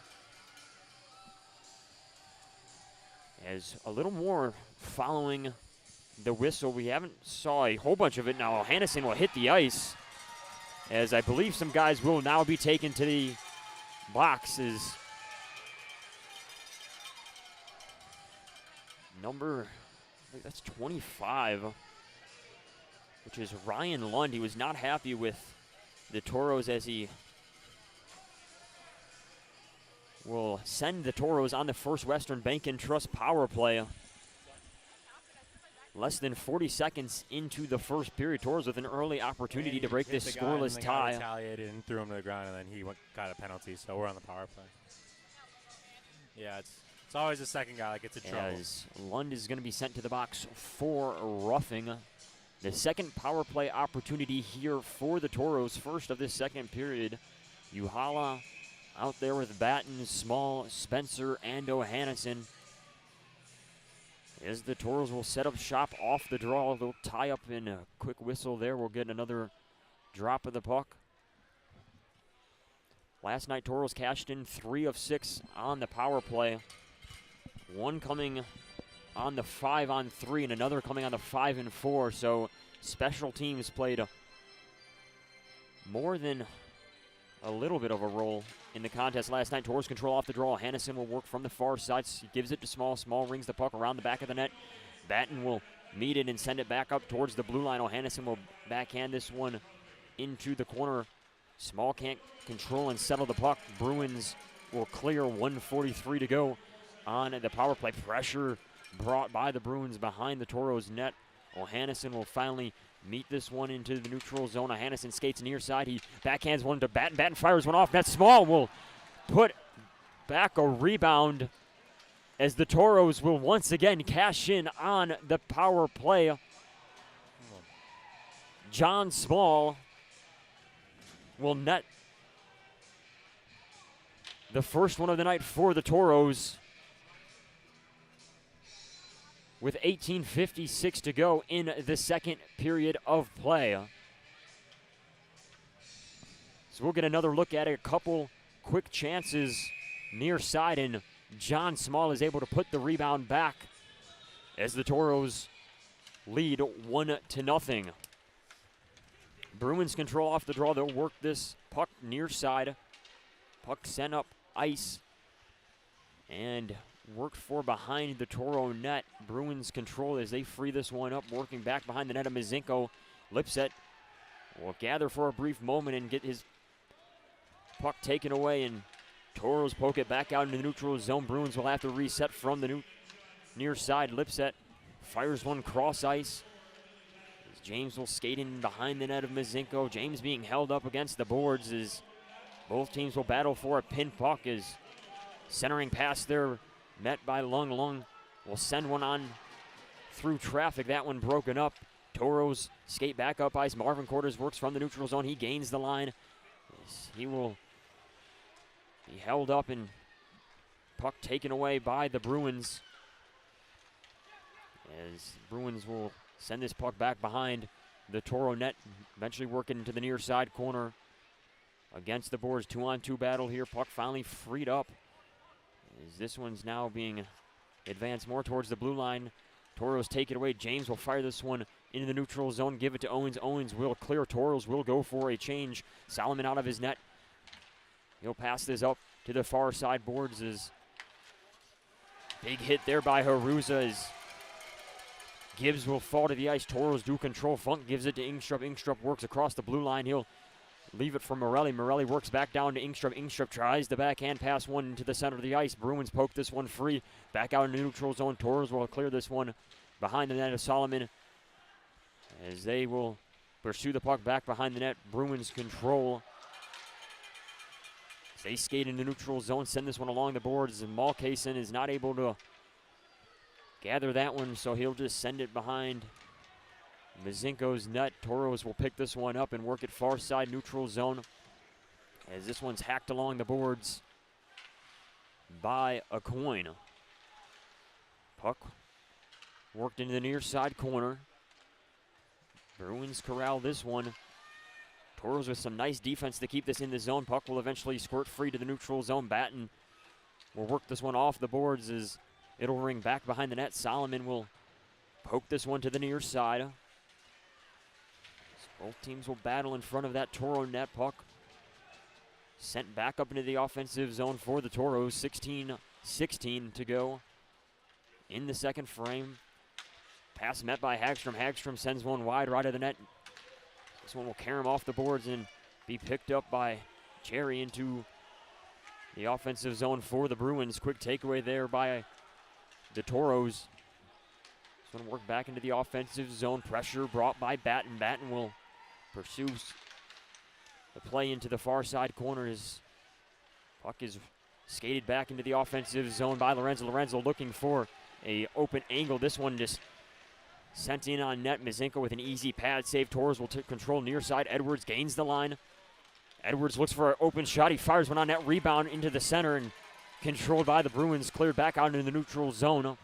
As a little more following the whistle, we haven't saw a whole bunch of it now. Hannison will hit the ice, as I believe some guys will now be taken to the boxes. That's 25, which is Ryan Lund. He was not happy with the Tauros as he will send the Tauros on the First Western Bank and Trust power play. Less than 40 seconds into the first period, Tauros with an early opportunity to break this scoreless tie. Retaliated and threw him to the ground, and then he got a penalty, so we're on the power play. Yeah, it's always the second guy that gets in trouble. As Lund is going to be sent to the box for roughing. The second power play opportunity here for the Tauros, first of this second period. Uhala out there with Batten, Small, Spencer, and O'Hannison. As the Toros will set up shop off the draw, they'll tie up in a quick whistle there. We'll get another drop of the puck. Last night, Toros cashed in 3 of 6 on the power play. One coming on the 5-on-3 and another coming on the 5-and-4. So special teams played more than a little bit of a role in the contest last night. Toros control off the draw. Hannison will work from the far side. He gives it to Small. Small rings the puck around the back of the net. Batten will meet it and send it back up towards the blue line. O'Hannison will backhand this one into the corner. Small can't control and settle the puck. Bruins will clear. 1:43 to go on the power play. Pressure brought by the Bruins behind the Toros net. O'Hannison will finally meet this one into the neutral zone. O'Hannison skates near side. He backhands one to Batten. Batten fires one off net. Small will put back a rebound as the Toros will once again cash in on the power play. John Small will net the first one of the night for the Toros with 18:56 to go in the second period of play. So we'll get another look at it. A couple quick chances near side, and John Small is able to put the rebound back as the Toros lead 1-0. Bruins control off the draw. They'll work this puck near side. Puck sent up ice and worked for behind the Toro net. Bruins control as they free this one up, working back behind the net of Mizinko. Lipset will gather for a brief moment and get his puck taken away, and Toros poke it back out into the neutral zone. Bruins will have to reset from the near side. Lipset fires one cross ice. As James will skate in behind the net of Mizinko. James being held up against the boards as both teams will battle for a pin puck. As centering pass there met by Lung. Lung will send one on through traffic. That one broken up. Toros skate back up ice. Marvin Quarters works from the neutral zone. He gains the line. He will be held up and puck taken away by the Bruins. As Bruins will send this puck back behind the Toro net, eventually working into the near side corner against the boards. 2-on-2 battle here. Puck finally freed up. As this one's now being advanced more towards the blue line. Toros take it away. James will fire this one into the neutral zone, give it to Owens. Owens will clear. Toros will go for a change. Solomon out of his net. He'll pass this up to the far side boards. As big hit there by Haruza as Gibbs will fall to the ice. Toros do control. Funk gives it to Ingstrup. Ingstrup works across the blue line. He'll leave it for Morelli. Morelli works back down to Ingstrup. Ingstrup tries the backhand pass one into the center of the ice. Bruins poke this one free. Back out in the neutral zone. Toros will clear this one behind the net of Solomon as they will pursue the puck back behind the net. Bruins control. As they skate in the neutral zone, send this one along the boards, and Malkason is not able to gather that one, so he'll just send it behind Mizinko's net. Toros will pick this one up and work it far side neutral zone as this one's hacked along the boards by a coin. Puck worked into the near side corner. Bruins corral this one. Toros with some nice defense to keep this in the zone. Puck will eventually squirt free to the neutral zone. Batten will work this one off the boards as it'll ring back behind the net. Solomon will poke this one to the near side. Both teams will battle in front of that Toro net. Puck sent back up into the offensive zone for the Toros. 16-16 to go in the second frame. Pass met by Hagstrom. Hagstrom sends one wide right of the net. This one will carry him off the boards and be picked up by Cherry into the offensive zone for the Bruins. Quick takeaway there by the Toros. This one work back into the offensive zone. Pressure brought by Batten. Batten will pursue the play into the far side corner as puck is skated back into the offensive zone by Lorenzo. Lorenzo looking for a open angle. This one just sent in on net. Mizinko with an easy pad save. Toros will take control near side. Edwards gains the line. Edwards looks for an open shot. He fires one on that rebound into the center and controlled by the Bruins, cleared back out into the neutral zone.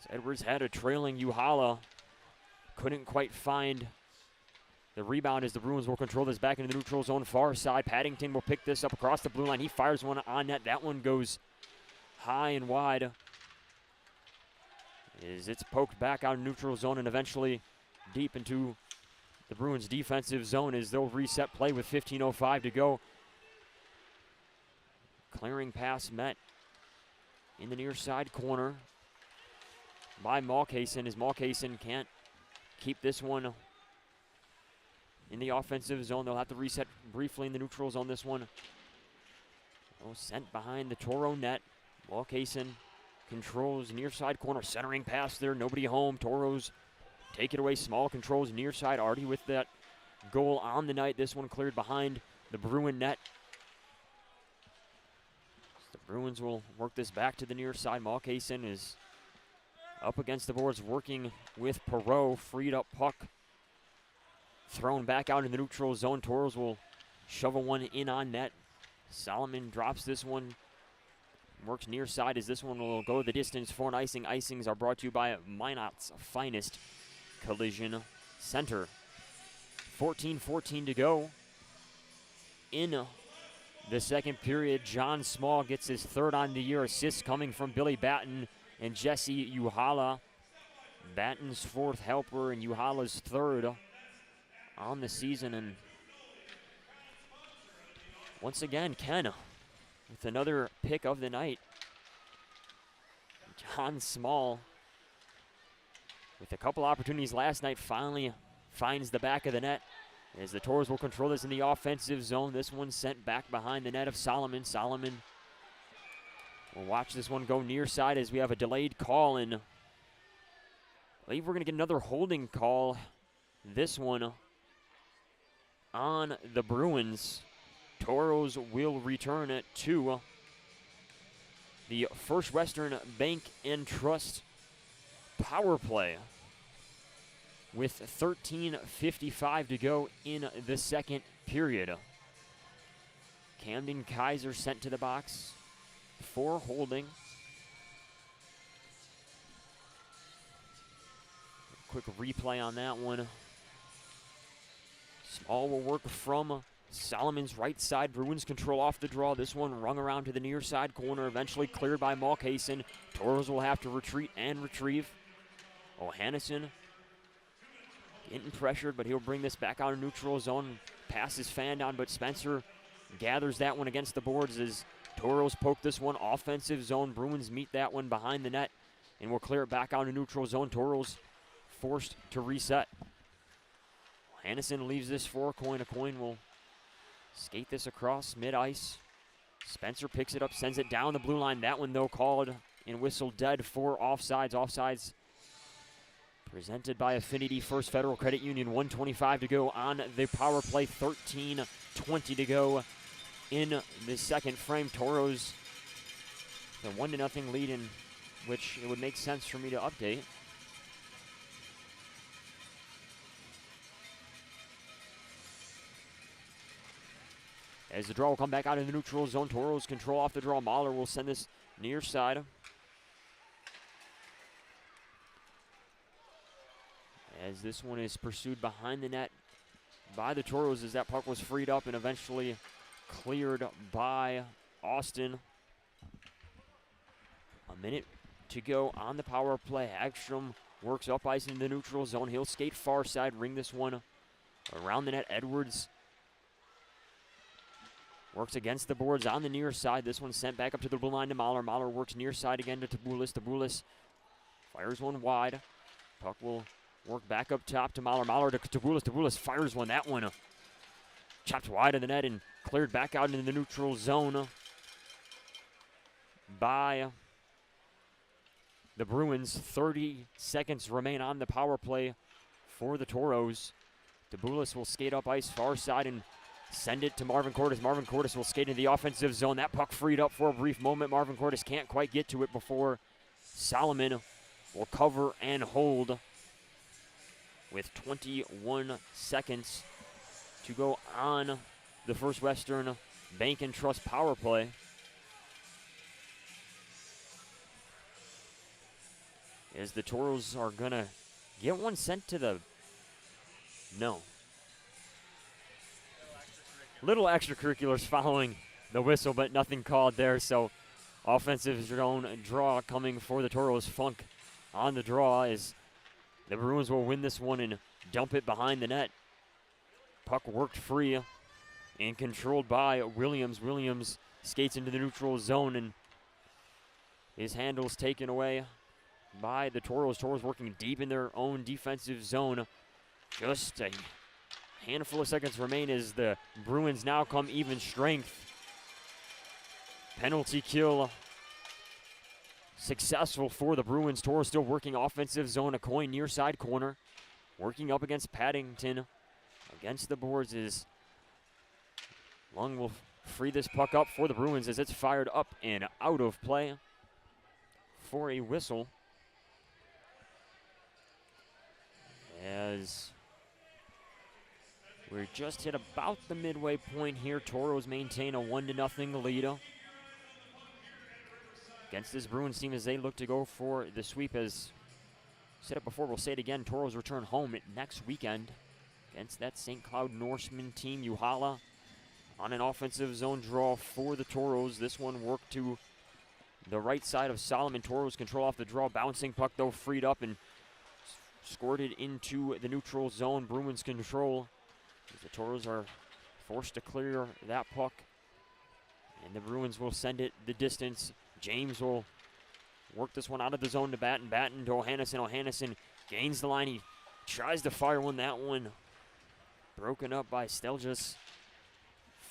So Edwards had a trailing Uhala. Couldn't quite find the rebound as the Bruins will control this back into the neutral zone far side. Paddington will pick this up across the blue line. He fires one on net. That one goes high and wide as it's poked back out in neutral zone and eventually deep into the Bruins defensive zone as they'll reset play with 15:05 to go. Clearing pass met in the near side corner by Malkason as Malkason can't keep this one in the offensive zone. They'll have to reset briefly in the neutral zone this one. Oh, sent behind the Toro net. Malkason controls near side corner, centering pass there, nobody home. Toros take it away, small controls near side. Artie with that goal on the night. This one cleared behind the Bruin net. The Bruins will work this back to the near side. Malkason is up against the boards, working with Perot. Freed up puck. Thrown back out in the neutral zone. Toros will shovel one in on net. Solomon drops this one. Works near side as this one will go the distance for an icing. Icings are brought to you by Minot's Finest Collision Center. 14:14 to go in the second period. John Small gets his third on the year. Assists coming from Billy Batten and Jesse Uhala. Batten's fourth helper and Uhala's third on the season. And once again, Ken with another pick of the night. John Small with a couple opportunities last night finally finds the back of the net as the Toros will control this in the offensive zone. This one sent back behind the net of Solomon. Solomon will watch this one go near side as we have a delayed call, and I believe we're going to get another holding call. This one on the Bruins. Toros will return it to the First Western Bank and Trust power play with 13:55 to go in the second period. Camden Kaiser sent to the box for holding. Quick replay on that one. Small will work from Solomon's right side. Bruins control off the draw. This one rung around to the near side corner, eventually cleared by Malkason. Toros will have to retreat and retrieve. O'Hannison getting pressured, but he'll bring this back out of neutral zone. Pass is fanned down, but Spencer gathers that one against the boards as Toros poke this one offensive zone. Bruins meet that one behind the net and will clear it back out of neutral zone. Toros forced to reset. O'Hannison leaves this for a coin. A coin will skate this across mid-ice. Spencer picks it up, sends it down the blue line. That one, though, called and whistled dead for offsides. Offsides presented by Affinity First Federal Credit Union. 1:25 to go on the power play. 13:20 to go in the second frame. Toros, the 1-0 lead, in which it would make sense for me to update. As the draw will come back out in the neutral zone. Toros control off the draw. Mahler will send this near side. As this one is pursued behind the net by the Toros as that puck was freed up and eventually cleared by Austin. A minute to go on the power play. Hagstrom works up ice in the neutral zone. He'll skate far side, ring this one around the net. Edwards works against the boards on the near side. This one sent back up to the blue line to Mahler. Mahler works near side again to Tabulis. Tabulis fires one wide. Puck will work back up top to Mahler. Mahler to Tabulis. Tabulis fires one. That one chopped wide of the net and cleared back out into the neutral zone by the Bruins. 30 seconds remain on the power play for the Toros. Tabulis will skate up ice far side and send it to Marvin Cordes. Marvin Cordes will skate into the offensive zone. That puck freed up for a brief moment. Marvin Cordes can't quite get to it before Solomon will cover and hold with 21 seconds to go on the First Western Bank and Trust power play. As the Toros are going to get one sent to the... No. Little extracurriculars following the whistle, but nothing called there. So offensive zone draw coming for the Toros. Funk on the draw as the Bruins will win this one and dump it behind the net. Puck worked free and controlled by Williams. Williams skates into the neutral zone and his handle's taken away by the Toros. Toros working deep in their own defensive zone. Just a handful of seconds remain as the Bruins now come even strength. Penalty kill successful for the Bruins. Toros still working offensive zone, a coin near side corner. Working up against Paddington. Against the boards is Lung will free this puck up for the Bruins as it's fired up and out of play for a whistle. As we're just hit about the midway point here. Toros maintain a 1-0 lead against this Bruins team as they look to go for the sweep. As said it before, we'll say it again. Toros return home next weekend against that St. Cloud Norseman team. Uhala on an offensive zone draw for the Toros. This one worked to the right side of Solomon. Toros control off the draw. Bouncing puck though freed up and squirted into the neutral zone. Bruins control. The Toros are forced to clear that puck. And the Bruins will send it the distance. James will work this one out of the zone to Batten. Batten to O'Hannesson. O'Hannesson gains the line. He tries to fire one. That one broken up by Steljas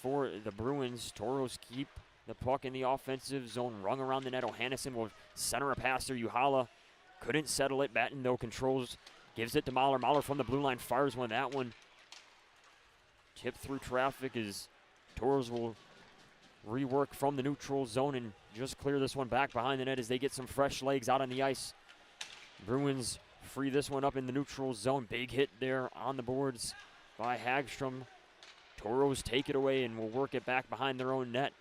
for the Bruins. Toros keep the puck in the offensive zone. Rung around the net. O'Hannesson will center a pass there. Uhala couldn't settle it. Batten though controls. Gives it to Mahler. Mahler from the blue line fires one. That one tipped through traffic as Toros will rework from the neutral zone and just clear this one back behind the net as they get some fresh legs out on the ice. Bruins free this one up in the neutral zone. Big hit there on the boards by Hagstrom. Toros take it away and will work it back behind their own net.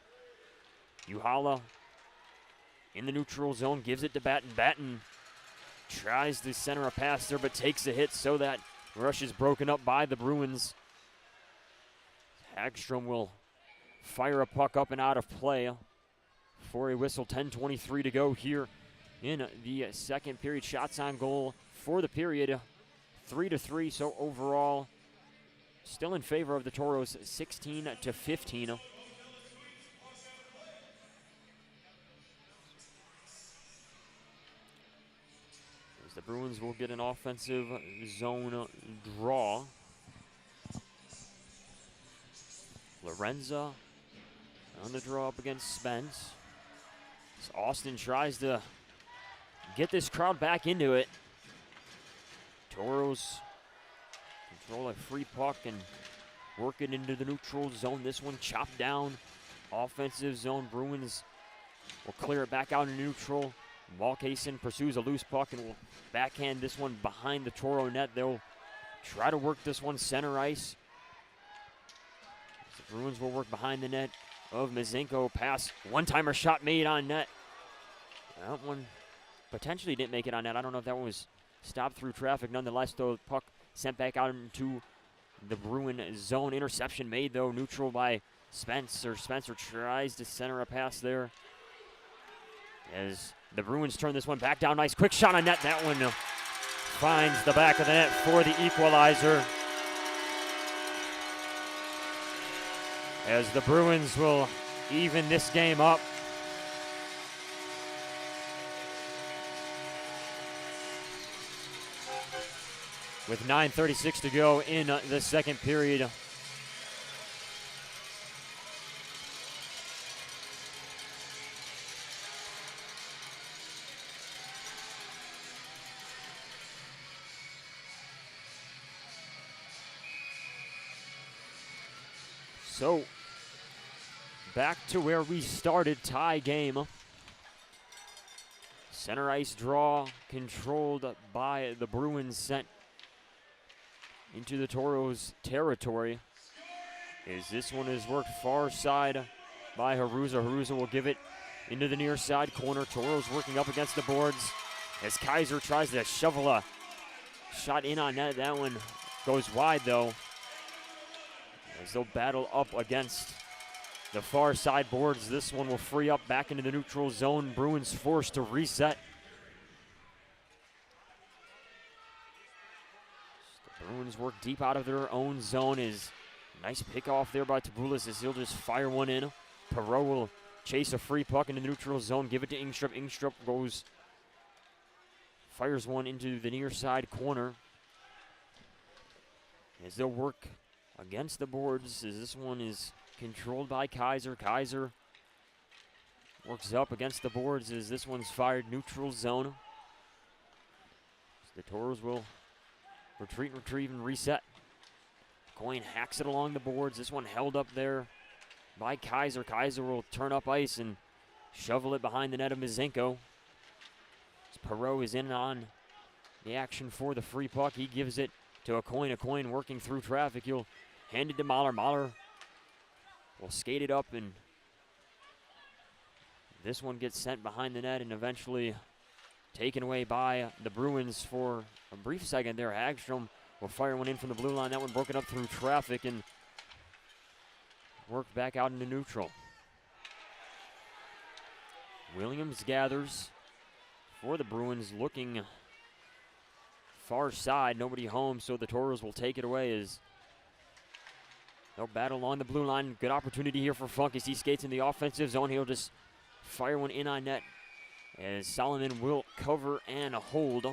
Uhala in the neutral zone gives it to Batten. Batten tries to center a pass there but takes a hit, so that rush is broken up by the Bruins. Hagstrom will fire a puck up and out of play for a whistle. 10:23 to go here in the second period. Shots on goal for the period, 3-3. So overall, still in favor of the Toros, 16-15. As the Bruins will get an offensive zone draw. Lorenza on the draw up against Spence. As Austin tries to get this crowd back into it. Toros control a free puck and work it into the neutral zone. This one chopped down. Offensive zone. Bruins will clear it back out in neutral. Malkason pursues a loose puck and will backhand this one behind the Toro net. They'll try to work this one center ice. The Bruins will work behind the net of Mazenko. Pass, one-timer shot made on net. That one potentially didn't make it on net. I don't know if that one was stopped through traffic. Nonetheless, though, the puck sent back out into the Bruin zone. Interception made, though, neutral by Spencer. Spencer tries to center a pass there as the Bruins turn this one back down. Nice quick shot on net. That one finds the back of the net for the equalizer. As the Bruins will even this game up. With 9:36 to go in the second period. So, back to where we started, tie game. Center ice draw controlled by the Bruins, sent into the Toros' territory. As this one is worked far side by Haruza. Haruza will give it into the near side corner. Tauros working up against the boards as Kaiser tries to shovel a shot in on net. That one goes wide though, as they'll battle up against the far side boards. This one will free up back into the neutral zone. Bruins forced to reset. The Bruins work deep out of their own zone. Is nice pick off there by Tabulis as he'll just fire one in. Perot will chase a free puck into the neutral zone, give it to Ingstrup. Ingstrup fires one into the near side corner. As they'll work against the boards, as this one is controlled by Kaiser. Kaiser works up against the boards as this one's fired neutral zone. So the Tauros will retreat, retrieve, and reset. Coin hacks it along the boards. This one held up there by Kaiser. Kaiser will turn up ice and shovel it behind the net of Mizenko. Perot is in on the action for the free puck. He gives it to a coin working through traffic. He'll hand it to Mahler. Mahler will skate it up, and this one gets sent behind the net and eventually taken away by the Bruins for a brief second there. Hagstrom will fire one in from the blue line. That one broken up through traffic and worked back out into neutral. Williams gathers for the Bruins, looking far side. Nobody home, so the Tauros will take it away as they'll battle along the blue line. Good opportunity here for Funk as he skates in the offensive zone. He'll just fire one in on net as Solomon will cover and hold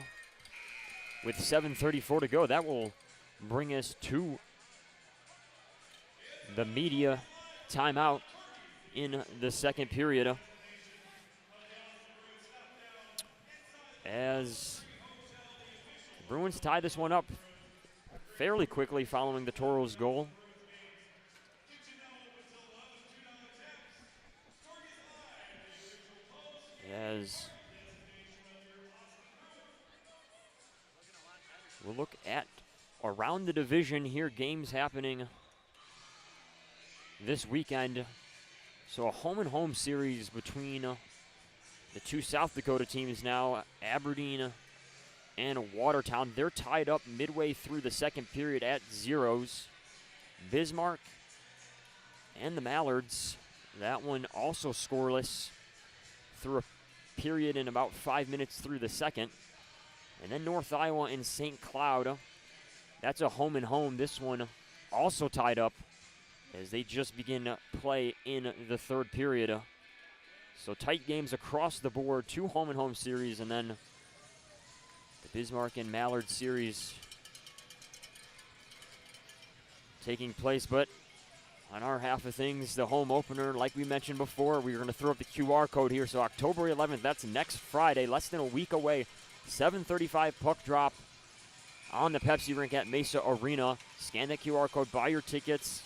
with 7:34 to go. That will bring us to the media timeout in the second period, as the Bruins tie this one up fairly quickly following the Tauros goal. As we'll look at around the division here, games happening this weekend. So a home-and-home series between the two South Dakota teams now, Aberdeen and Watertown. They're tied up midway through the second period at zeros. Bismarck and the Mallards, that one also scoreless through a period in about 5 minutes through the second. And then North Iowa and St. Cloud, that's a home-and-home. This one also tied up as they just begin play in the third period. So tight games across the board, two home-and-home series, and then the Bismarck and Mallard series taking place. But on our half of things, the home opener, like we mentioned before, we're going to throw up the QR code here. So October 11th, that's next Friday, less than a week away. 7:35 puck drop on the Pepsi rink at Mesa Arena. Scan that QR code, buy your tickets.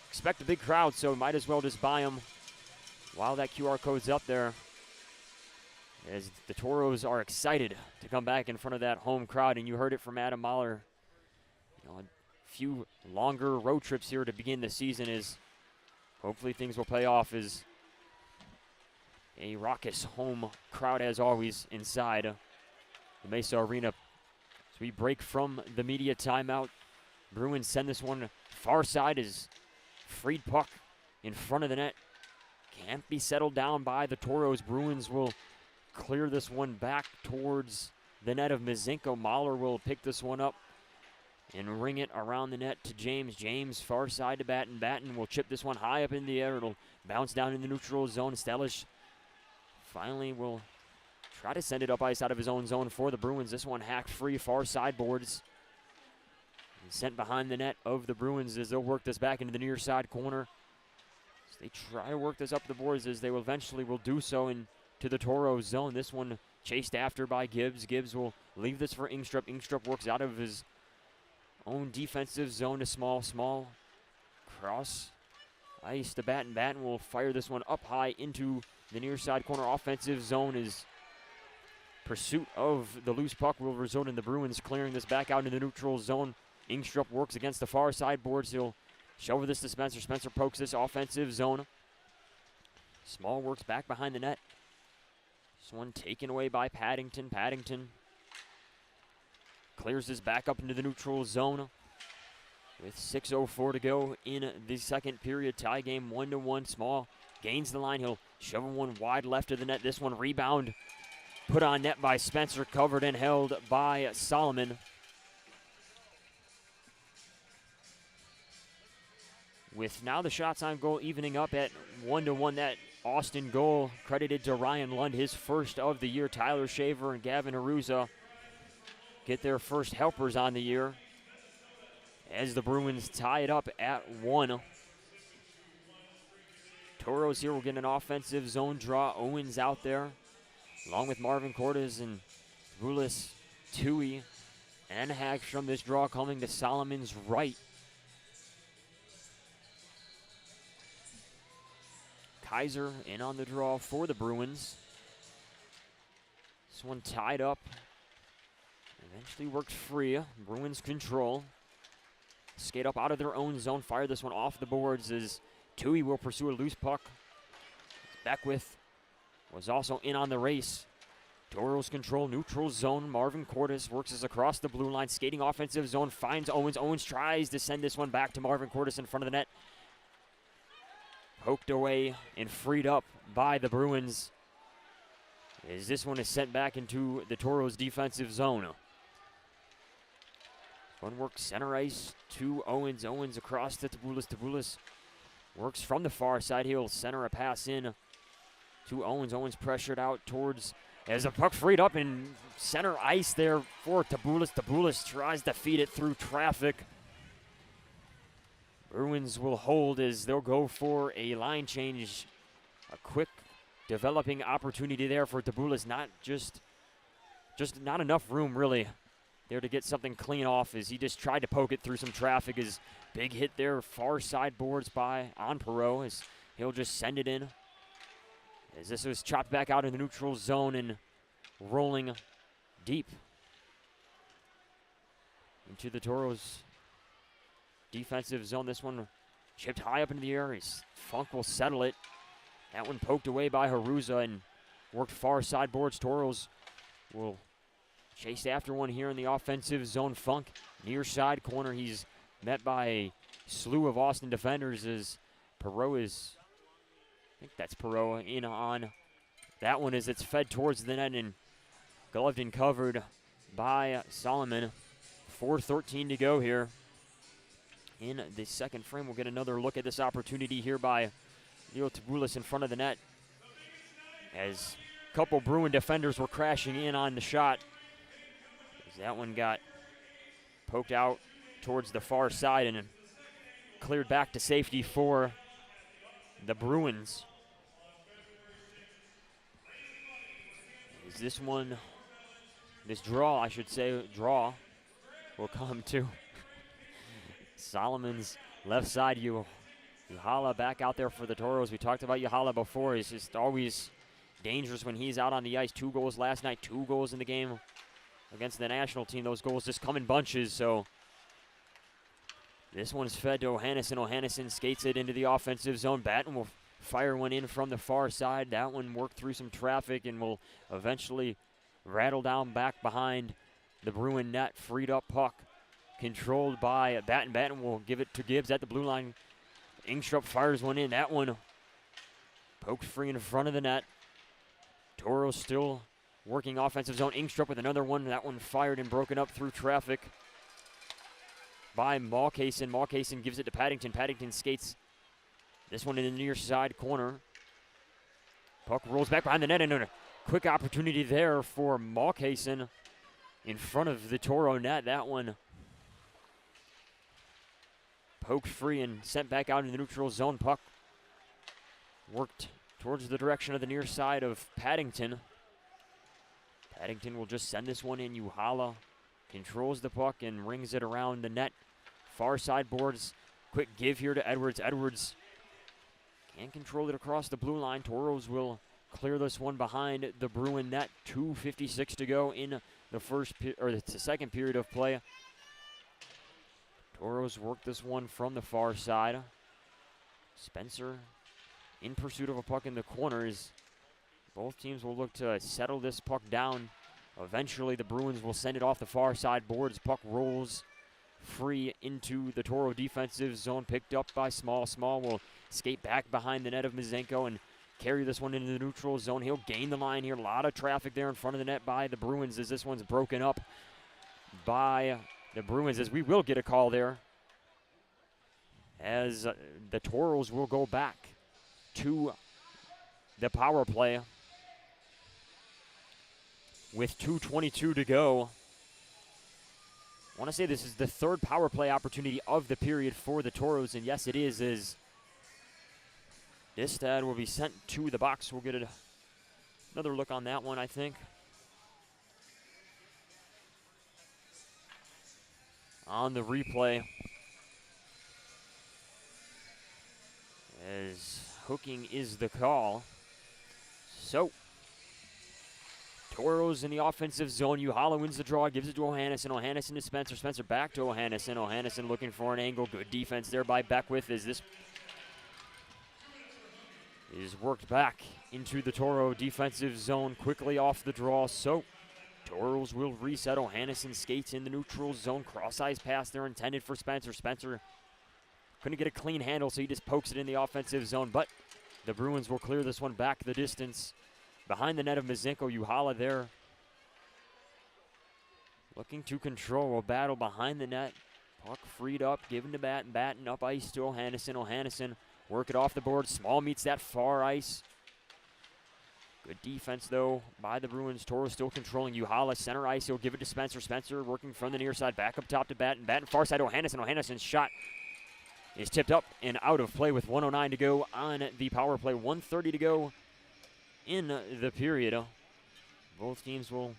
Expect a big crowd, so might as well just buy them while that QR code's up there, as the Tauros are excited to come back in front of that home crowd. And you heard it from Adam Mahler. You know, a few longer road trips here to begin the season, is hopefully things will pay off as a raucous home crowd as always inside the Mesa Arena. As we break from the media timeout, Bruins send this one far side as freed puck in front of the net. Can't be settled down by the Tauros. Bruins will clear this one back towards the net of Mizenko. Mahler will pick this one up and ring it around the net to James. James far side to Batten. Batten will chip this one high up in the air. It'll bounce down in the neutral zone. Stellish finally will try to send it up ice out of his own zone for the Bruins. This one hacked free, far side boards, and sent behind the net of the Bruins as they'll work this back into the near side corner. So they try to work this up the boards, as they will eventually will do so into the Tauros zone. This one chased after by Gibbs. Gibbs will leave this for Ingstrup. Ingstrup works out of his own defensive zone to small cross ice to Batten. Batten will fire this one up high into the near side corner offensive zone. Is pursuit of the loose puck will result in the Bruins clearing this back out into the neutral zone. Ingstrup works against the far side boards. He'll Show this to Spencer. Spencer pokes this offensive zone. Small works back behind the net. This one taken away by Paddington. Paddington clears this back up into the neutral zone with 6:04 to go in the second period. Tie game 1-1. Small gains the line. He'll shove one wide left of the net. This one rebound put on net by Spencer, covered and held by Solomon. With now the shots on goal evening up at 1-1. That Austin goal credited to Ryan Lund, his first of the year. Tyler Shaver and Gavin Aruza get their first helpers on the year as the Bruins tie it up at 1. Tauros here will get an offensive zone draw. Owens out there, along with Marvin Cordes and Vulis, Tui, and Hagstrom. This draw coming to Solomon's right. Kaiser in on the draw for the Bruins. This one tied up. Eventually works free. Bruins control. Skate up out of their own zone. Fire this one off the boards as Tui will pursue a loose puck. Beckwith was also in on the race. Tauros control neutral zone. Marvin Cordes works us across the blue line. Skating offensive zone. Finds Owens. Owens tries to send this one back to Marvin Cordes in front of the net. Poked away and freed up by the Bruins as this one is sent back into the Tauros defensive zone. One work center ice to Owens. Owens across to Tabulis. Tabulis works from the far side. He'll center a pass in to Owens. Owens pressured out towards as a puck freed up in center ice there for Tabulis. Tabulis tries to feed it through traffic. Bruins will hold as they'll go for a line change. A quick developing opportunity there for Tabulis. Not just not enough room really there to get something clean off as he just tried to poke it through some traffic. His big hit there, far side boards by on Perot as he'll just send it in. As this was chopped back out in the neutral zone and rolling deep into the Tauros defensive zone. This one chipped high up into the air. Funk will settle it. That one poked away by Haruza and worked far side boards. Tauros will chase after one here in the offensive zone. Funk near side corner. He's met by a slew of Austin defenders as Perot is, I think that's Perot in on that one as it's fed towards the net and gloved and covered by Solomon. 4:13 to go here in the second frame. We'll get another look at this opportunity here by Leo Tabulis in front of the net as a couple Bruin defenders were crashing in on the shot. As that one got poked out towards the far side and cleared back to safety for the Bruins. Is this one, this draw, I should say, will come to Solomon's left side. Yuhala back out there for the Tauros. We talked about Yuhala before. He's just always dangerous when he's out on the ice. 2 goals last night, 2 goals in the game against the national team. Those goals just come in bunches, so this one's fed to Ohannesson. Ohannesson skates it into the offensive zone. Batten will fire one in from the far side. That one worked through some traffic and will eventually rattle down back behind the Bruin net. Freed up puck controlled by Batten. Batten will give it to Gibbs at the blue line. Ingstrup fires one in. That one poked free in front of the net. Tauros still working offensive zone. Ingstrup with another one. That one fired and broken up through traffic by Malkayson. Malkayson gives it to Paddington. Paddington skates this one in the near side corner. Puck rolls back behind the net and a quick opportunity there for Malkayson in front of the Toro net. That one poked free and sent back out in the neutral zone. Puck worked towards the direction of the near side of Paddington. Paddington will just send this one in. Yuhala controls the puck and rings it around the net. Far side boards. Quick give here to Edwards. Edwards can't control it across the blue line. Tauros will clear this one behind the Bruin net. 2:56 to go in the second period of play. Tauros work this one from the far side. Spencer in pursuit of a puck in the corners. Both teams will look to settle this puck down. Eventually, the Bruins will send it off the far side boards. Puck rolls free into the Toro defensive zone, picked up by Small. Small will skate back behind the net of Mazenko and carry this one into the neutral zone. He'll gain the line here. A lot of traffic there in front of the net by the Bruins as this one's broken up by the Bruins, as we will get a call there, as the Toros will go back to the power play with 2:22 to go. I want to say this is the third power play opportunity of the period for the Toros, and yes, it is, as Istad will be sent to the box. We'll get another look on that one, I think. On the replay, as hooking is the call. So, Toros in the offensive zone. Uhala wins the draw, gives it to Ohannesson. Ohannesson to Spencer. Spencer back to Ohannesson. Ohannesson looking for an angle. Good defense there by Beckwith as this is worked back into the Toro defensive zone quickly off the draw. So, Toros will reset. Ohannesson skates in the neutral zone. Cross-ice pass there intended for Spencer. Spencer couldn't get a clean handle, so he just pokes it in the offensive zone. But the Bruins will clear this one back the distance behind the net of Mazenko. Uhala there looking to control a battle behind the net. Puck freed up, given to Batten. Batten up ice to Ohannesson. Ohannesson work it off the board. Small meets that far ice. Good defense, though, by the Bruins. Toro still controlling Uhala. Center ice, he'll give it to Spencer. Spencer working from the near side, back up top to Batten. Batten far side, Ohannesson. Ohannesson's shot is tipped up and out of play with 1:09 to go on the power play. 1:30 to go in the period. Both teams will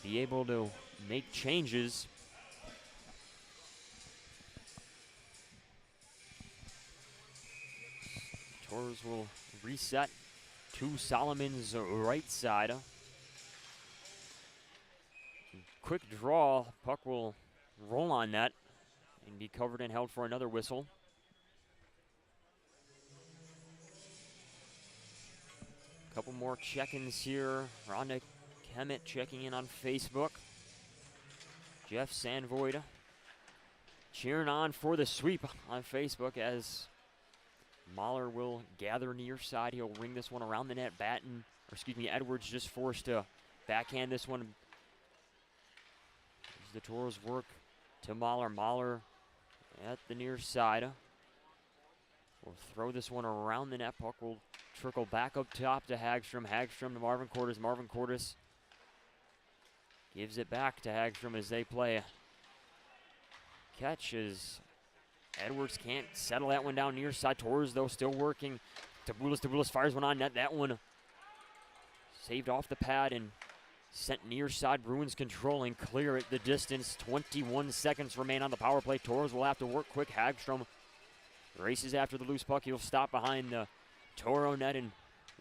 be able to make changes. Toros will reset to Solomon's right side. Quick draw. Puck will roll on net and be covered and held for another whistle. Couple more check-ins here. Rhonda Kemet checking in on Facebook. Jeff Sandvoid cheering on for the sweep on Facebook as Mahler will gather near side. He'll ring this one around the net. Edwards just forced to backhand this one. As the Toros work to Mahler. Mahler at the near side. We'll throw this one around the net. Puck will trickle back up top to Hagstrom. Hagstrom to Marvin Cordes. Marvin Cordes gives it back to Hagstrom as they play catch as Edwards can't settle that one down near side. Torres, though, still working. Tabulis fires one on net. That one saved off the pad and sent near side. Bruins controlling, clear at the distance. 21 seconds remain on the power play. Torres will have to work quick. Hagstrom races after the loose puck. He'll stop behind the Toro net and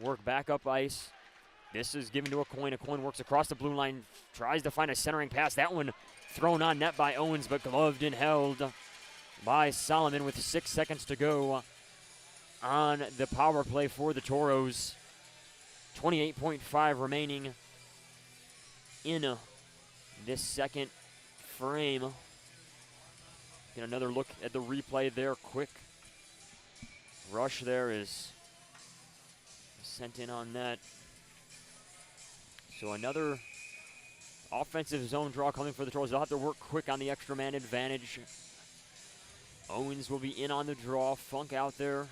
work back up ice. This is given to a Coin. A Coin works across the blue line, tries to find a centering pass. That one thrown on net by Owens, but gloved and held by Solomon with 6 seconds to go on the power play for the Toros. 28.5 remaining in this second frame. Get another look at the replay there. Quick rush there is sent in on that. So another offensive zone draw coming for the Toros. They'll have to work quick on the extra man advantage. Owens will be in on the draw. Funk out there,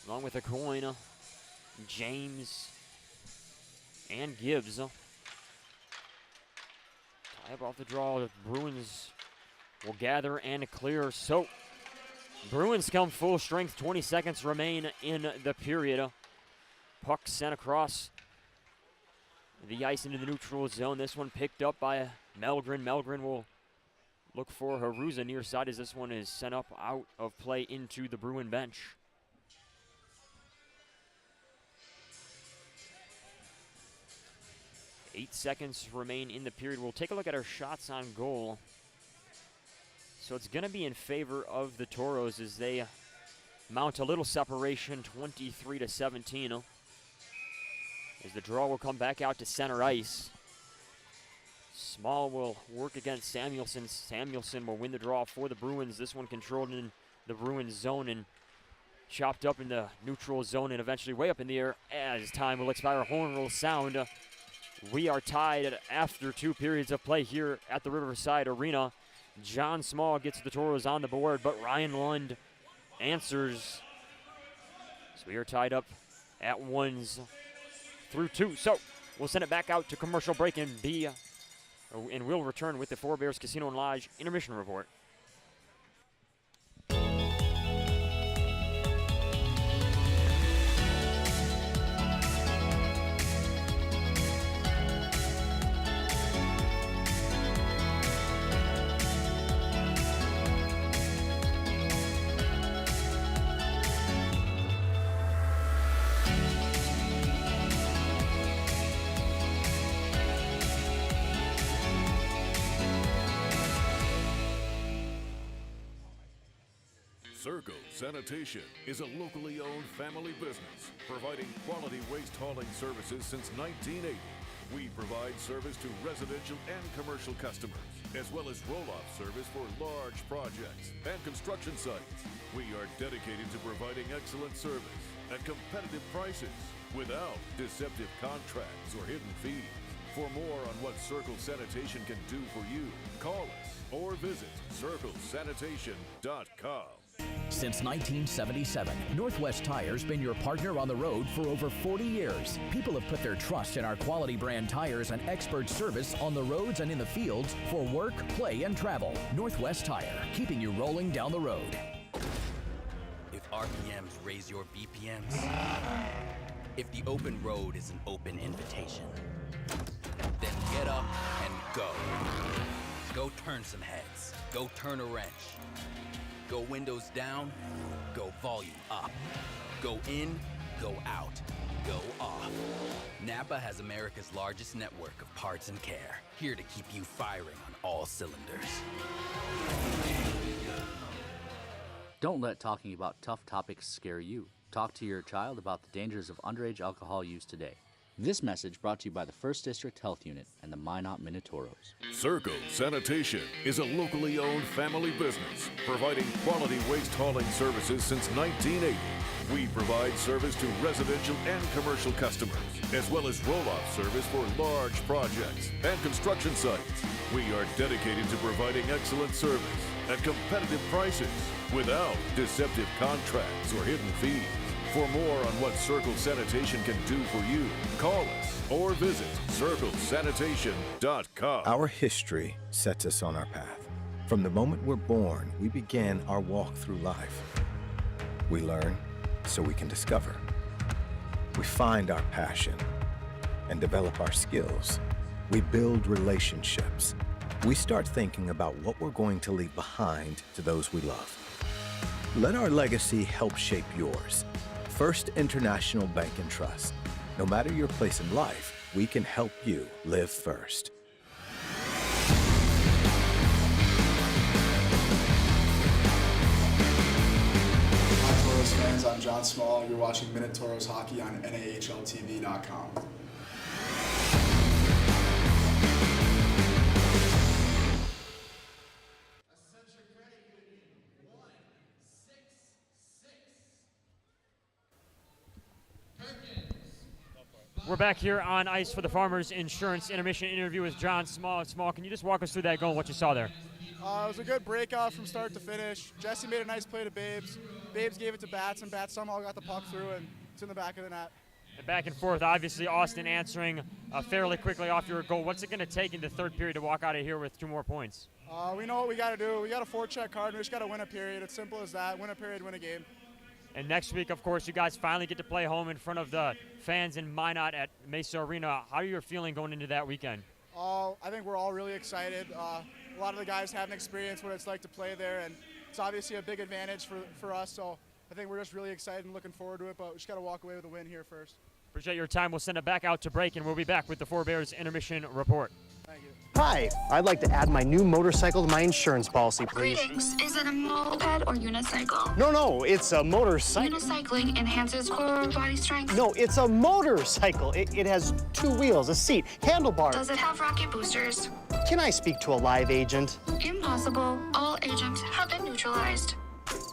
along with a Coin, James, and Gibbs. Tie up off the draw. The Bruins will gather and clear. So, Bruins come full strength. 20 seconds remain in the period. Puck sent across the ice into the neutral zone. This one picked up by Melgren. Melgren will look for Haruza near side as this one is sent up out of play into the Bruin bench. .8 seconds remain in the period. We'll take a look at our shots on goal. So it's going to be in favor of the Tauros as they mount a little separation, 23-17. As the draw will come back out to center ice. Small will work against Samuelson. Samuelson will win the draw for the Bruins. This one controlled in the Bruins zone and chopped up in the neutral zone and eventually way up in the air as time will expire. Horn will sound. We are tied after 2 periods of play here at the Riverside Arena. John Small gets the Tauros on the board, but Ryan Lund answers. So we are tied up at 1s through 2. So we'll send it back out to commercial break and we'll return with the Forebears Casino and Lodge intermission report. Circle Sanitation is a locally owned family business providing quality waste hauling services since 1980. We provide service to residential and commercial customers, as well as roll-off service for large projects and construction sites. We are dedicated to providing excellent service at competitive prices without deceptive contracts or hidden fees. For more on what Circle Sanitation can do for you, call us or visit circlesanitation.com. Since 1977, Northwest Tire's been your partner on the road for over 40 years. People have put their trust in our quality brand tires and expert service on the roads and in the fields for work, play, and travel. Northwest Tire, keeping you rolling down the road. If RPMs raise your BPMs, if the open road is an open invitation, then get up and go. Go turn some heads. Go turn a wrench. Go windows down, go volume up. Go in, go out, go off. Napa has America's largest network of parts and care, here to keep you firing on all cylinders. Don't let talking about tough topics scare you. Talk to your child about the dangers of underage alcohol use today. This message brought to you by the 1st District Health Unit and the Minot Minotauros. Circle Sanitation is a locally owned family business providing quality waste hauling services since 1980. We provide service to residential and commercial customers, as well as roll-off service for large projects and construction sites. We are dedicated to providing excellent service at competitive prices without deceptive contracts or hidden fees. For more on what Circle Sanitation can do for you, call us or visit circlesanitation.com. Our history sets us on our path. From the moment we're born, we begin our walk through life. We learn so we can discover. We find our passion and develop our skills. We build relationships. We start thinking about what we're going to leave behind to those we love. Let our legacy help shape yours. First International Bank and Trust. No matter your place in life, we can help you live first. Hi Tauros fans, I'm John Small and you're watching Minute Tauros Hockey on NAHLTV.com. We're back here on ice for the Farmers Insurance intermission interview with John Small. Small, can you just walk us through that goal and what you saw there? It was a good breakout from start to finish. Jesse made a nice play to Babes. Babes gave it to Bats, and Bats somehow got the puck through, and it's in the back of the net. And back and forth, obviously Austin answering fairly quickly off your goal. What's it going to take in the third period to walk out of here with 2 more points? We know what we got to do. We got a forecheck card, and we just got to win a period. It's simple as that. Win a period, win a game. And next week, of course, you guys finally get to play home in front of the fans in Minot at Mesa Arena. How are you feeling going into that weekend? I think we're all really excited. A lot of the guys haven't experienced what it's like to play there, and it's obviously a big advantage for us. So I think we're just really excited and looking forward to it, but we just got to walk away with a win here first. Appreciate your time. We'll send it back out to break, and we'll be back with the Forebears intermission report. Hi, I'd like to add my new motorcycle to my insurance policy, please. Greetings. Is it a moped or unicycle? No, it's a motorcycle. Unicycling enhances core body strength. No, it's a motorcycle. It has 2 wheels, a seat, handlebars. Does it have rocket boosters? Can I speak to a live agent? Impossible. All agents have been neutralized.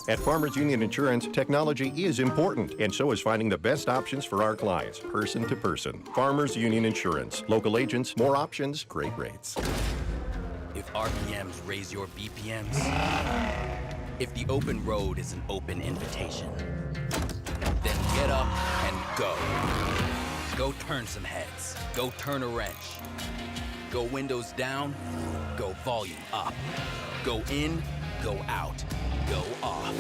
At Farmers Union Insurance, technology is important, and so is finding the best options for our clients, person to person. Farmers Union Insurance. Local agents, more options, great rates. If RPMs raise your BPMs, if the open road is an open invitation, then get up and go. Go turn some heads. Go turn a wrench. Go windows down. Go volume up. Go in. Go out. Go off.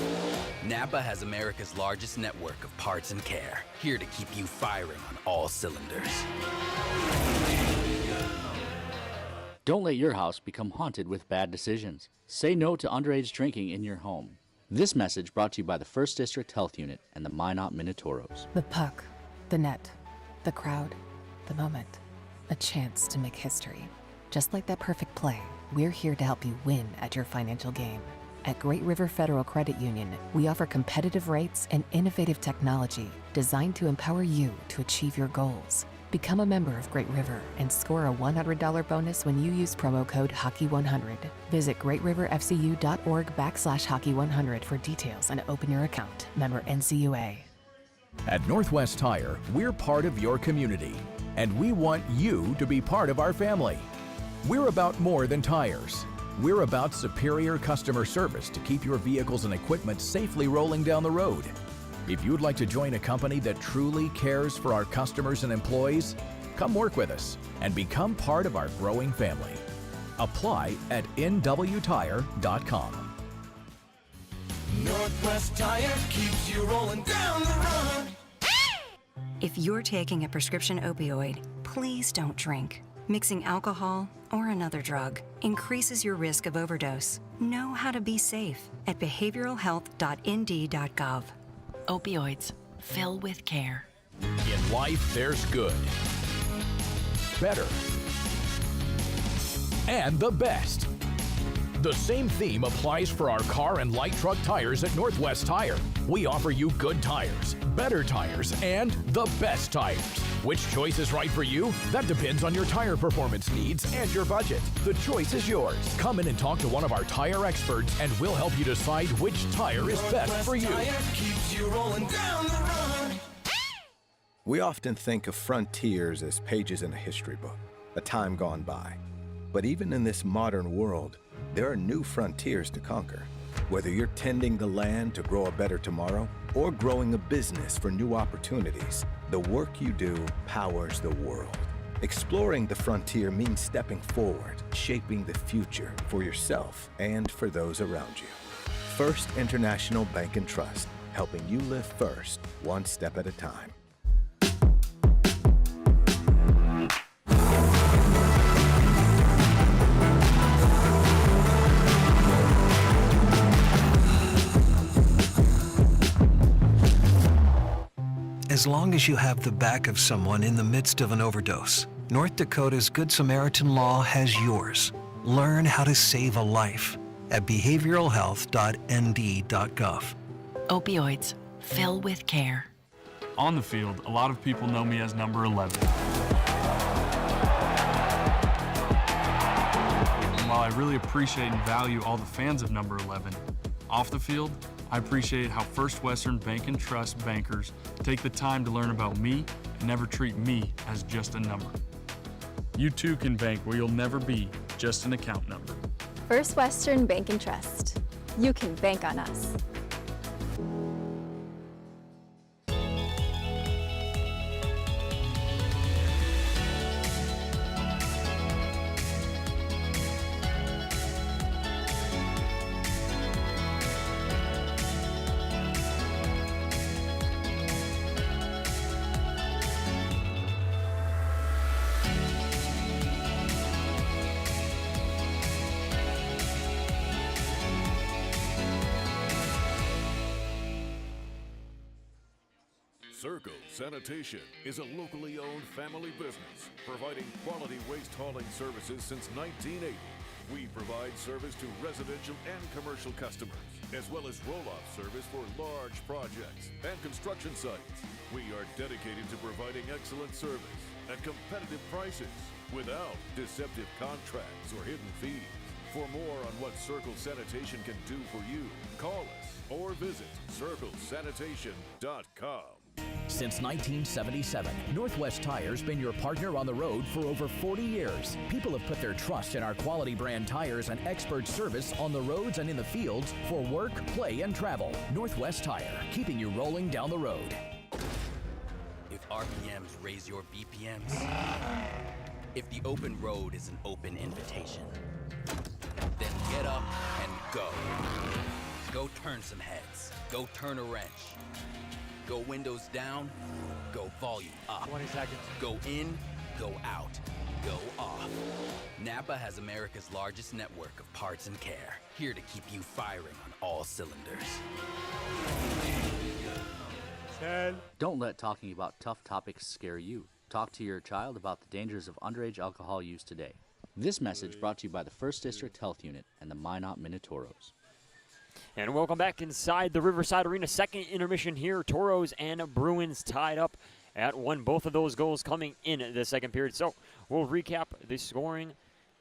Napa has America's largest network of parts and care, here to keep you firing on all cylinders. Don't let your house become haunted with bad decisions. Say no to underage drinking in your home. This message brought to you by the 1st District Health Unit and the Minot Minotauros. The puck, the net, the crowd, the moment. A chance to make history. Just like that perfect play, we're here to help you win at your financial game. At Great River Federal Credit Union, we offer competitive rates and innovative technology designed to empower you to achieve your goals. Become a member of Great River and score a $100 bonus when you use promo code HOCKEY100. Visit greatriverfcu.org/hockey100 for details and open your account. Member NCUA. At Northwest Tire, we're part of your community, and we want you to be part of our family. We're about more than tires. We're about superior customer service to keep your vehicles and equipment safely rolling down the road. If you'd like to join a company that truly cares for our customers and employees, come work with us and become part of our growing family. Apply at nwtire.com. Northwest Tire keeps you rolling down the run. If you're taking a prescription opioid, please don't drink. Mixing alcohol or another drug increases your risk of overdose. Know how to be safe at behavioralhealth.nd.gov. Opioids. Fill with care. In life, there's good, better, and the best. The same theme applies for our car and light truck tires at Northwest Tire. We offer you good tires, better tires, and the best tires. Which choice is right for you? That depends on your tire performance needs and your budget. The choice is yours. Come in and talk to one of our tire experts, and we'll help you decide which tire is best for you. Tire keeps you rolling down the run. We often think of frontiers as pages in a history book, a time gone by. But even in this modern world, there are new frontiers to conquer. Whether you're tending the land to grow a better tomorrow or growing a business for new opportunities, the work you do powers the world. Exploring the frontier means stepping forward, shaping the future for yourself and for those around you. First International Bank and Trust, helping you live first, one step at a time. As long as you have the back of someone in the midst of an overdose, North Dakota's Good Samaritan Law has yours. Learn how to save a life at behavioralhealth.nd.gov. Opioids. Fill with care. On the field, a lot of people know me as number 11. And while I really appreciate and value all the fans of number 11, off the field, I appreciate how First Western Bank and Trust bankers take the time to learn about me and never treat me as just a number. You too can bank where you'll never be just an account number. First Western Bank and Trust. You can bank on us. Circle Sanitation is a locally owned family business providing quality waste hauling services since 1980. We provide service to residential and commercial customers, as well as roll-off service for large projects and construction sites. We are dedicated to providing excellent service at competitive prices without deceptive contracts or hidden fees. For more on what Circle Sanitation can do for you, call us or visit circlesanitation.com. Since 1977, Northwest Tire's been your partner on the road for over 40 years. People have put their trust in our quality brand tires and expert service on the roads and in the fields for work, play, and travel. Northwest Tire, keeping you rolling down the road. If RPMs raise your BPMs, if the open road is an open invitation, then get up and go. Go turn some heads. Go turn a wrench. Go windows down, go volume up. 20 seconds. Go in, go out, go off. Napa has America's largest network of parts and care, here to keep you firing on all cylinders. 10. Don't let talking about tough topics scare you. Talk to your child about the dangers of underage alcohol use today. This message brought to you by the 1st District Health Unit and the Minot Minotauros. And welcome back inside the Riverside Arena. Second intermission here. Tauros and Bruins tied up at 1. Both of those goals coming in the second period. So we'll recap the scoring.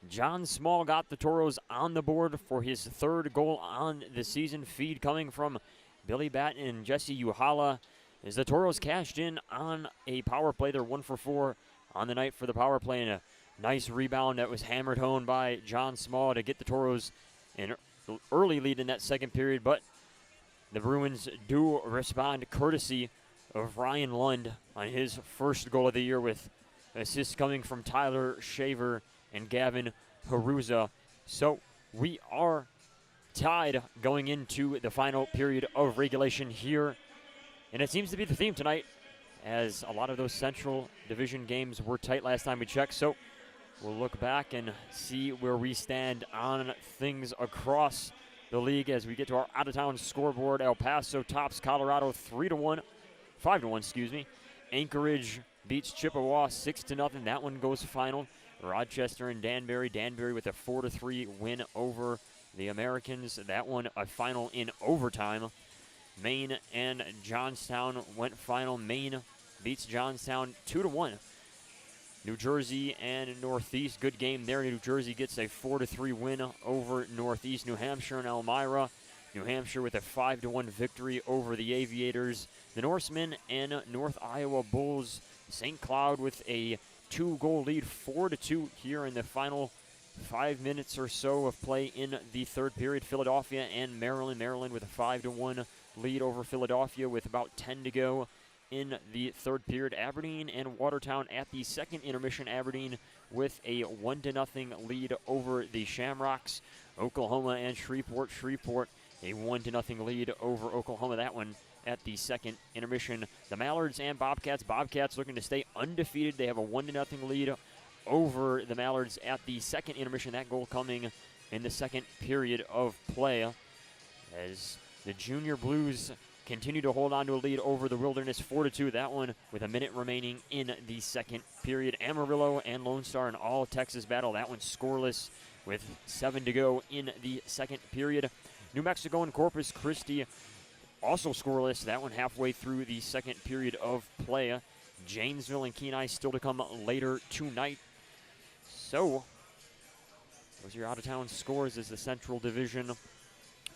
John Small got the Tauros on the board for his 3rd goal on the season. Feed coming from Billy Batten and Jesse Uhala as the Tauros cashed in on a power play. They're 1 for 4 on the night for the power play, and a nice rebound that was hammered home by John Small to get the Tauros in early lead in that second period, but the Bruins do respond courtesy of Ryan Lund on his 1st goal of the year, with assists coming from Tyler Shaver and Gavin Haruza. So we are tied going into the final period of regulation here, and it seems to be the theme tonight, as a lot of those Central Division games were tight last time we checked. So we'll look back and see where we stand on things across the league as we get to our out-of-town scoreboard. El Paso tops Colorado 5-1, excuse me. Anchorage beats Chippewa 6-0. That one goes final. Rochester and Danbury with a 4-3 win over the Americans. That one a final in overtime. Maine and Johnstown went final. Maine beats Johnstown 2-1. New Jersey and Northeast, good game there. New Jersey gets a 4-3 win over Northeast. New Hampshire and Elmira. New Hampshire with a 5-1 victory over the Aviators. The Norsemen and North Iowa Bulls. St. Cloud with a 2-goal lead, 4-2 here in the final 5 minutes or so of play in the 3rd period. Philadelphia and Maryland. Maryland with a 5-1 lead over Philadelphia with about 10 to go in the 3rd period. Aberdeen and Watertown at the 2nd intermission. Aberdeen with a 1-0 lead over the Shamrocks. Oklahoma and Shreveport. Shreveport a 1-0 lead over Oklahoma. That one at the 2nd intermission. The Mallards and Bobcats. Bobcats looking to stay undefeated. They have a 1-0 lead over the Mallards at the 2nd intermission. That goal coming in the 2nd period of play, as the Junior Blues continue to hold on to a lead over the Wilderness 4-2. That one with a minute remaining in the 2nd period. Amarillo and Lone Star an all-Texas battle. That one scoreless with 7 to go in the 2nd period. New Mexico and Corpus Christi also scoreless. That one halfway through the 2nd period of play. Janesville and Kenai still to come later tonight. So those are your out-of-town scores as the Central Division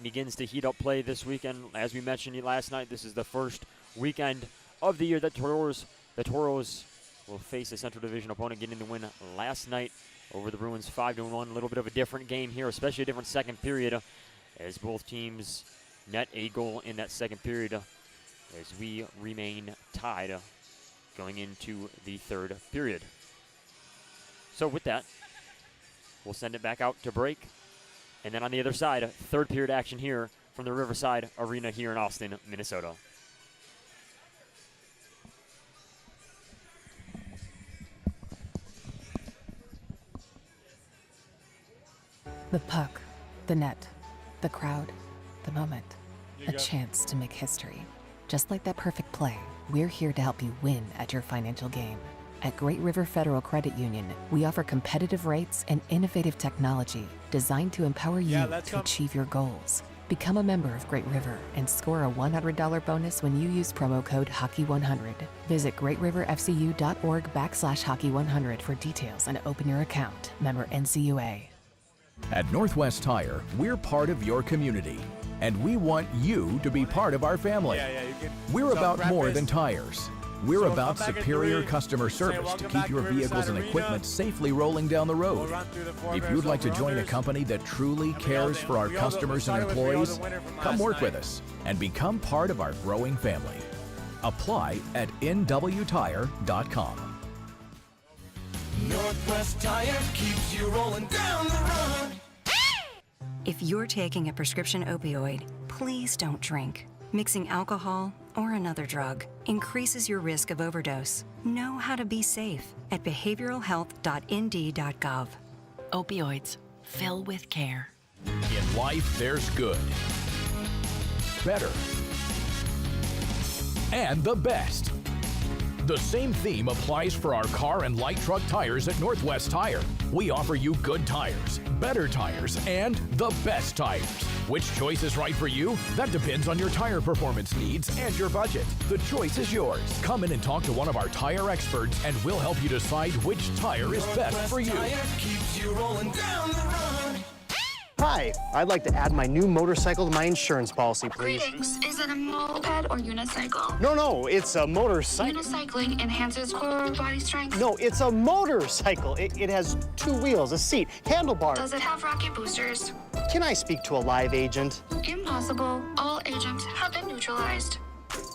begins to heat up play this weekend. As we mentioned last night, this is the first weekend of the year that the Tauros will face a Central Division opponent, getting the win last night over the Bruins 5-1. A little bit of a different game here, especially a different 2nd period, as both teams net a goal in that 2nd period, as we remain tied going into the 3rd period. So with that, we'll send it back out to break. And then on the other side, 3rd period action here from the Riverside Arena here in Austin, Minnesota. The puck, the net, the crowd, the moment. A chance to make history. Just like that perfect play, we're here to help you win at your financial game. At Great River Federal Credit Union, we offer competitive rates and innovative technology designed to empower you to achieve your goals. Become a member of Great River and score a $100 bonus when you use promo code Hockey100. Visit greatriverfcu.org/Hockey100 for details and open your account. Member NCUA. At Northwest Tire, we're part of your community, and we want you to be part of our family. We're about more than tires. We're about superior customer service to keep your vehicles and equipment safely rolling down the road. If you'd like to join a company that truly cares for our customers and employees, come work with us and become part of our growing family. Apply at nwtire.com. Northwest Tire keeps you rolling down the road. If you're taking a prescription opioid, please don't drink. Mixing alcohol or another drug increases your risk of overdose. Know how to be safe at behavioralhealth.nd.gov. Opioids. Fill with care. In life, there's good, better, and the best. The same theme applies for our car and light truck tires at Northwest Tire. We offer you good tires, better tires, and the best tires. Which choice is right for you? That depends on your tire performance needs and your budget. The choice is yours. Come in and talk to one of our tire experts, and we'll help you decide which tire is best for you. Tire keeps you rolling down the road. Hi, I'd like to add my new motorcycle to my insurance policy, please. Greetings. Is it a moped or unicycle? No, it's a motorcycle. Unicycling enhances core body strength. No, it's a motorcycle. It has two wheels, a seat, handlebars. Does it have rocket boosters? Can I speak to a live agent? Impossible. All agents have been neutralized.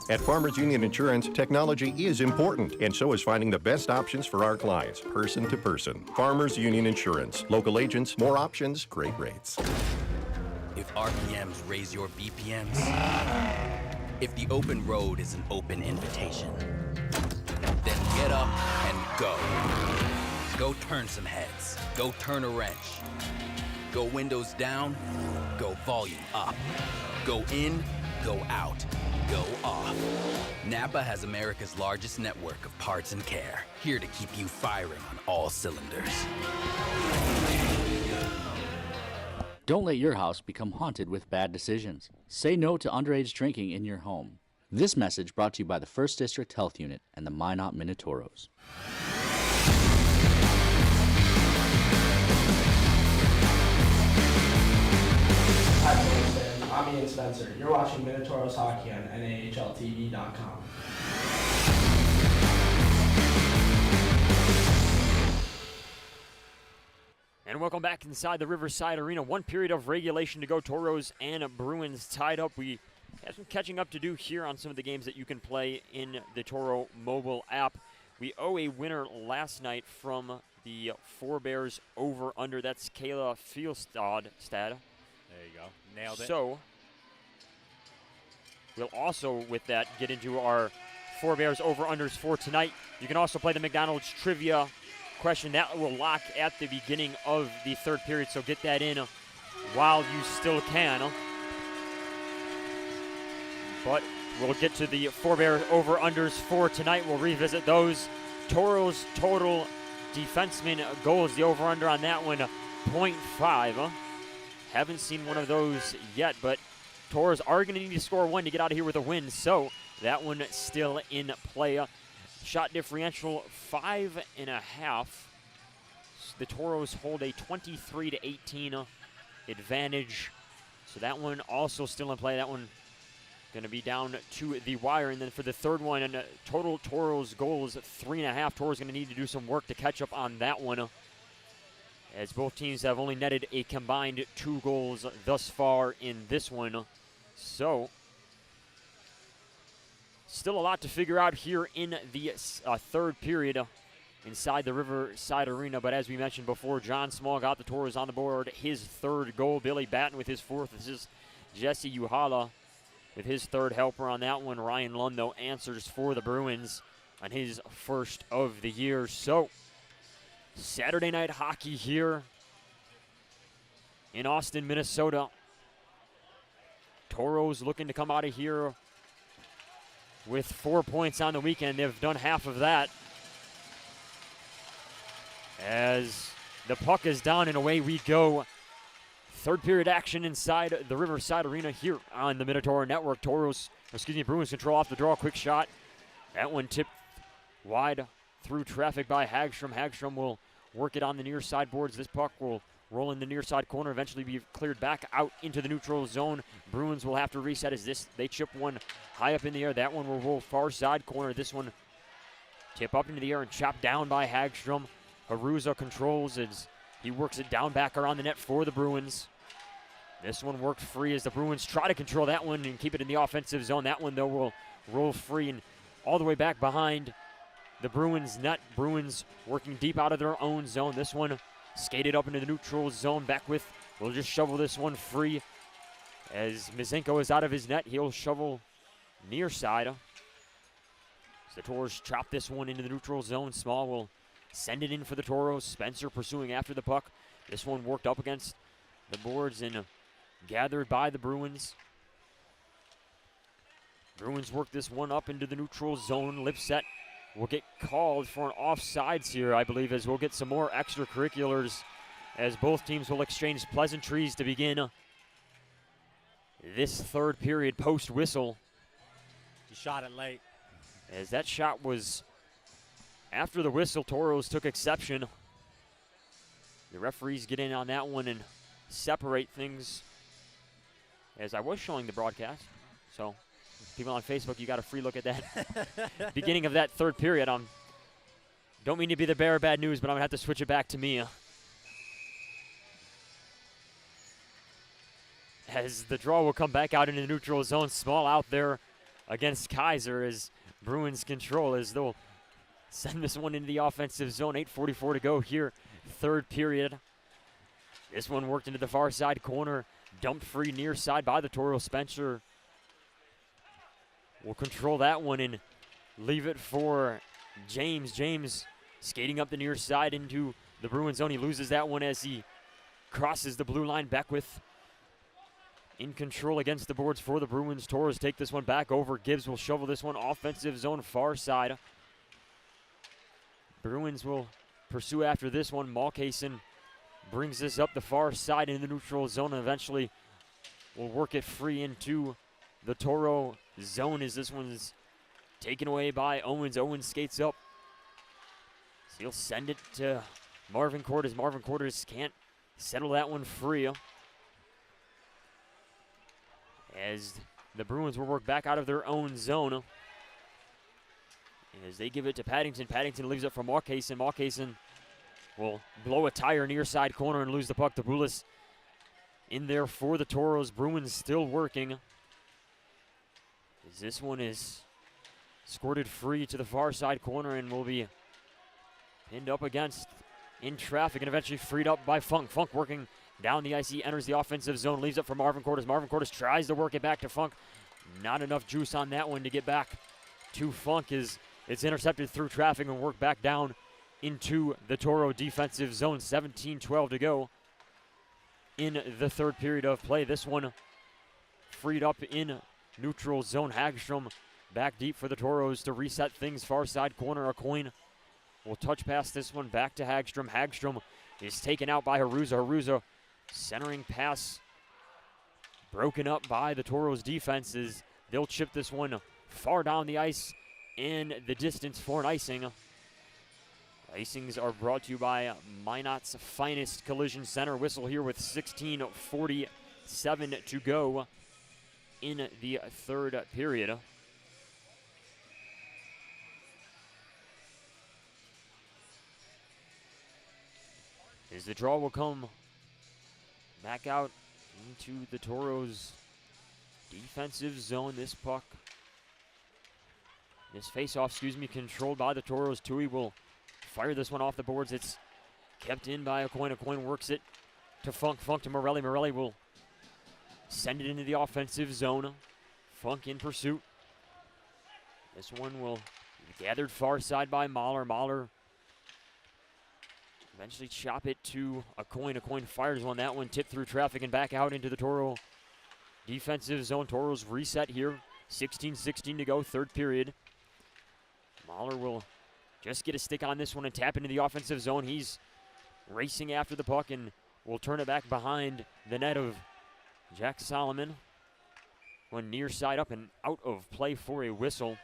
At Farmers Union Insurance, technology is important, and so is finding the best options for our clients, person to person. Farmers Union Insurance. Local agents, more options, great rates. If RPMs raise your BPMs, if the open road is an open invitation, then get up and go. Go turn some heads. Go turn a wrench. Go windows down. Go volume up. Go in. Go out. Go off. Napa has America's largest network of parts and care, here to keep you firing on all cylinders. Don't let your house become haunted with bad decisions. Say no to underage drinking in your home. This message brought to you by the 1st District Health Unit and the Minot Minotauros. Hi, Bruins fans. I'm Ian Spencer. You're watching Minotauros Hockey on NAHLTV.com. And welcome back inside the Riverside Arena. One period of regulation to go. Tauros and Bruins tied up. We have some catching up to do here on some of the games that you can play in the Toro mobile app. We owe a winner last night from the Forebears over-under. That's Kayla Fieldstad. There you go. Nailed it. So, we'll also, with that, get into our Forebears over-unders for tonight. You can also play the McDonald's trivia question. That will lock at the beginning of the third period, so get that in while you still can. But we'll get to the Forebears over-unders for tonight. We'll revisit those. Tauros total defenseman goals, the over-under on that one, 0.5. Haven't seen one of those yet, but Tauros are going to need to score one to get out of here with a win, so that one still in play. Shot differential 5.5. The Tauros hold a 23-18 advantage, so that one also still in play. That one going to be down to the wire. And then for the third one, and total Tauros goals 3.5. Tauros going to need to do some work to catch up on that one, as both teams have only netted a combined 2 goals thus far in this one. So, still a lot to figure out here in the third period inside the Riverside Arena. But as we mentioned before, John Small got the Tauros on the board. His third goal. Billy Batten with his fourth. This is Jesse Uhala with his third helper on that one. Ryan Lund, though, answers for the Bruins on his first of the year. So, Saturday night hockey here in Austin, Minnesota. Tauros looking to come out of here with 4 points on the weekend. They've done half of that. As the puck is down and away we go. Third period action inside the Riverside Arena here on the Minotaur Network. Bruins control off the draw, quick shot. That one tipped wide through traffic by Hagstrom. Hagstrom will work it on the near side boards. This puck will roll in the near side corner, eventually be cleared back out into the neutral zone. Bruins will have to reset as they chip one high up in the air. That one will roll far side corner. This one tip up into the air and chopped down by Hagstrom. Haruza controls as he works it down back around the net for the Bruins. This one worked free as the Bruins try to control that one and keep it in the offensive zone. That one, though, will roll free and all the way back behind the Bruins net. Bruins working deep out of their own zone. This one skated up into the neutral zone. Beckwith will just shovel this one free. As Mizenko is out of his net, he'll shovel near side. As the Tauros chop this one into the neutral zone. Small will send it in for the Tauros. Spencer pursuing after the puck. This one worked up against the boards and gathered by the Bruins. Bruins work this one up into the neutral zone. Lipset will get called for an offsides here, I believe, as we'll get some more extracurriculars as both teams will exchange pleasantries to begin this third period post-whistle. He shot it late. As that shot was after the whistle, Tauros took exception. The referees get in on that one and separate things, as I was showing the broadcast. So people on Facebook, you got a free look at that beginning of that third period. Don't mean to be the bearer of bad news, but I'm going to have to switch it back to me. As the draw will come back out into the neutral zone. Small out there against Kaiser as Bruins control, as they'll send this one into the offensive zone. 8:44 to go here, third period. This one worked into the far side corner. Dumped free near side by the Tauros. Spencer will control that one and leave it for James. James skating up the near side into the Bruins zone. He loses that one as he crosses the blue line. Beckwith in control against the boards for the Bruins. Tauros take this one back over. Gibbs will shovel this one offensive zone far side. Bruins will pursue after this one. Malkason brings this up the far side in the neutral zone and eventually will work it free into the Toro zone as this one's taken away by Owens. Owens skates up. So he'll send it to Marvin Cordes. Marvin Cordes can't settle that one free. As the Bruins will work back out of their own zone. As they give it to Paddington. Paddington leaves it for Malkason. Malkason will blow a tire near side corner and lose the puck to Boulis. In there for the Tauros. Bruins still working. As this one is squirted free to the far side corner and will be pinned up against in traffic and eventually freed up by Funk. Funk working down the ice. He enters the offensive zone, leaves it for Marvin Cordes. Marvin Cordes tries to work it back to Funk. Not enough juice on that one to get back to Funk as it's intercepted through traffic and worked back down into the Toro defensive zone. 17-12 to go in the third period of play. This one freed up in neutral zone. Hagstrom back deep for the Toros to reset things. Far side corner, a coin will touch past this one back to Hagstrom. Hagstrom is taken out by Haruza. Haruza centering pass broken up by the Toros defenses. They'll chip this one far down the ice in the distance for an icing. Icings are brought to you by Minot's Finest Collision Center. Whistle here with 16:47 to go in the third period. As the draw will come back out into the Toros defensive zone. This face-off, controlled by the Toros. Tui will fire this one off the boards. It's kept in by Aucoin. Aucoin works it to Funk. Funk to Morelli. Morelli will send it into the offensive zone. Funk in pursuit. This one will be gathered far side by Mahler. Mahler eventually chop it to Aucoin. Aucoin fires on that one. Tipped through traffic and back out into the Toro defensive zone. Toros reset here. 16-16 to go, third period. Mahler will just get a stick on this one and tap into the offensive zone. He's racing after the puck and will turn it back behind the net of Jack Solomon. One near side up and out of play for a whistle.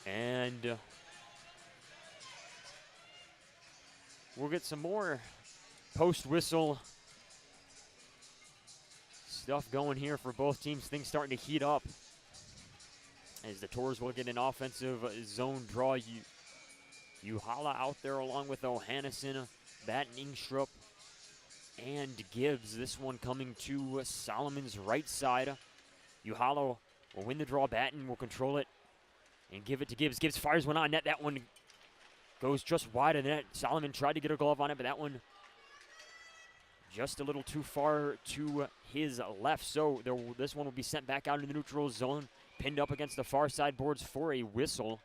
And we'll get some more post-whistle stuff going here for both teams. Things starting to heat up as the Tauros will get an offensive zone draw. Uhala out there along with O'Hannison, Batten, Ingstrup, and Gibbs. This one coming to Solomon's right side. Uhala will win the draw. Batten will control it and give it to Gibbs. Gibbs fires one on net. That one goes just wide of the net. Solomon tried to get a glove on it, but that one just a little too far to his left. So this one will be sent back out into the neutral zone, pinned up against the far side boards for a whistle.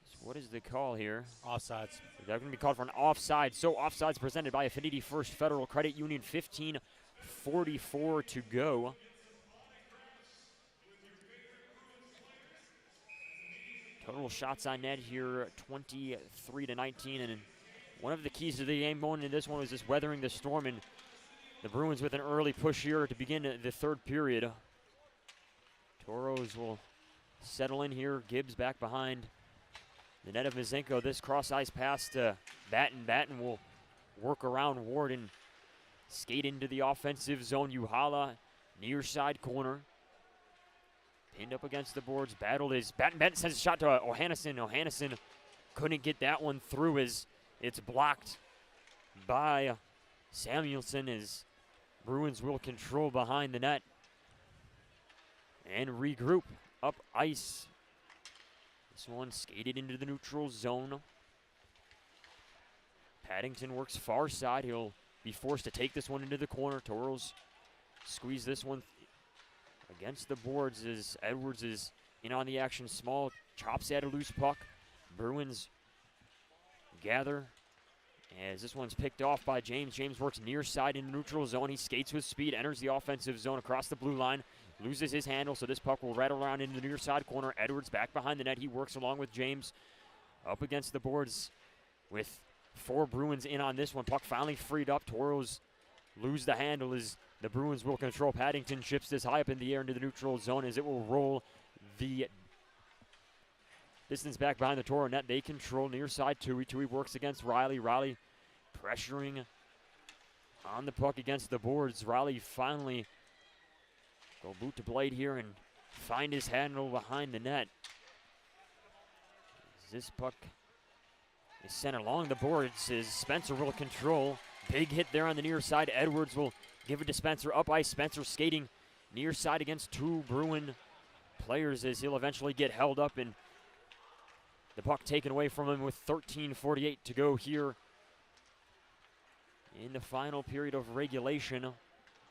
So what is the call here? Offsides. They're going to be called for an offside. So offsides presented by Affinity First Federal Credit Union. 15:44 to go. Total shots on net here, 23-19, and one of the keys to the game going into this one was just weathering the storm, and the Bruins with an early push here to begin the third period. Tauros will settle in here. Gibbs back behind the net of Mazenko. This cross-ice pass to Batten. Batten will work around Ward and skate into the offensive zone. Uhala, near side corner. Pinned up against the boards. Battled is Batten sends a shot to O'Hannison. O'Hannison couldn't get that one through as it's blocked by Samuelson as Bruins will control behind the net and regroup up ice. This one skated into the neutral zone. Paddington works far side. He'll be forced to take this one into the corner. Tauros squeeze this one against the boards as Edwards is in on the action. Small chops at a loose puck. Bruins gather as this one's picked off by James. James works near side in the neutral zone. He skates with speed, enters the offensive zone across the blue line, loses his handle, so this puck will rattle around into the near side corner. Edwards back behind the net. He works along with James up against the boards with 4 Bruins in on this one. Puck finally freed up. Tauros lose the handle as the Bruins will control. Paddington ships this high up in the air into the neutral zone as it will roll the distance back behind the Toro net. They control near side. Tui works against Riley. Riley pressuring on the puck against the boards. Riley finally go boot to blade here and find his handle behind the net. This puck is sent along the boards as Spencer will control. Big hit there on the near side. Edwards will give it to Spencer. Up ice, Spencer skating near side against 2 Bruin players as he'll eventually get held up and the puck taken away from him with 13:48 to go here in the final period of regulation.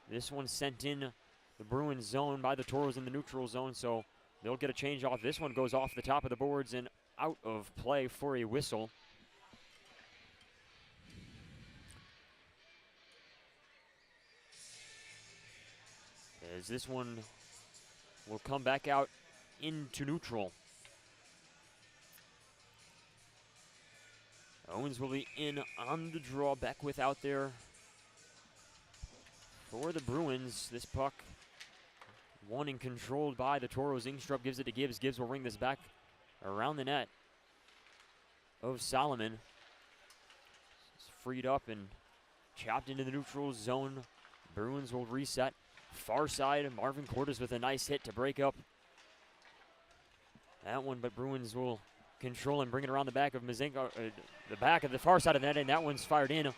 This one sent in the Bruins zone by the Tauros in the neutral zone, so they'll get a change off. This one goes off the top of the boards and out of play for a whistle. As this one will come back out into neutral. Owens will be in on the draw. Beckwith out there for the Bruins. This puck won and controlled by the Tauros. Ingstrup gives it to Gibbs. Gibbs will ring this back around the net of Solomon. It's freed up and chopped into the neutral zone. Bruins will reset. Far side, Marvin Cordes with a nice hit to break up that one, but Bruins will control and bring it around the back of Mazenko, the back of the far side of the net, and that one's fired in.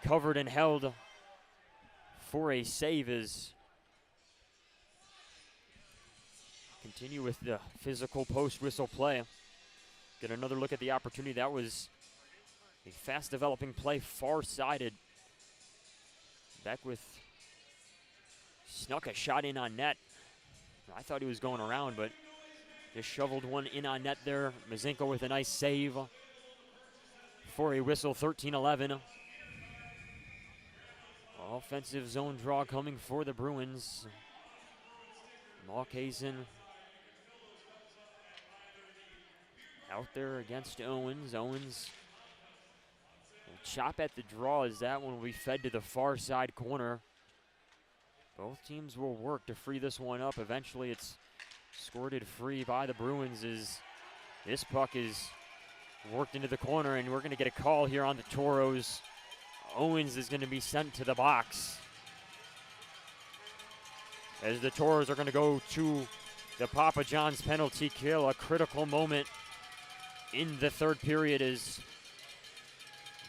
Covered and held for a save as continue with the physical post-whistle play. Get another look at the opportunity. That was a fast-developing play, far-sided. Beckwith snuck a shot in on net. I thought he was going around, but just shoveled one in on net there. Mazenko with a nice save for a whistle, 13-11. Offensive zone draw coming for the Bruins. Mawkason out there against Owens. Owens will chop at the draw as that one will be fed to the far side corner. Both teams will work to free this one up. Eventually it's squirted free by the Bruins as this puck is worked into the corner, and we're going to get a call here on the Tauros. Owens is going to be sent to the box as the Tauros are going to go to the Papa John's penalty kill. A critical moment in the third period as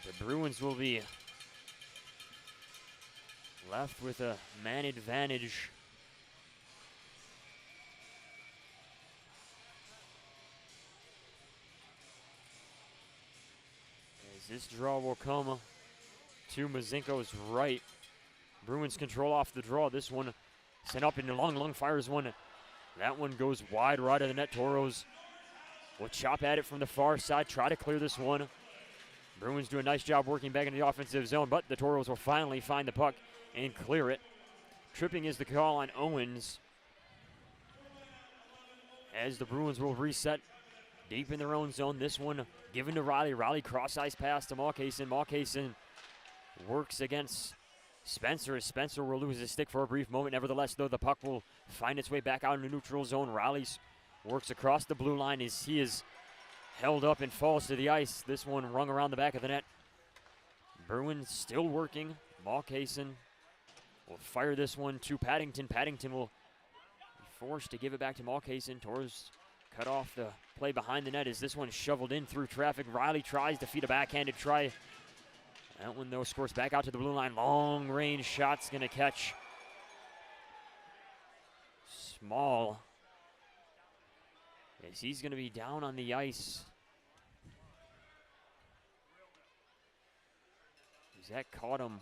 the Bruins will be left with a man advantage. As this draw will come to Mazenko's right. Bruins control off the draw. This one sent up into long fires one. That one goes wide right of the net. Tauros will chop at it from the far side, try to clear this one. Bruins do a nice job working back into the offensive zone, but the Tauros will finally find the puck and clear it. Tripping is the call on Owens as the Bruins will reset deep in their own zone. This one given to Riley. Riley cross-ice pass to Mawkason. Mawkason works against Spencer. Spencer will lose his stick for a brief moment. Nevertheless, though, the puck will find its way back out into neutral zone. Riley works across the blue line as he is held up and falls to the ice. This one rung around the back of the net. Bruins still working. Mawkason will fire this one to Paddington. Paddington will be forced to give it back to Mawkason. Tauros cut off the play behind the net as this one shoveled in through traffic. Riley tries to feed a backhanded try. That one, though, scores back out to the blue line. Long range shot's going to catch Small as he's going to be down on the ice. That caught him.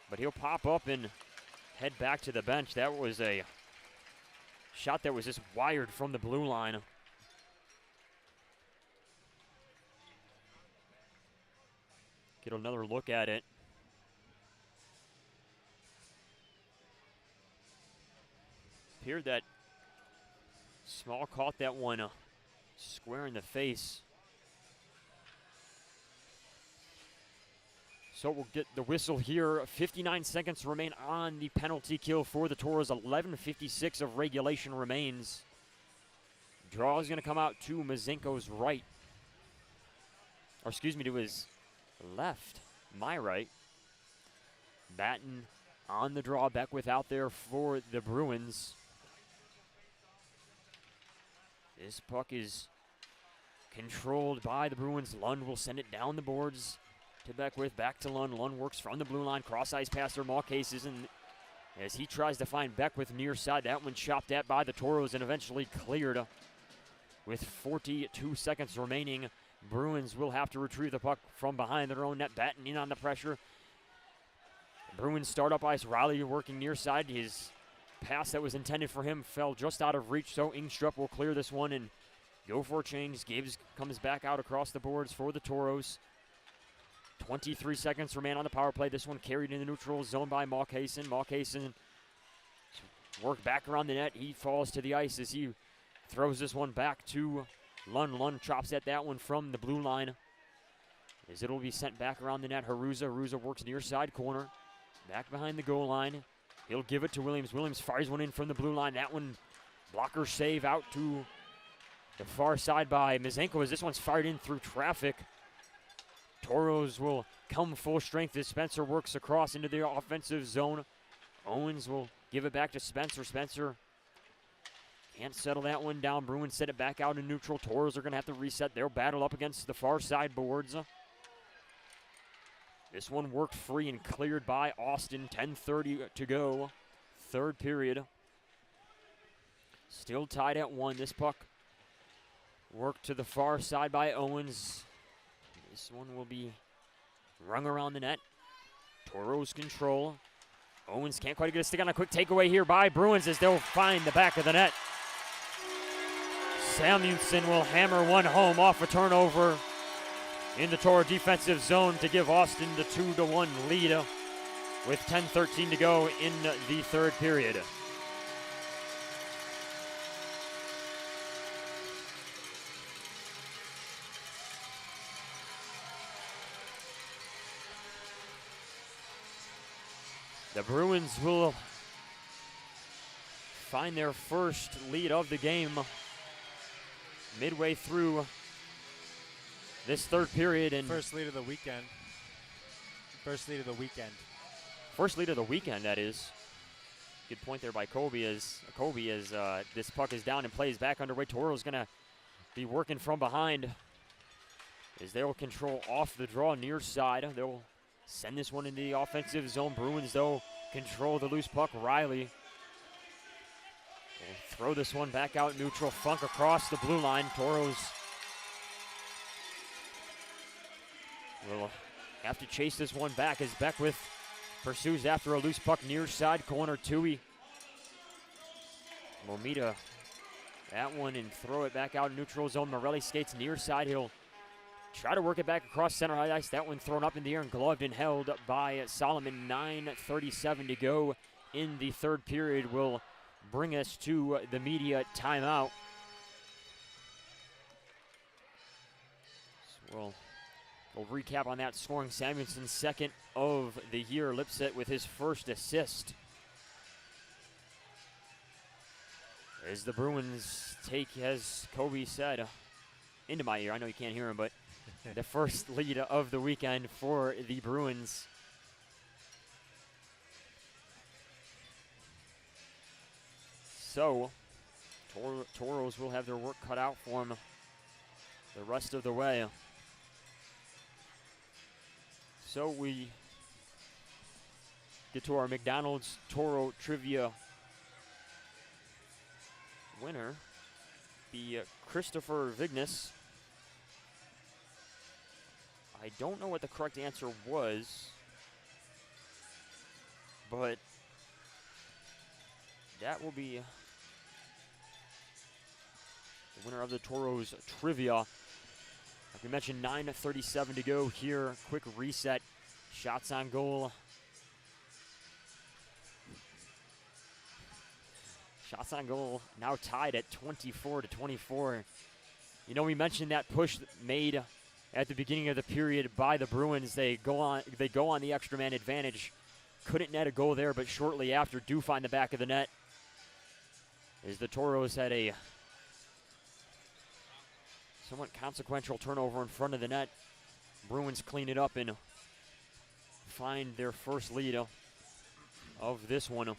But he'll pop up and head back to the bench. That was a shot that was just wired from the blue line. Get another look at it. Appeared that Small caught that one square in the face. So we'll get the whistle here. 59 seconds remain on the penalty kill for the Tauros. 11:56 of regulation remains. Draw is going to come out to Mazenko's right. Or excuse me, to his left, my right. Batten on the draw. Beckwith out there for the Bruins. This puck is controlled by the Bruins. Lund will send it down the boards to Beckwith, back to Lund. Lund works from the blue line, cross-ice pass to Mawkason, and as he tries to find Beckwith near side, that one chopped at by the Tauros and eventually cleared. With 42 seconds remaining, Bruins will have to retrieve the puck from behind their own net. Batten in on the pressure. Bruins start up ice. Riley working near side. His pass that was intended for him fell just out of reach, so Ingstrup will clear this one and go for a change. Gibbs comes back out across the boards for the Tauros. 23 seconds remain on the power play. This one carried in the neutral zone by Mawkason. Mawkason worked back around the net. He falls to the ice as he throws this one back to Lund. Lund chops at that one from the blue line as it'll be sent back around the net. Haruza works near side corner. Back behind the goal line. He'll give it to Williams. Williams fires one in from the blue line. That one, blocker save out to the far side by Mazenko as this one's fired in through traffic. Tauros will come full strength as Spencer works across into the offensive zone. Owens will give it back to Spencer. Spencer can't settle that one down. Bruins set it back out in neutral. Tauros are going to have to reset. They'll battle up against the far side boards. This one worked free and cleared by Austin. 10:30 to go. Third period. Still tied at 1. This puck worked to the far side by Owens. This one will be rung around the net. Tauros control. Owens can't quite get a stick on a quick takeaway here by Bruins as they'll find the back of the net. Samuelson will hammer one home off a turnover. in the Toro defensive zone to give Austin the 2-1 lead with 10:13 to go in the third period. The Bruins will find their first lead of the game midway through this third period. And first lead of the weekend. First lead of the weekend. First lead of the weekend, that is. Good point there by Kobe as this puck is down and plays back underway. Toro's going to be working from behind as they will control off the draw near side. They'll send this one into the offensive zone. Bruins, though, control the loose puck. Riley will throw this one back out neutral. Funk across the blue line. Tauros will have to chase this one back as Beckwith pursues after a loose puck near side corner. Tui will meet that one and throw it back out neutral zone. Morelli skates near side. He'll try to work it back across center ice. That one thrown up in the air and gloved and held by Solomon. 9:37 to go in the third period will bring us to the media timeout. So we'll recap on that scoring. Samuelson's second of the year. Lipset with his first assist. As the Bruins take, as Kobe said, into my ear. I know you can't hear him, but the first lead of the weekend for the Bruins. So, Tauros will have their work cut out for them the rest of the way. So we get to our McDonald's Toro Trivia winner, be Christopher Vignes. I don't know what the correct answer was, but that will be the winner of the Toros Trivia. Like we mentioned, 9:37 to go here. Quick reset. Shots on goal. Shots on goal now tied at 24-24. You know, we mentioned that push made at the beginning of the period by the Bruins. They go on the extra man advantage. Couldn't net a goal there, but shortly after do find the back of the net. As the Toros had a somewhat consequential turnover in front of the net. Bruins clean it up and find their first lead of this one.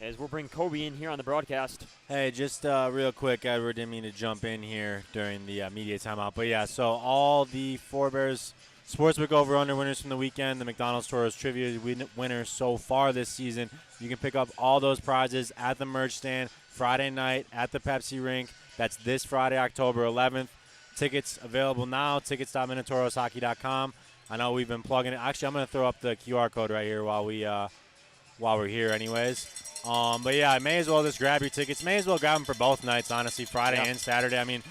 As we'll bring Kobe in here on the broadcast. Hey, just real quick, Edward, didn't mean to jump in here during the media timeout. But yeah, so all the Four Bears Sportsbook over-under winners from the weekend, the McDonald's Toros Trivia winners so far this season. You can pick up all those prizes at the merch stand Friday night at the Pepsi Rink. That's this Friday, October 11th. Tickets available now, tickets.minotauroshockey.com. I know we've been plugging it. Actually, I'm going to throw up the QR code right here while we're here anyways. But yeah, I may as well just grab your tickets. May as well grab them for both nights, honestly, Friday and Saturday. I mean,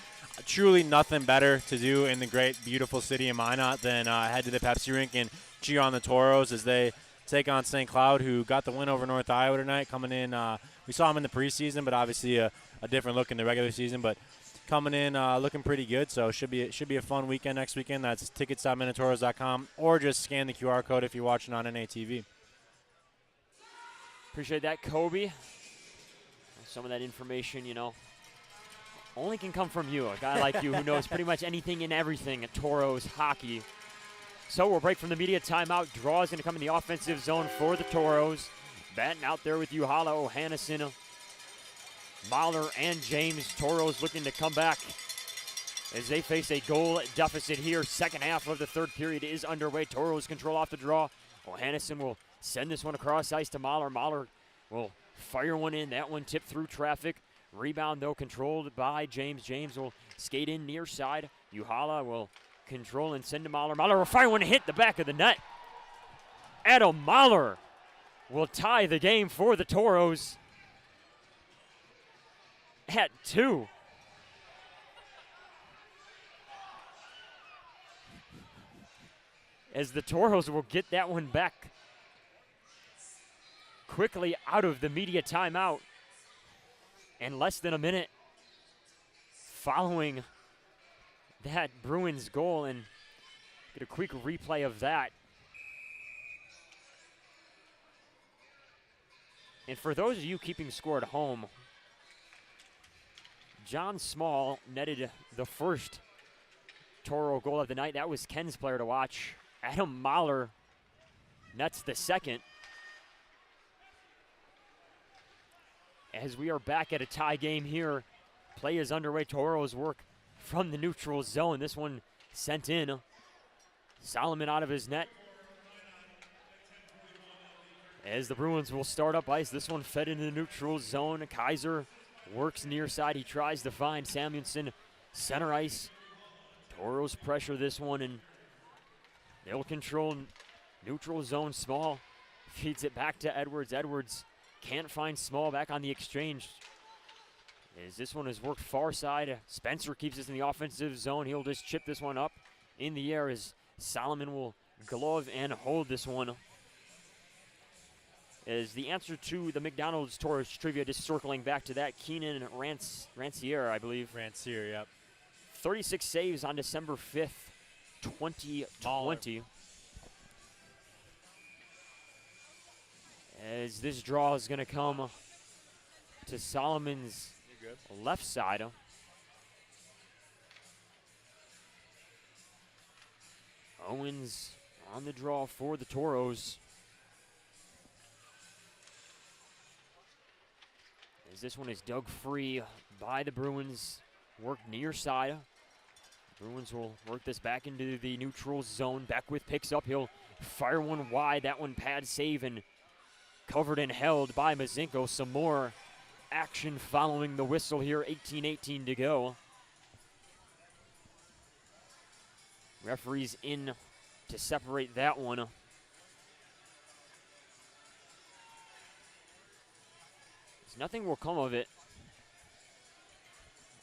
truly nothing better to do in the great, beautiful city of Minot than head to the Pepsi Rink and cheer on the Toros as they take on St. Cloud, who got the win over North Iowa tonight. Coming in, we saw them in the preseason, but obviously a different look in the regular season. But coming in looking pretty good, so it should be a fun weekend next weekend. That's tickets.minotauros.com, or just scan the QR code if you're watching on NATV. Appreciate that, Kobe. Some of that information, only can come from you, a guy like you who knows pretty much anything and everything at Toros hockey. So we'll break from the media timeout. Draw is going to come in the offensive zone for the Toros. Batting out there with Uhala, O'Hannison, Mahler, and James. Toros looking to come back as they face a goal deficit here. Second half of the third period is underway. Toros control off the draw. O'Hannison will send this one across ice to Mahler. Mahler will fire one in. That one tipped through traffic. Rebound, though, controlled by James. James will skate in near side. Uhala will control and send to Mahler. Mahler will fire one and hit the back of the net. Adam Mahler will tie the game for the Toros at 2. as the Toros will get that one back quickly out of the media timeout. And less than a minute following that Bruins goal, and get a quick replay of that. And for those of you keeping score at home, John Small netted the first Toro goal of the night. That was Ken's player to watch. Adam Mahler nets the second. As we are back at a tie game here, play is underway. Toros work from the neutral zone. This one sent in. Solomon out of his net. As the Bruins will start up ice, this one fed into the neutral zone. Kaiser works near side. He tries to find Samuelson center ice. Toros pressure this one, and they'll control neutral zone. Small feeds it back to Edwards. Edwards can't find Small back on the exchange. As this one has worked far side. Spencer keeps this in the offensive zone. He'll just chip this one up in the air as Solomon will glove and hold this one. As the answer to the McDonald's Toros trivia, just circling back to that, Keenan Ranciere, I believe. Ranciere, yep. 36 saves on December 5th, 2020. As this draw is going to come to Solomon's left side. Owens on the draw for the Toros. As this one is dug free by the Bruins, work near side. Bruins will work this back into the neutral zone. Beckwith picks up, he'll fire one wide. That one pad save and covered and held by Mazinko. Some more action following the whistle here, 18:18 to go. Referees in to separate that one. Nothing will come of it.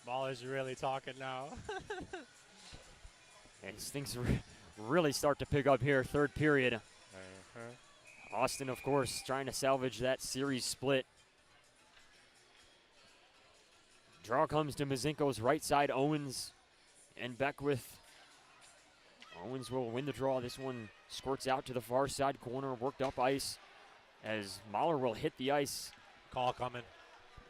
Mahler's really talking now. As things really start to pick up here, third period. Austin, of course, trying to salvage that series split. Draw comes to Mazinko's right side. Owens and Beckwith. Owens will win the draw. This one squirts out to the far side corner, worked up ice as Mahler will hit the ice. Call coming.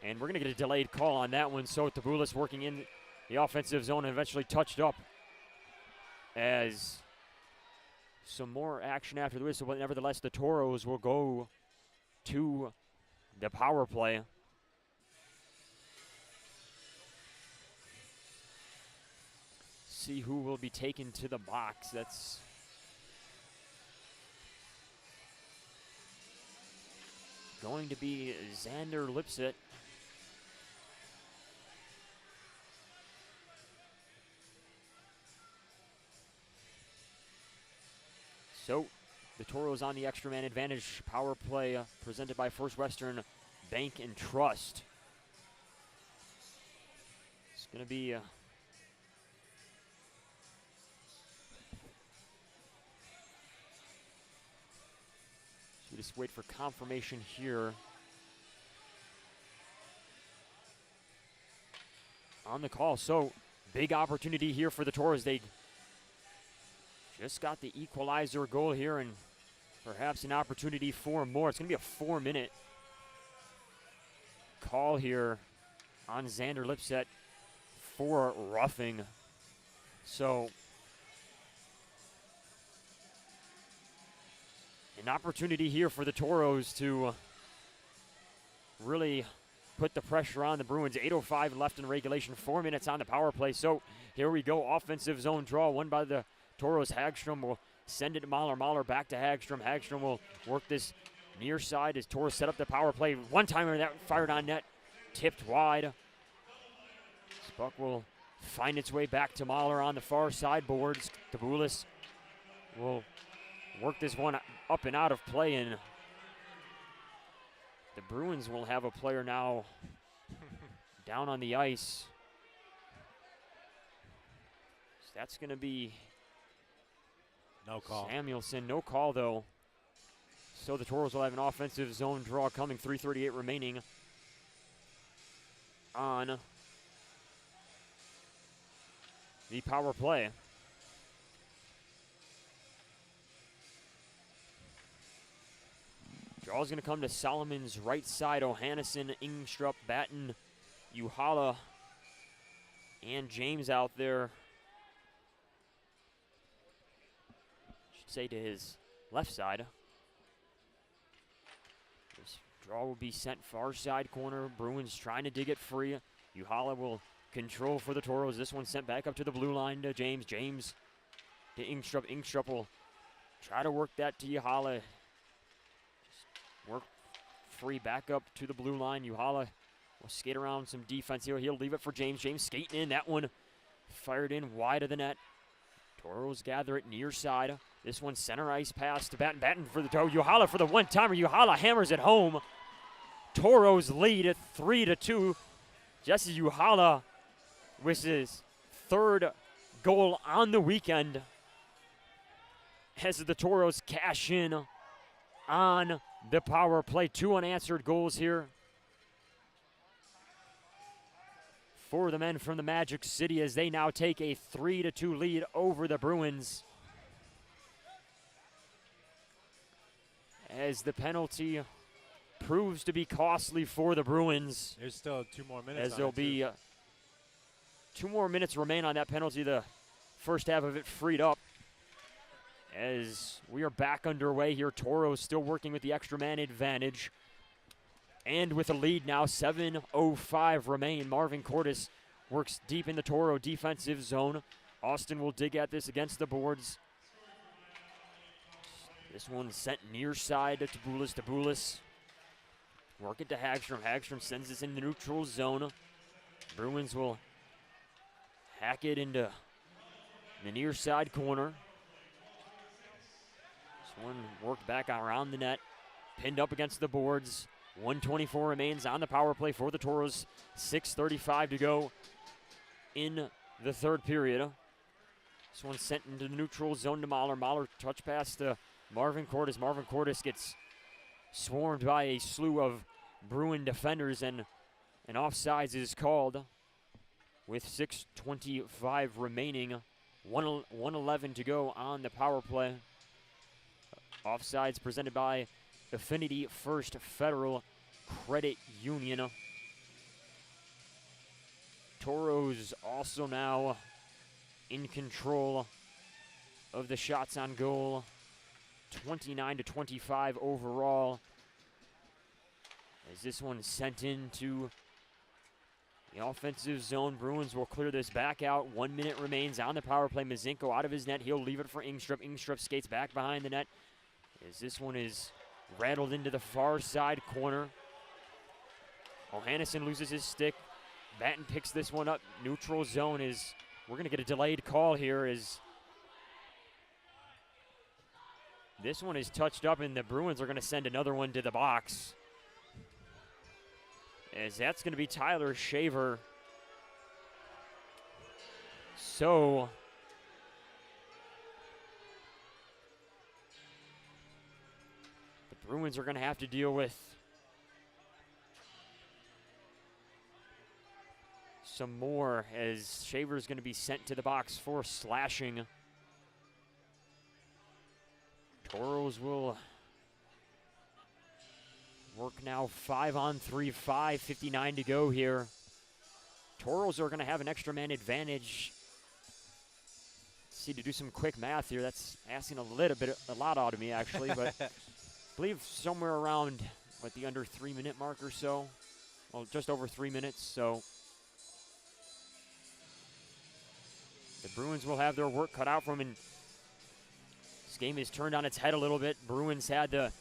And we're going to get a delayed call on that one. So Tabulis working in the offensive zone and eventually touched up as some more action after the whistle. But nevertheless, the Toros will go to the power play. See who will be taken to the box. That's going to be Xander Lipset. So the Toros on the extra man advantage. Power play presented by First Western Bank and Trust. It's going to be we just wait for confirmation here on the call. So big opportunity here for the Toros. They just got the equalizer goal here and perhaps an opportunity for more. It's going to be a 4-minute call here on Xander Lipset for roughing. So an opportunity here for the Toros to really put the pressure on the Bruins. 8:05 left in regulation, 4 minutes on the power play. So here we go, offensive zone draw, won by the Toros. Hagstrom will send it to Mahler. Mahler back to Hagstrom. Hagstrom will work this near side as Toros set up the power play. One-timer that fired on net, tipped wide. This puck will find its way back to Mahler on the far side boards. Tabulis will work this one up and out of play, and the Bruins will have a player now down on the ice. So that's going to be No call. Samuelson, no call though. So the Toros will have an offensive zone draw coming, 3:38 remaining on the power play. Draw's going to come to Solomon's right side. Ohannesson, Ingstrup, Batten, Uhala, and James out there. Should say to his left side. This draw will be sent far side corner. Bruins trying to dig it free. Uhala will control for the Toros. This one sent back up to the blue line to James. James to Ingstrup. Ingstrup will try to work that to Uhala. Work free back up to the blue line. Uhala will skate around some defense here. He'll leave it for James. James skating in. That one fired in wide of the net. Toros gather it near side. This one center ice pass to Batten. Batten for the toe. Uhala for the one-timer. Uhala hammers it home. Toros lead at 3-2. Jesse Uhala with his third goal on the weekend as the Toros cash in on the power play. 2 unanswered goals here for the men from the Magic City as they now take a 3-2 lead over the Bruins. As the penalty proves to be costly for the Bruins. There's still 2 more minutes. As there'll be 2 more minutes remain on that penalty. The first half of it freed up. As we are back underway here, Toros still working with the extra man advantage. And with a lead now, 7:05 remain. Marvin Cordes works deep in the Toro defensive zone. Austin will dig at this against the boards. This one sent near side to Tabulis. Tabulis work it to Hagstrom. Hagstrom sends this in the neutral zone. Bruins will hack it into the near side corner. This one worked back around the net, pinned up against the boards. 1:24 remains on the power play for the Toros. 6:35 to go in the third period. This one sent into the neutral zone to Mahler. Mahler touch pass to Marvin Cordes. Marvin Cordes gets swarmed by a slew of Bruin defenders, and an offsides is called with 6:25 remaining. 1:11 to go on the power play. Offsides presented by Affinity First Federal Credit Union. Toros also now in control of the shots on goal. 29-25 overall. As this one sent into the offensive zone, Bruins will clear this back out. 1 minute remains on the power play. Mazinko out of his net. He'll leave it for Ingstrup. Ingstrup skates back behind the net as this one is rattled into the far side corner. Ohannesson loses his stick. Batten picks this one up. Neutral zone is, we're going to get a delayed call here as this one is touched up and the Bruins are going to send another one to the box. As that's going to be Tyler Shaver. So the Bruins are going to have to deal with some more as Shaver is going to be sent to the box for slashing. Toros will work now 5-on-3, 5:59 to go here. Toros are going to have an extra man advantage. Let's see, to do some quick math here, that's asking a lot out of me actually, but I believe somewhere around the under 3 minute mark or so. Well, just over 3 minutes, so the Bruins will have their work cut out from them. This game is turned on its head a little bit. Bruins had the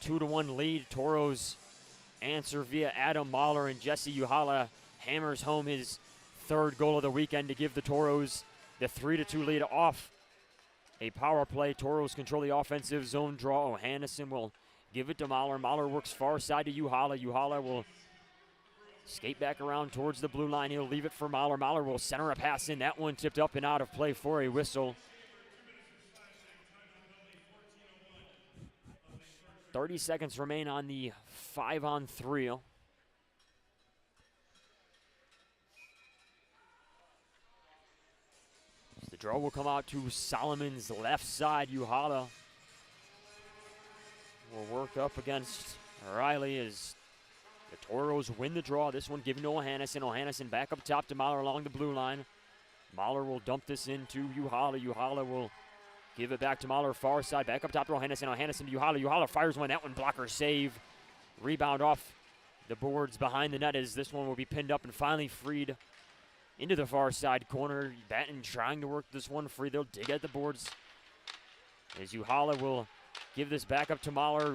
2-1 lead. Toros answer via Adam Mahler, and Jesse Uhala hammers home his third goal of the weekend to give the Toros the 3-2 lead off a power play. Toros control the offensive zone draw. Ohannesson will give it to Mahler. Mahler works far side to Uhala. Uhala will skate back around towards the blue line. He'll leave it for Mahler. Mahler will center a pass in. That one tipped up and out of play for a whistle. 30 seconds remain on the 5-on-3. The draw will come out to Solomon's left side. Uhala will work up against Riley as the Toros win the draw. This one given to Ohanneson. Ohanneson back up top to Mahler along the blue line. Mahler will dump this into Uhala. Uhala will give it back to Mahler, far side. Back up top to Ohanneson. Ohanneson to Uhala. Uhala fires one. That one blocker save. Rebound off the boards behind the net as this one will be pinned up and finally freed into the far side corner. Batten trying to work this one free. They'll dig at the boards as Uhala will give this back up to Mahler.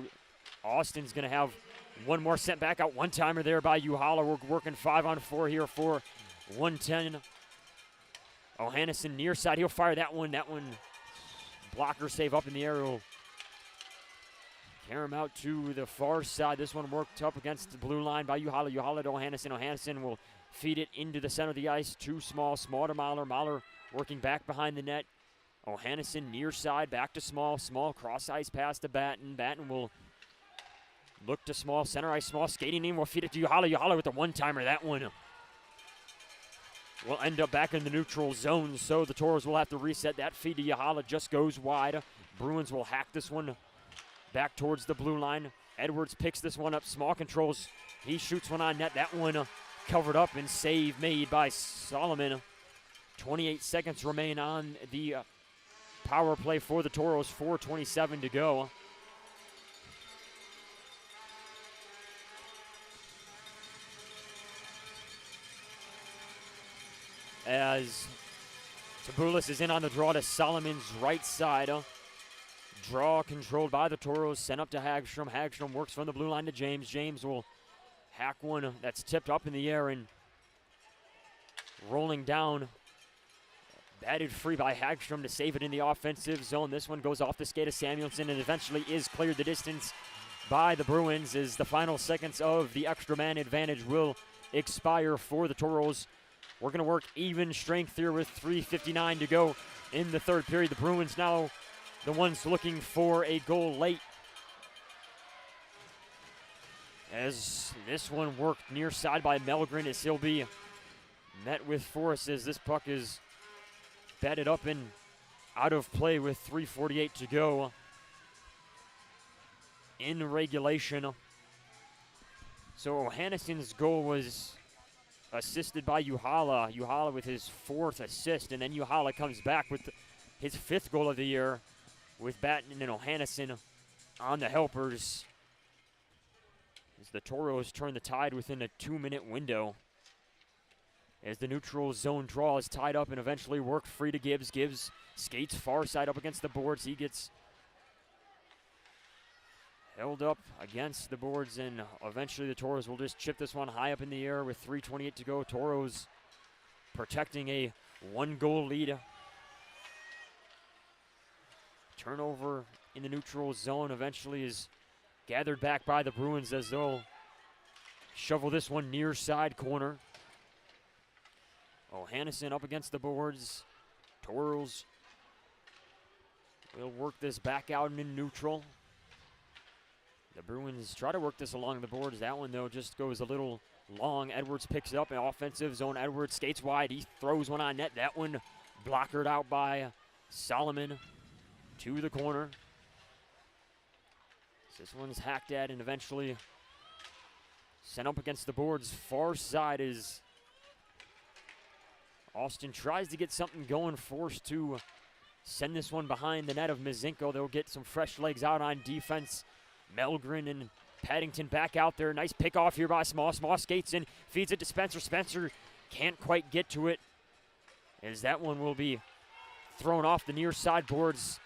Austin's going to have one more sent back out. One-timer there by Uhala. We're working 5-on-4 here for 110. Ohanneson near side. He'll fire that one. That one blocker save up in the air. Will carry him out to the far side. This one worked up against the blue line by Uhala. Uhala to Ohanneson. Ohanneson will feed it into the center of the ice. Too small. Small to Mahler. Mahler working back behind the net. Ohanneson near side. Back to Small. Small cross ice pass to Batten. Batten will look to Small. Center ice. Small skating in. Will feed it to Uhala. Uhala with the one-timer. That one will end up back in the neutral zone, so the Toros will have to reset. That feed to Uhala just goes wide. Bruins will hack this one back towards the blue line. Edwards picks this one up. Small controls. He shoots one on net. That one covered up and save made by Solomon. 28 seconds remain on the power play for the Toros. 4:27 to go. As Tabulis is in on the draw to Solomon's right side. Draw controlled by the Toros, sent up to Hagstrom. Hagstrom works from the blue line to James. James will hack one that's tipped up in the air and rolling down. Batted free by Hagstrom to save it in the offensive zone. This one goes off the skate of Samuelson and eventually is cleared the distance by the Bruins as the final seconds of the extra man advantage will expire for the Toros. We're going to work even strength here with 3:59 to go in the third period. The Bruins now the ones looking for a goal late. As this one worked near side by Melgren as he'll be met with force as this puck is batted up and out of play with 3:48 to go in regulation. So Ohanneson's goal was assisted by Uhala. Uhala with his 4th assist, and then Uhala comes back with his 5th goal of the year with Batten and Ohanneson on the helpers. As the Toros turn the tide within a 2-minute window. As the neutral zone draw is tied up and eventually worked free to Gibbs. Gibbs skates far side up against the boards. He gets held up against the boards, and eventually the Toros will just chip this one high up in the air with 3:28 to go. Toros protecting a 1-goal lead. Turnover in the neutral zone eventually is gathered back by the Bruins as they'll shovel this one near side corner. Ohanneson up against the boards. Toros will work this back out in neutral. The Bruins try to work this along the boards. That one, though, just goes a little long. Edwards picks it up in offensive zone. Edwards skates wide. He throws one on net. That one blockered out by Solomon to the corner. This one's hacked at and eventually sent up against the boards. Far side is Austin tries to get something going, forced to send this one behind the net of Mizinko. They'll get some fresh legs out on defense. Melgren and Paddington back out there. Nice pick off here by Small. Small skates in, feeds it to Spencer. Spencer can't quite get to it as that one will be thrown off the near side boards.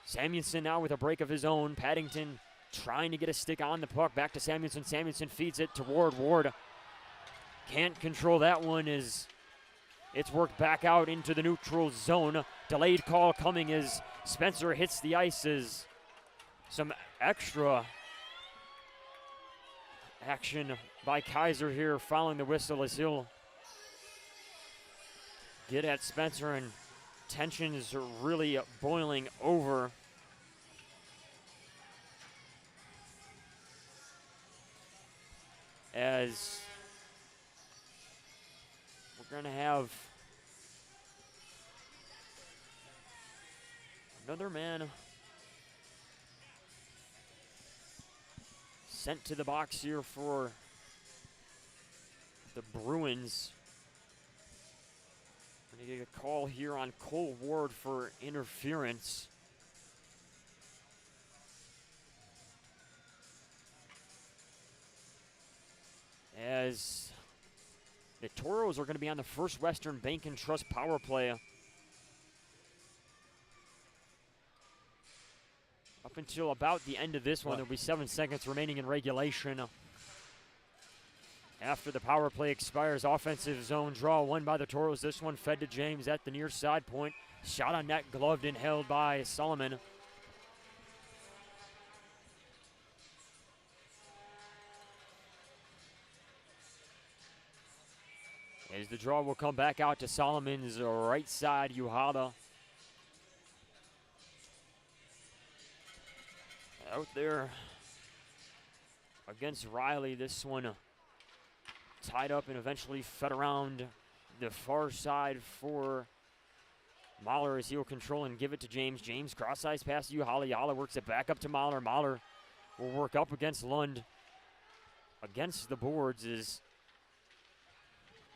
Samuelson now with a break of his own. Paddington trying to get a stick on the puck. Back to Samuelson. Samuelson feeds it to Ward. Ward can't control that one as it's worked back out into the neutral zone. Delayed call coming as Spencer hits the ice as some extra action by Kaiser here following the whistle as he'll get at Spencer, and tension is really boiling over. as we're going to have another man sent to the box here for the Bruins. We're going to get a call here on Cole Ward for interference. As the Tauros are going to be on the First Western Bank and Trust power play. Up until about the end of this one, there'll be 7 seconds remaining in regulation. After the power play expires, offensive zone draw won by the Tauros. This one fed to James at the near side point. Shot on net, gloved and held by Solomon. As the draw will come back out to Solomon's right side, Uhada. Out there against Riley, this one tied up and eventually fed around the far side for Mahler as he'll control and give it to James. James cross-eyes pass to Uhada. Uhada works it back up to Mahler. Mahler will work up against Lund. Against the boards is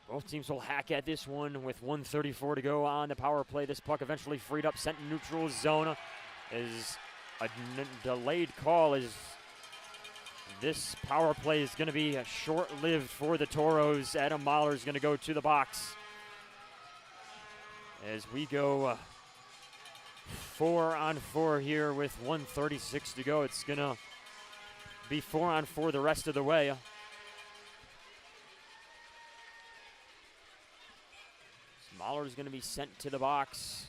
both teams will hack at this one with 1:34 to go on the power play. This puck eventually freed up, sent in neutral zone. As a delayed call is this power play is going to be short-lived for the Tauros. Adam Mahler is going to go to the box. As we go 4-on-4 here with 1:36 to go. It's going to be 4-on-4 the rest of the way. Mahler is going to be sent to the box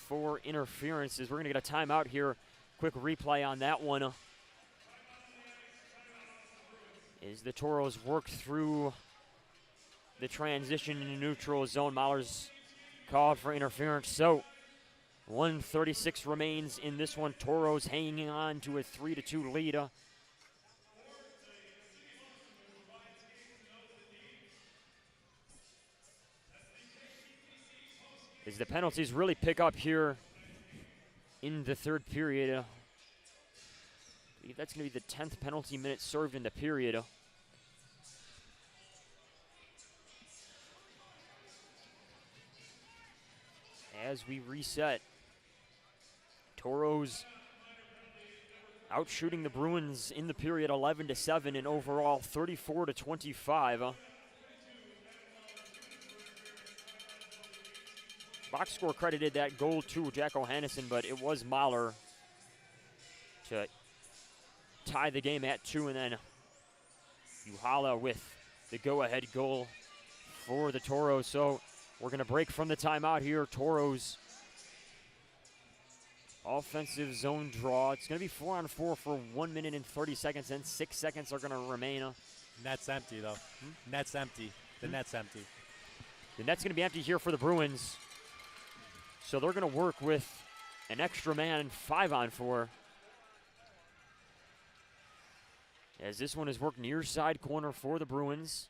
for interferences. We're going to get a timeout here. Quick replay on that one. As the Tauros work through the transition into neutral zone, Mahler's called for interference. So 1:36 remains in this one. Tauros hanging on to a 3-2 lead. As the penalties really pick up here in the third period. I believe that's going to be the 10th penalty minute served in the period. As we reset, Tauros out shooting the Bruins in the period 11-7 and overall 34-25. Box score credited that goal to Jack O'Hannison, but it was Mahler to tie the game at 2, and then Uhada with the go-ahead goal for the Tauros. So we're going to break from the timeout here. Tauros offensive zone draw. It's going to be 4-on-4 for 1 minute and 30 seconds, and 6 seconds are going to remain. Net's empty, though. Net's empty. The net's empty. The net's going to be empty here for the Bruins. So they're going to work with an extra man 5-on-4. As this one is worked near side corner for the Bruins.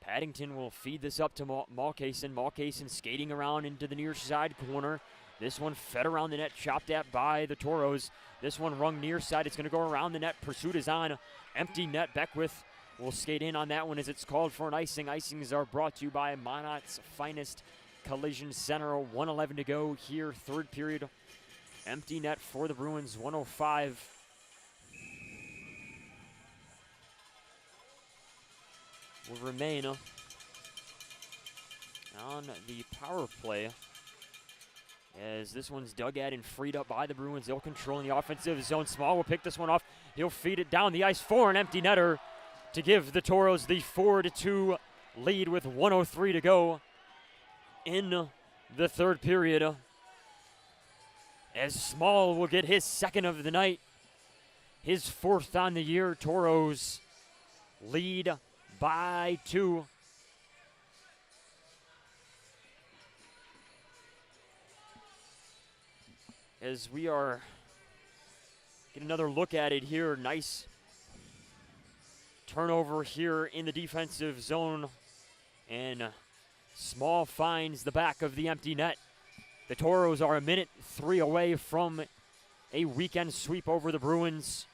Paddington will feed this up to Malkason. Malkason skating around into the near side corner. This one fed around the net, chopped at by the Tauros. This one rung near side. It's going to go around the net. Pursuit is on. Empty net. Beckwith will skate in on that one as it's called for an icing. Icings are brought to you by Monarch's Finest Collision Center. 1:11 to go here, third period. Empty net for the Bruins, 105. Will remain on the power play as this one's dug at and freed up by the Bruins. They'll control in the offensive zone. Small will pick this one off. He'll feed it down the ice for an empty netter to give the Tauros the 4-2 lead with 1:03 to go in the third period. As Small will get his second of the night, his fourth on the year. Tauros lead by 2. As we are get another look at it here. Nice turnover here in the defensive zone. And Small finds the back of the empty net. The Tauros are a minute 3 away from a weekend sweep over the Bruins.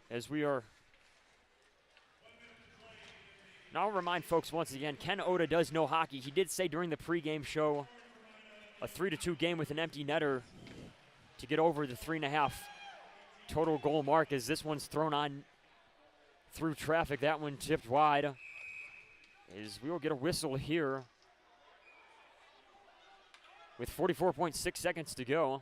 As we are... Now I'll remind folks once again, Ken Oda does know hockey. He did say during the pregame show, a 3-2 game with an empty netter to get over the 3.5 total goal mark, as this one's thrown on through traffic. That one tipped wide. As we will get a whistle here with 44.6 seconds to go.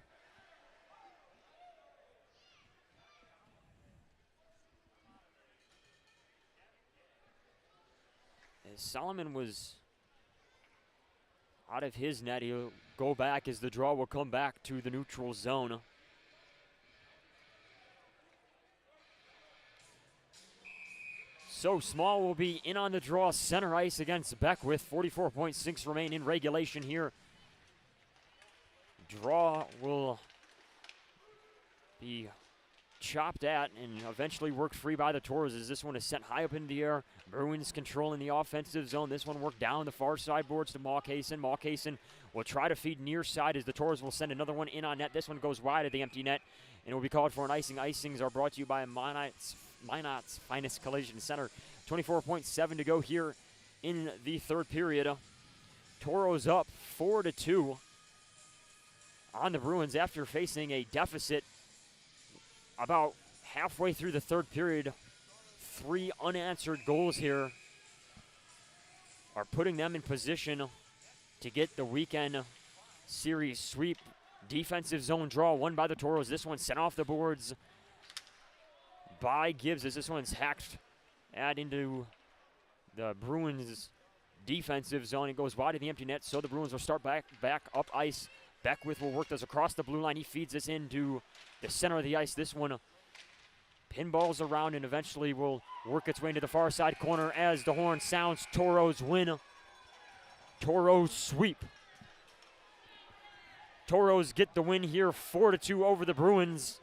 As Solomon was out of his net, he'll go back as the draw will come back to the neutral zone. So Small will be in on the draw, center ice against Beckwith. 44.6 remain in regulation here. Draw will be chopped at and eventually worked free by the Tauros as this one is sent high up in the air. Bruins controlling the offensive zone. This one worked down the far side boards to Mawcason. Mawcason will try to feed near side as the Tauros will send another one in on net. This one goes wide of the empty net and will be called for an icing. Icings are brought to you by Minot's Finest Collision Center. 24.7 to go here in the third period. Tauros up 4-2 on the Bruins after facing a deficit about halfway through the third period. 3 unanswered goals here are putting them in position to get the weekend series sweep. Defensive zone draw won by the Tauros. This one sent off the boards by Gibbs as this one's hacked at into the Bruins defensive zone. It goes wide of the empty net, so the Bruins will start back up ice. Beckwith will work this across the blue line. He feeds this into the center of the ice. This one pinballs around and eventually will work its way into the far side corner as the horn sounds. Tauros win. Tauros sweep. Tauros get the win here, 4-2 over the Bruins,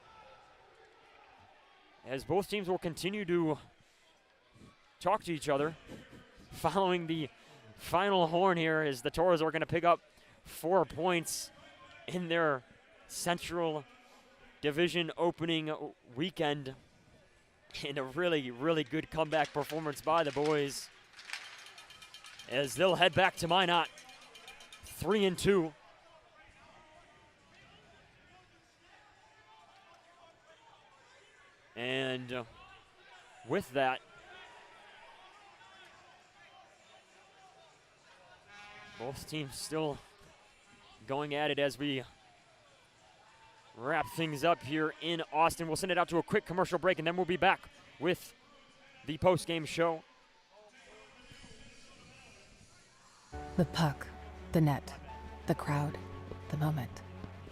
as both teams will continue to talk to each other following the final horn here, as the Tauros are going to pick up 4 points in their Central Division opening weekend in a really, really good comeback performance by the boys, as they'll head back to Minot 3-2. And with that, both teams still going at it as we wrap things up here in Austin. We'll send it out to a quick commercial break, and then we'll be back with the post-game show. The puck, the net, the crowd, the moment.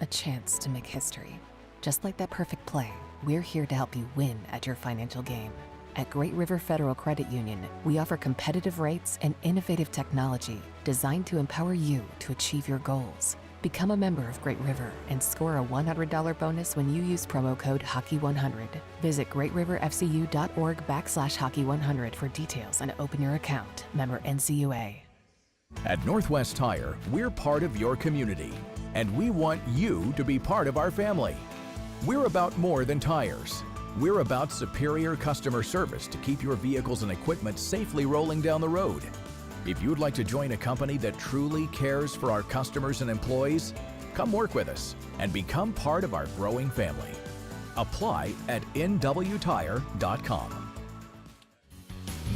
A chance to make history. Just like that perfect play, we're here to help you win at your financial game. At Great River Federal Credit Union, we offer competitive rates and innovative technology designed to empower you to achieve your goals. Become a member of Great River and score a $100 bonus when you use promo code HOCKEY100. Visit greatriverfcu.org/hockey100 for details and open your account. Member NCUA. At Northwest Tire, we're part of your community, and we want you to be part of our family. We're about more than tires. We're about superior customer service to keep your vehicles and equipment safely rolling down the road. If you'd like to join a company that truly cares for our customers and employees, come work with us and become part of our growing family. Apply at nwtire.com.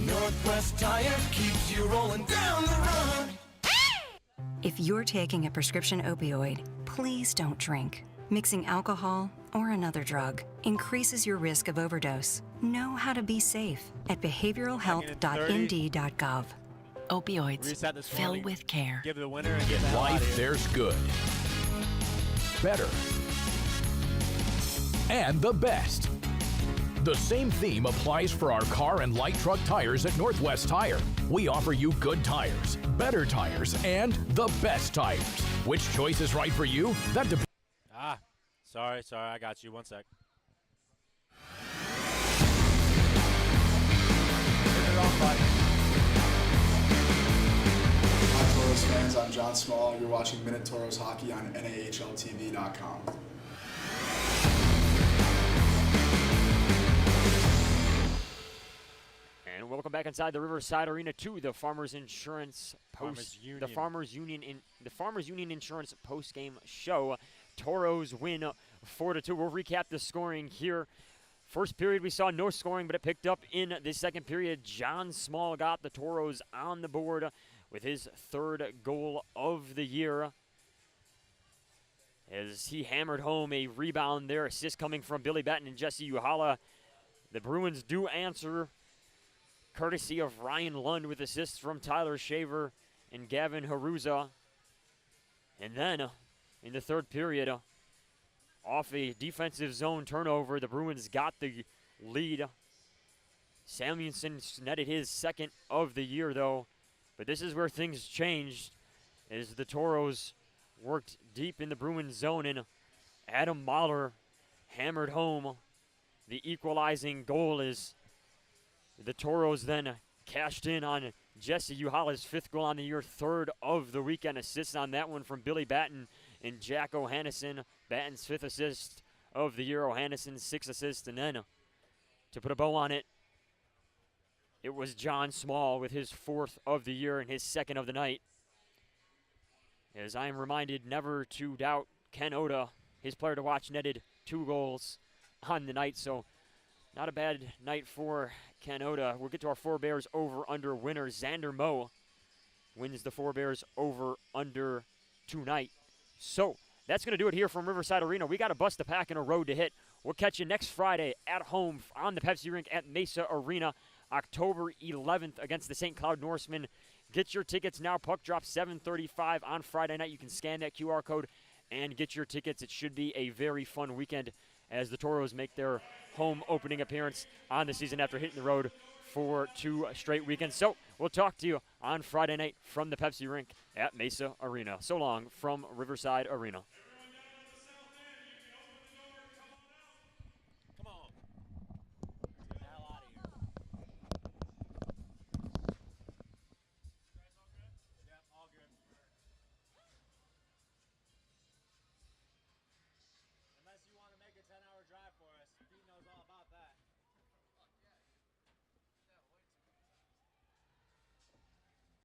Northwest Tire keeps you rolling down the road. If you're taking a prescription opioid, please don't drink. Mixing alcohol or another drug increases your risk of overdose. Know how to be safe at behavioralhealth.nd.gov. Opioids. Fill with care. Give the winner and get In life, there's good, better, and the best. The same theme applies for our car and light truck tires at Northwest Tire. We offer you good tires, better tires, and the best tires. Which choice is right for you? That depends. Sorry, I got you. 1 sec. Hi, Tauros fans. I'm John Small. You're watching Minute Tauros Hockey on NAHLTV.com. And welcome back inside the Riverside Arena to the Farmers Insurance the Farmers Union Insurance post-game show. Tauros win 4-2. We'll recap the scoring here. First period we saw no scoring, but it picked up in the second period. John Small got the Tauros on the board with his third goal of the year, as he hammered home a rebound there. Assist coming from Billy Batten and Jesse Uhala. The Bruins do answer, courtesy of Ryan Lund, with assists from Tyler Shaver and Gavin Haruza. And then in the third period, off a defensive zone turnover, the Bruins got the lead. Samuelson netted his second of the year, though. But this is where things changed, as the Tauros worked deep in the Bruins zone, and Adam Mahler hammered home the equalizing goal, as the Tauros then cashed in on Jesse Uhala's fifth goal on the year, third of the weekend. Assists on that one from Billy Batten and Jack O'Hannison. Batten's fifth assist of the year, O'Hannison's sixth assist, and then to put a bow on it, it was John Small with his fourth of the year and his second of the night. As I am reminded never to doubt Ken Oda, his player to watch, netted 2 goals on the night, so not a bad night for Ken Oda. We'll get to our Forebears over-under winner. Xander Moe wins the Forebears over-under tonight. So that's going to do it here from Riverside Arena. We got to bust the pack in a road to hit. We'll catch you next Friday at home on the Pepsi Rink at Mesa Arena, October 11th against the St. Cloud Norsemen. Get your tickets now. Puck drop 7:35 on Friday night. You can scan that QR code and get your tickets. It should be a very fun weekend as the Tauros make their home opening appearance on the season after hitting the road for 2 straight weekends. So we'll talk to you on Friday night from the Pepsi Rink at Mesa Arena. So long from Riverside Arena.